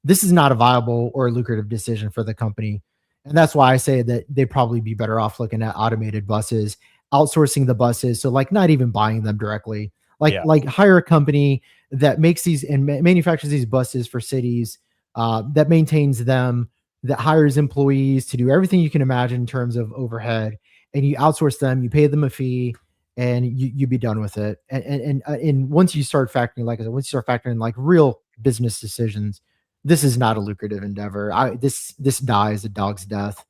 is not a viable or lucrative decision for the company. And that's why I say that they'd probably be better off looking at automated buses, outsourcing the buses. So like not even buying them directly, like hire a company that makes these and manufactures these buses for cities, that maintains them, that hires employees to do everything you can imagine in terms of overhead, and you outsource them, you pay them a fee, and you be done with it. And once you start factoring, like I said, once you start factoring like real business decisions, this is not a lucrative endeavor. This dies a dog's death.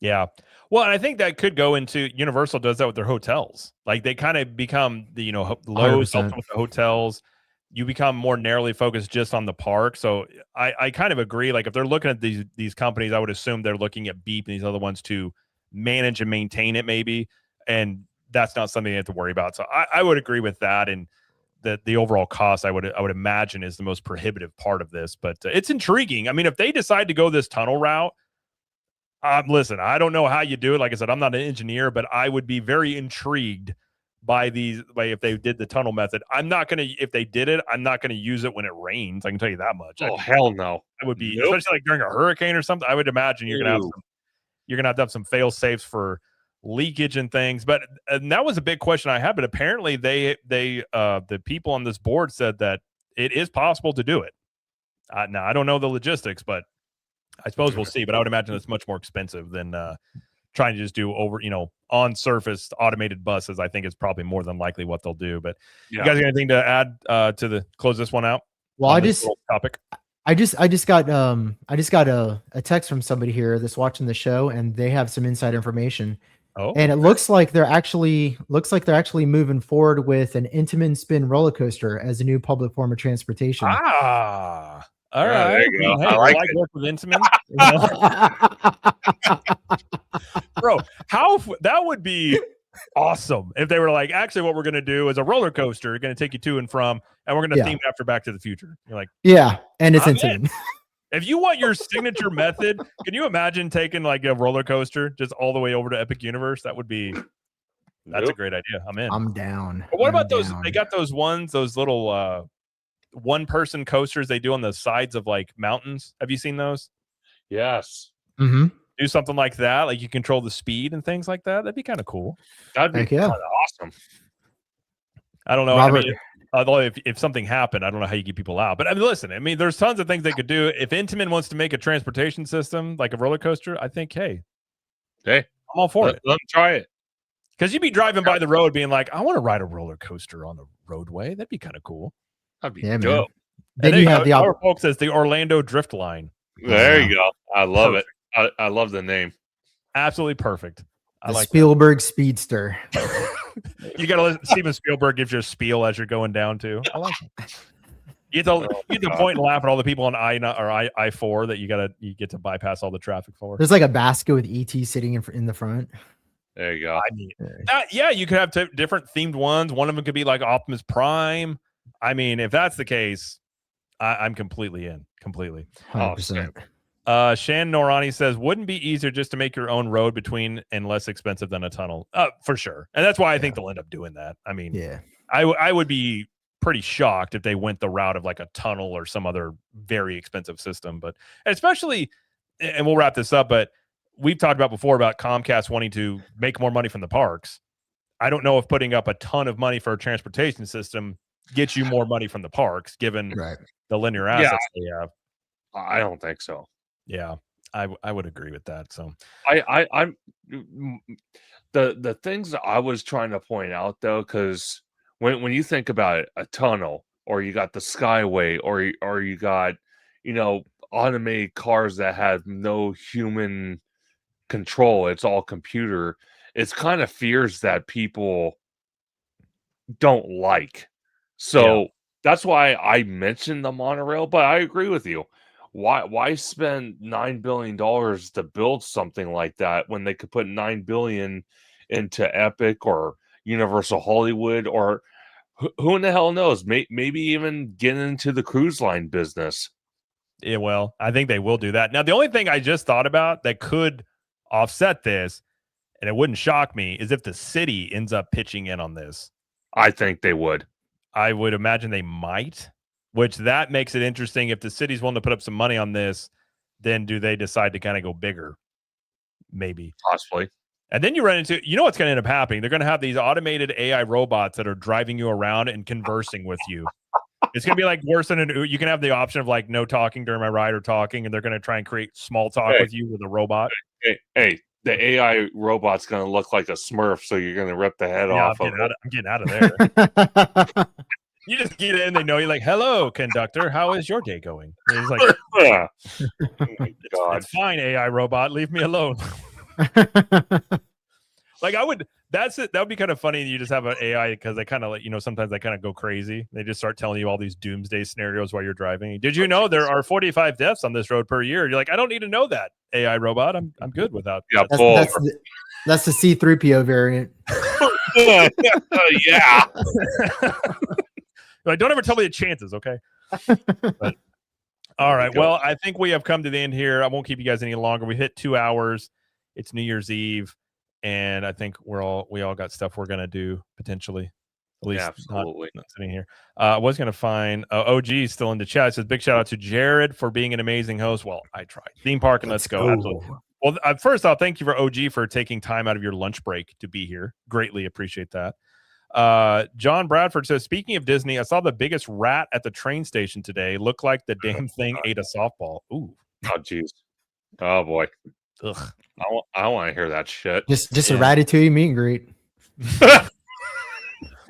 Yeah. Well, and I think that could go into Universal does that with their hotels. Like they kind of become the, Lowe's with the hotels. You become more narrowly focused just on the park. So I kind of agree. Like if they're looking at these companies, I would assume they're looking at Beep and these other ones to manage and maintain it maybe. And that's not something they have to worry about. So I would agree with that. And the overall cost, I would imagine, is the most prohibitive part of this. But it's intriguing. I mean, if they decide to go this tunnel route, listen, I don't know how you do it. Like I said, I'm not an engineer, but I would be very intrigued by if they did the tunnel method. If they did it, I'm not going to use it when it rains. I can tell you that much. Oh, hell no. I would be, especially like during a hurricane or something. I would imagine you're going to have to have some fail safes for leakage and things. And that was a big question I had, but apparently the people on this board said that it is possible to do it. Now I don't know the logistics, but I suppose we'll see. But I would imagine it's much more expensive than trying to just do on surface automated buses. I think it's probably more than likely what they'll do. But you guys got anything to add to close this one out? Well, I just got a text from somebody here that's watching the show, and they have some inside information. Oh, and it looks like they're actually moving forward with an Intamin spin roller coaster as a new public form of transportation. All right. There you go. Hey, I like work with Intamin. Bro, that would be awesome if they were like, actually, what we're going to do is a roller coaster. We're going to take you to and from, and we're going to theme it after Back to the Future. You're like, yeah, and it's Intamin. If you want your signature method, can you imagine taking like a roller coaster just all the way over to Epic Universe? That's a great idea. I'm in. I'm down. But what about those? They got those little one-person coasters they do on the sides of like mountains. Have you seen those? Yes. Mm-hmm. Do something like that. Like you control the speed and things like that. That'd be kind of cool. That'd be kind of awesome. I don't know. Robert, although if something happened, I don't know how you get people out. But I mean, listen, there's tons of things they could do. If Intamin wants to make a transportation system like a roller coaster, I think, hey, I'm all for it. Let them try it. Because you'd be driving by the road being like, I want to ride a roller coaster on the roadway. That'd be kind of cool. That'd be dope. Man. Then there you have go. the Our folks says the Orlando Drift Line. There you go. I love it. I love the name. Absolutely perfect. I the like Spielberg Speedster. You got to listen. Steven Spielberg gives you a spiel as you're going down too. I like it. You get to point and laugh at all the people on I-4 that you get to bypass all the traffic for. There's like a basket with ET sitting in the front. There you go. I mean, yeah, you could have different themed ones. One of them could be like Optimus Prime. I mean, if that's the case, I'm completely in. Completely. 100%. Shan Norani says, wouldn't be easier just to make your own road between and less expensive than a tunnel? For sure. And that's why I think they'll end up doing that. I mean, yeah, I would be pretty shocked if they went the route of like a tunnel or some other very expensive system. But especially, and we'll wrap this up, but we've talked about before about Comcast wanting to make more money from the parks. I don't know if putting up a ton of money for a transportation system gets you more money from the parks, given the linear assets they have. I don't think so. Yeah, I would agree with that. So I'm the things that I was trying to point out though, because when you think about it, a tunnel, or you got the Skyway, or you got automated cars that have no human control, it's all computer. It's kind of fears that people don't like. So that's why I mentioned the monorail, but I agree with you. Why spend $9 billion to build something like that when they could put $9 billion into Epic or Universal Hollywood, or who in the hell knows? Maybe even get into the cruise line business. Yeah, well, I think they will do that. Now, the only thing I just thought about that could offset this, and it wouldn't shock me, is if the city ends up pitching in on this. I think they would. I would imagine they might, which that makes it interesting. If the city's willing to put up some money on this, then do they decide to kind of go bigger? Maybe. Possibly. And then you run into, what's going to end up happening? They're going to have these automated AI robots that are driving you around and conversing with you. It's going to be like worse than you can have the option of like no talking during my ride or talking, and they're going to try and create small talk with you with a robot. Hey, the AI robot's going to look like a Smurf, so you're going to rip the head off of it. I'm getting out of there. You just get in, they know you're like, hello, conductor, how is your day going? And he's like, oh my God. It's fine, AI robot, leave me alone. Like that's it. That would be kind of funny. You just have an AI because they kind of sometimes they kind of go crazy. They just start telling you all these doomsday scenarios while you're driving. Did you know there are 45 deaths on this road per year? You're like, I don't need to know that, AI robot. I'm good without. Yeah, that's the C-3PO variant. Yeah. Like, don't ever tell me the chances, okay? But, all right. Well, I think we have come to the end here. I won't keep you guys any longer. We hit 2 hours. It's New Year's Eve, and I think we all got stuff we're gonna do potentially. At least absolutely. Not sitting here. I was gonna find OG still in the chat. It says big shout out to Jared for being an amazing host. Well, I tried. Theme park and let's go. Absolutely. Well, first off, thank you for OG for taking time out of your lunch break to be here. Greatly appreciate that. John Bradford says, speaking of Disney, I saw the biggest rat at the train station today. Looked like the damn thing ate a softball. Ooh. Oh, jeez. Oh, boy. Ugh. I want to hear that shit. Just a Ratatouille meet and greet. That's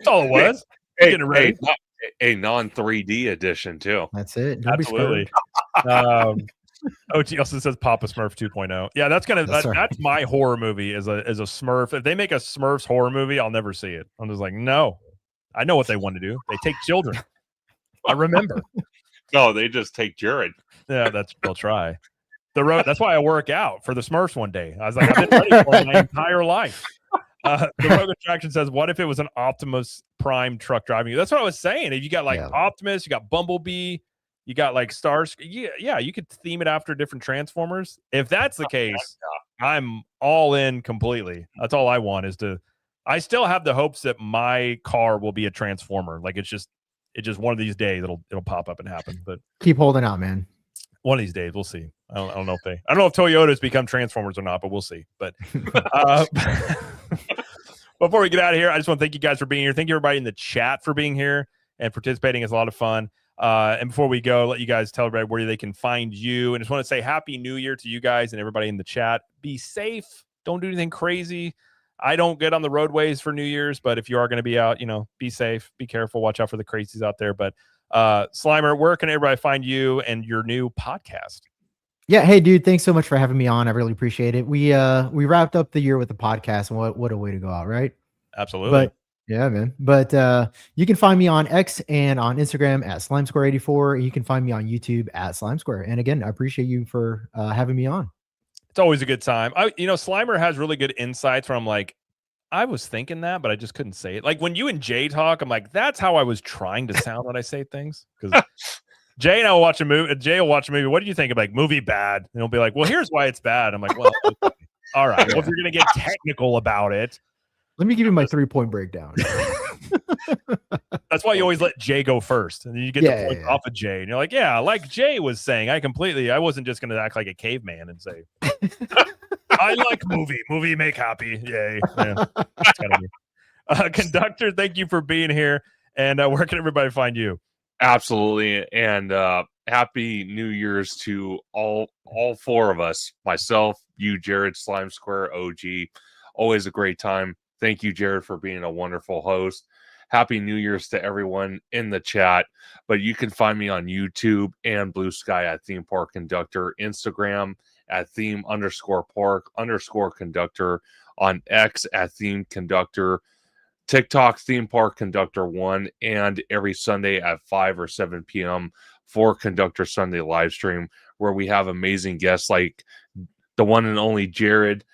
all it was. A non-3D edition, too. That's it. Absolutely. OG also says Papa Smurf 2.0. Yeah, that's that's my horror movie is a Smurf. If they make a Smurfs horror movie, I'll never see it. I'm just like, no. I know what they want to do. They take children. I remember. No, they just take Jared. Yeah, they'll try. That's why I work out for the Smurfs one day. I was like, I've been ready for it my entire life. The Rogue Attraction says, what if it was an Optimus Prime truck driving you? That's what I was saying. If you got like Optimus, you got Bumblebee, you got like Stars. Yeah, you could theme it after different Transformers. If that's the case, I'm all in completely. That's all I want I still have the hopes that my car will be a Transformer. Like it's just one of these days it'll pop up and happen. But keep holding out, man. One of these days, we'll see. I don't know if Toyotas become Transformers or not, but we'll see. But before we get out of here, I just want to thank you guys for being here. Thank you everybody in the chat for being here and participating. It's a lot of fun. And before we go, let you guys tell everybody where they can find you. And just want to say Happy New Year to you guys and everybody in the chat. Be safe. Don't do anything crazy. I don't get on the roadways for New Year's, but if you are going to be out, be safe, be careful, watch out for the crazies out there. But Slimer, where can everybody find you and your new podcast? Yeah, hey dude, thanks so much for having me on. I really appreciate it. We wrapped up the year with the podcast, and what a way to go out, right? Absolutely. But yeah, man. But you can find me on X and on Instagram at SlimeSquare84. And you can find me on YouTube at SlimeSquare. And again, I appreciate you for having me on. It's always a good time. Slimer has really good insights where I'm like, I was thinking that, but I just couldn't say it. Like when you and Jay talk, I'm like, that's how I was trying to sound when I say things. Because Jay and I will watch a movie. Jay will watch a movie. What do you think? I'm like, movie bad. And he'll be like, well, here's why it's bad. I'm like, well, okay. All right. Well, if you're gonna get technical about it, let me give you my 3-point breakdown. That's why you always let Jay go first, and then you get the points off of Jay, and you're like, yeah, like Jay was saying, I wasn't just gonna act like a caveman and say, I like movie make happy, yay. Yeah. Conductor, thank you for being here, and where can everybody find you? Absolutely, and happy New Year's to all four of us, myself, you, Jared, Slime Square, OG. Always a great time. Thank you, Jared, for being a wonderful host. Happy New Year's to everyone in the chat. But you can find me on YouTube and Blue Sky at Theme Park Conductor, Instagram at theme_park_conductor, on X at Theme Conductor, TikTok Theme Park Conductor 1, and every Sunday at 5 or 7 p.m. for Conductor Sunday live stream, where we have amazing guests like the one and only Jared,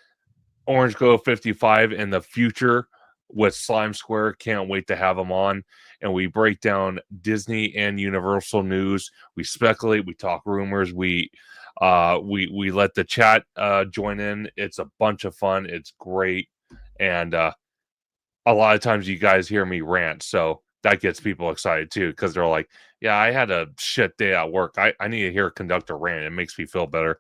Orange Go 55 in the future with Slime Square. Can't wait to have them on. And we break down Disney and Universal news. We speculate, we talk rumors, we let the chat join in. It's a bunch of fun. It's great. And a lot of times you guys hear me rant, so that gets people excited too, because they're like, yeah, I had a shit day at work. I need to hear a conductor rant. It makes me feel better.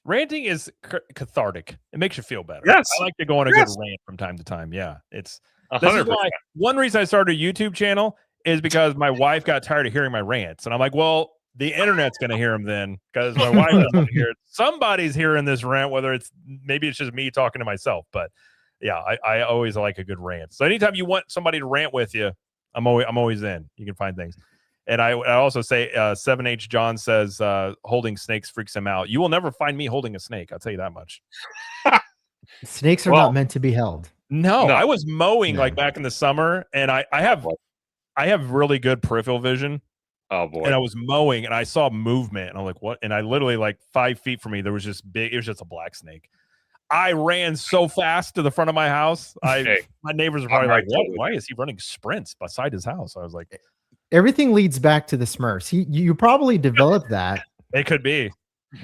Ranting is cathartic. It makes you feel better. Yes. I like to go on a good rant from time to time. Yeah, this 100%. is why one reason I started a YouTube channel is because my wife got tired of hearing my rants, and I'm like, well, the internet's going to hear them then, because my wife doesn't hear it. Somebody's hearing this rant, whether maybe it's just me talking to myself, but yeah, I always like a good rant. So anytime you want somebody to rant with you, I'm always in. You can find things. And I also say 7H John says holding snakes freaks him out. You will never find me holding a snake. I'll tell you that much. Snakes are not meant to be held. No, I was mowing like back in the summer, and I have really good peripheral vision. Oh boy. And I was mowing and I saw movement, and I'm like, what? And I literally, like 5 feet from me, there was just it was just a black snake. I ran so fast to the front of my house. My neighbors are probably like, what? Why is he running sprints beside his house? I was like, everything leads back to the Smurfs. You probably developed that. It could be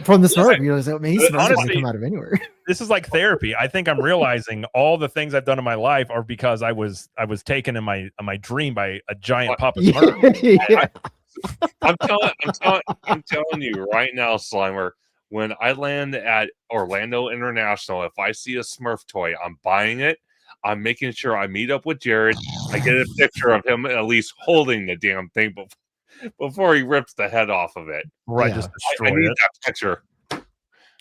from the Smurf. You know, so, man, he's honestly, going to come out of anywhere. This is like therapy. I think I'm realizing all the things I've done in my life are because I was taken in my dream by a giant Papa Smurf. Yeah. I'm telling you right now, Slimer, when I land at Orlando International, if I see a Smurf toy, I'm buying it. I'm making sure I meet up with Jared. I get a picture of him at least holding the damn thing before he rips the head off of it. Right, just destroy I need it. that picture.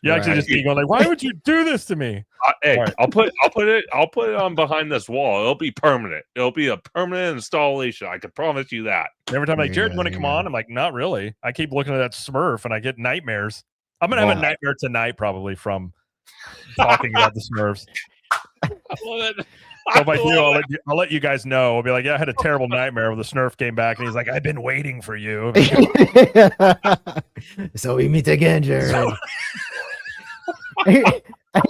You actually just be going like, "Why would you do this to me?" Hey, right. I'll put it on behind this wall. It'll be permanent. It'll be a permanent installation. I can promise you that. Every time I'm like, Jared, you want to come on? I'm like, not really. I keep looking at that Smurf and I get nightmares. I'm gonna have a nightmare tonight, probably from talking about the Smurfs. I love it. So if I do, I'll let you guys know. I'll be like, yeah, I had a terrible nightmare where the Smurf came back and he's like, I've been waiting for you. So we meet again, Jared.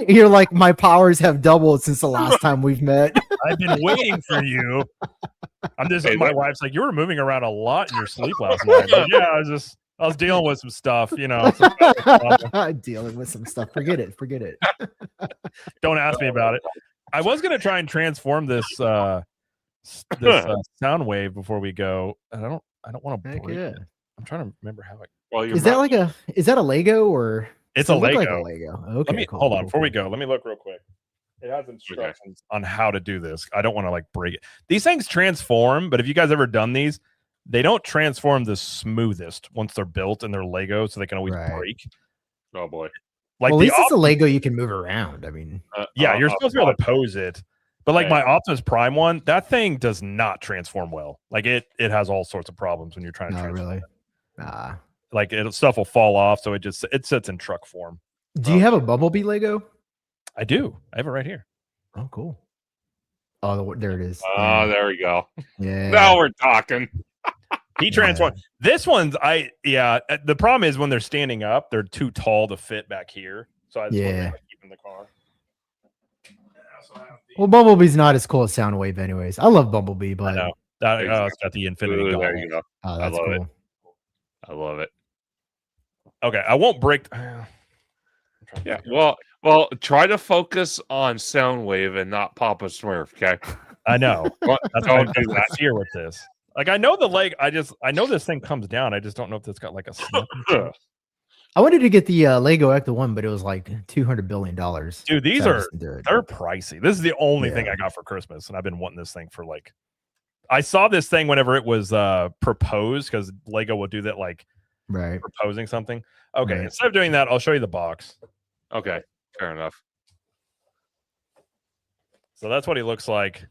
You're like, my powers have doubled since the last time we've met. I've been waiting for you. I'm just my wife's like, you were moving around a lot in your sleep last night. Like, yeah, I was dealing with some stuff, you know. Dealing with some stuff. Forget it. Don't ask me about it. I was gonna try and transform this sound wave before we go. And I don't want to break it. I'm trying to remember how is that a Lego or it's a Lego? Like a Lego. Okay, cool, hold on before we go. Let me look real quick. It has instructions on how to do this. I don't want to like break it. These things transform, but if you guys ever done these, they don't transform the smoothest once they're built and they're Lego, so they can always break. Oh boy. Like, well, at least it's a Lego you can move around. I mean, yeah, you're supposed to be able to pose it. But like my Optimus Prime one, that thing does not transform well. Like it has all sorts of problems when you're trying to transform. Really? It. Like stuff will fall off, so it sits in truck form. Do you have a Bumblebee Lego? I do. I have it right here. Oh, cool. Oh, there it is. Oh, there we go. Yeah. Now we're talking. He transformed. This one's the problem is when they're standing up, they're too tall to fit back here. So I just keep in the car. Well, Bumblebee's not as cool as Soundwave, anyways. I love Bumblebee, but I know. It's got the infinity. Ooh, there you go. Oh, that's I love cool. it. I love it. Okay, I won't break. Yeah, well, try to focus on Soundwave and not Papa Smurf, okay? I know. That's why I'm do that. here with this. Like I know the leg. I know this thing comes down. I just don't know if it's got like a snap. I wanted to get the Lego Ecto one, but it was like $200 billion. Dude, these they're pricey. This is the only thing I got for Christmas, and I've been wanting this thing for like. I saw this thing whenever it was proposed because Lego will do that, like proposing something. Okay, instead of doing that, I'll show you the box. Okay, fair enough. So that's what he looks like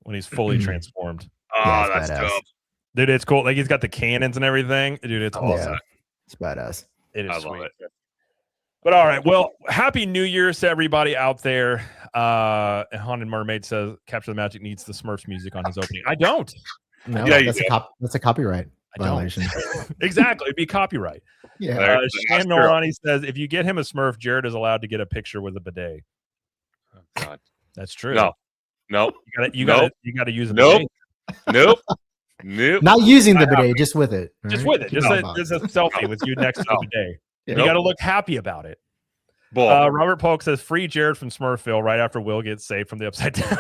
when he's fully transformed. Oh, that's dope. Dude, it's cool. Like he's got the cannons and everything. Dude, it's awesome. Yeah, it's badass. It is I sweet. love it. But all right, well, happy New Year's to everybody out there. Haunted Mermaid says Capture the Magic needs the Smurfs music on his opening. I don't. No, Yeah, that's a copyright violation. Exactly, it'd be copyright. Yeah. Shan Milani says if you get him a Smurf, Jared is allowed to get a picture with a bidet. Oh, God. That's true. No. Nope. You gotta use a nope. bidet. Nope. Nope. Not using the bidet, just with it. Just with it. Just a selfie with you next to the bidet. You got to look happy about it. Robert Polk says, free Jared from Smurfville right after Will gets saved from the Upside Down.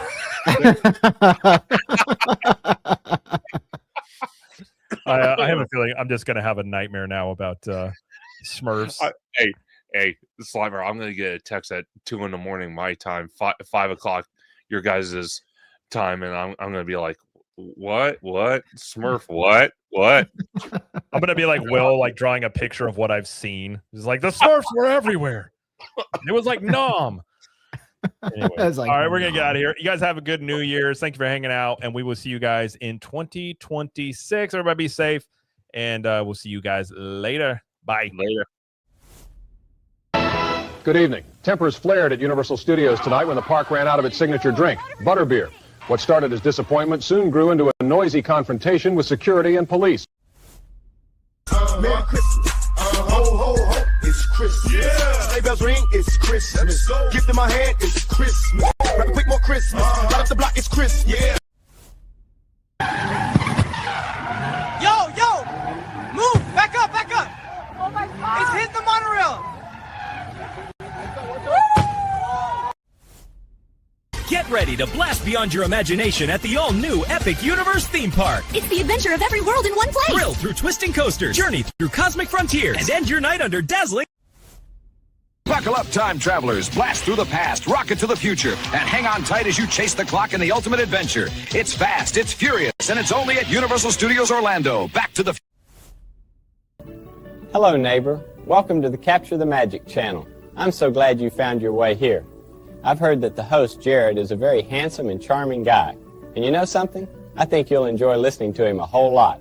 I have a feeling I'm just going to have a nightmare now about Smurfs. Hey, Slimer, I'm going to get a text at 2 a.m. my time, 5 o'clock your guys' time, and I'm going to be like, what Smurf, what I'm gonna be like Will, like drawing a picture of what I've seen. It's like the Smurfs were everywhere. It was like Nom. Anyway, all right, we're gonna get out of here. You guys have a good New Year's. Thank you for hanging out, and we will see you guys in 2026. Everybody be safe, and we'll see you guys later. Bye. Good evening. Tempers flared at Universal Studios tonight when the park ran out of its signature drink, butterbeer. What started as disappointment soon grew into a noisy confrontation with security and police. Merry Christmas. Ho, ho, ho. It's Christmas. Yeah. Sleigh bells ring. It's Christmas. Gift in my hand. It's Christmas. Rapid quick, more Christmas. Right up the block. It's Christmas. Yeah. Yo! Move! Back up! Oh my God! It's hitting the monorail! Get ready to blast beyond your imagination at the all-new Epic Universe theme park. It's the adventure of every world in one place. Thrill through twisting coasters, journey through cosmic frontiers, and end your night under dazzling... Buckle up, time travelers. Blast through the past, rocket to the future, and hang on tight as you chase the clock in the ultimate adventure. It's fast, it's furious, and it's only at Universal Studios Orlando. Back to the... Hello, neighbor. Welcome to the Capture the Magic channel. I'm so glad you found your way here. I've heard that the host, Jared, is a very handsome and charming guy. And you know something? I think you'll enjoy listening to him a whole lot.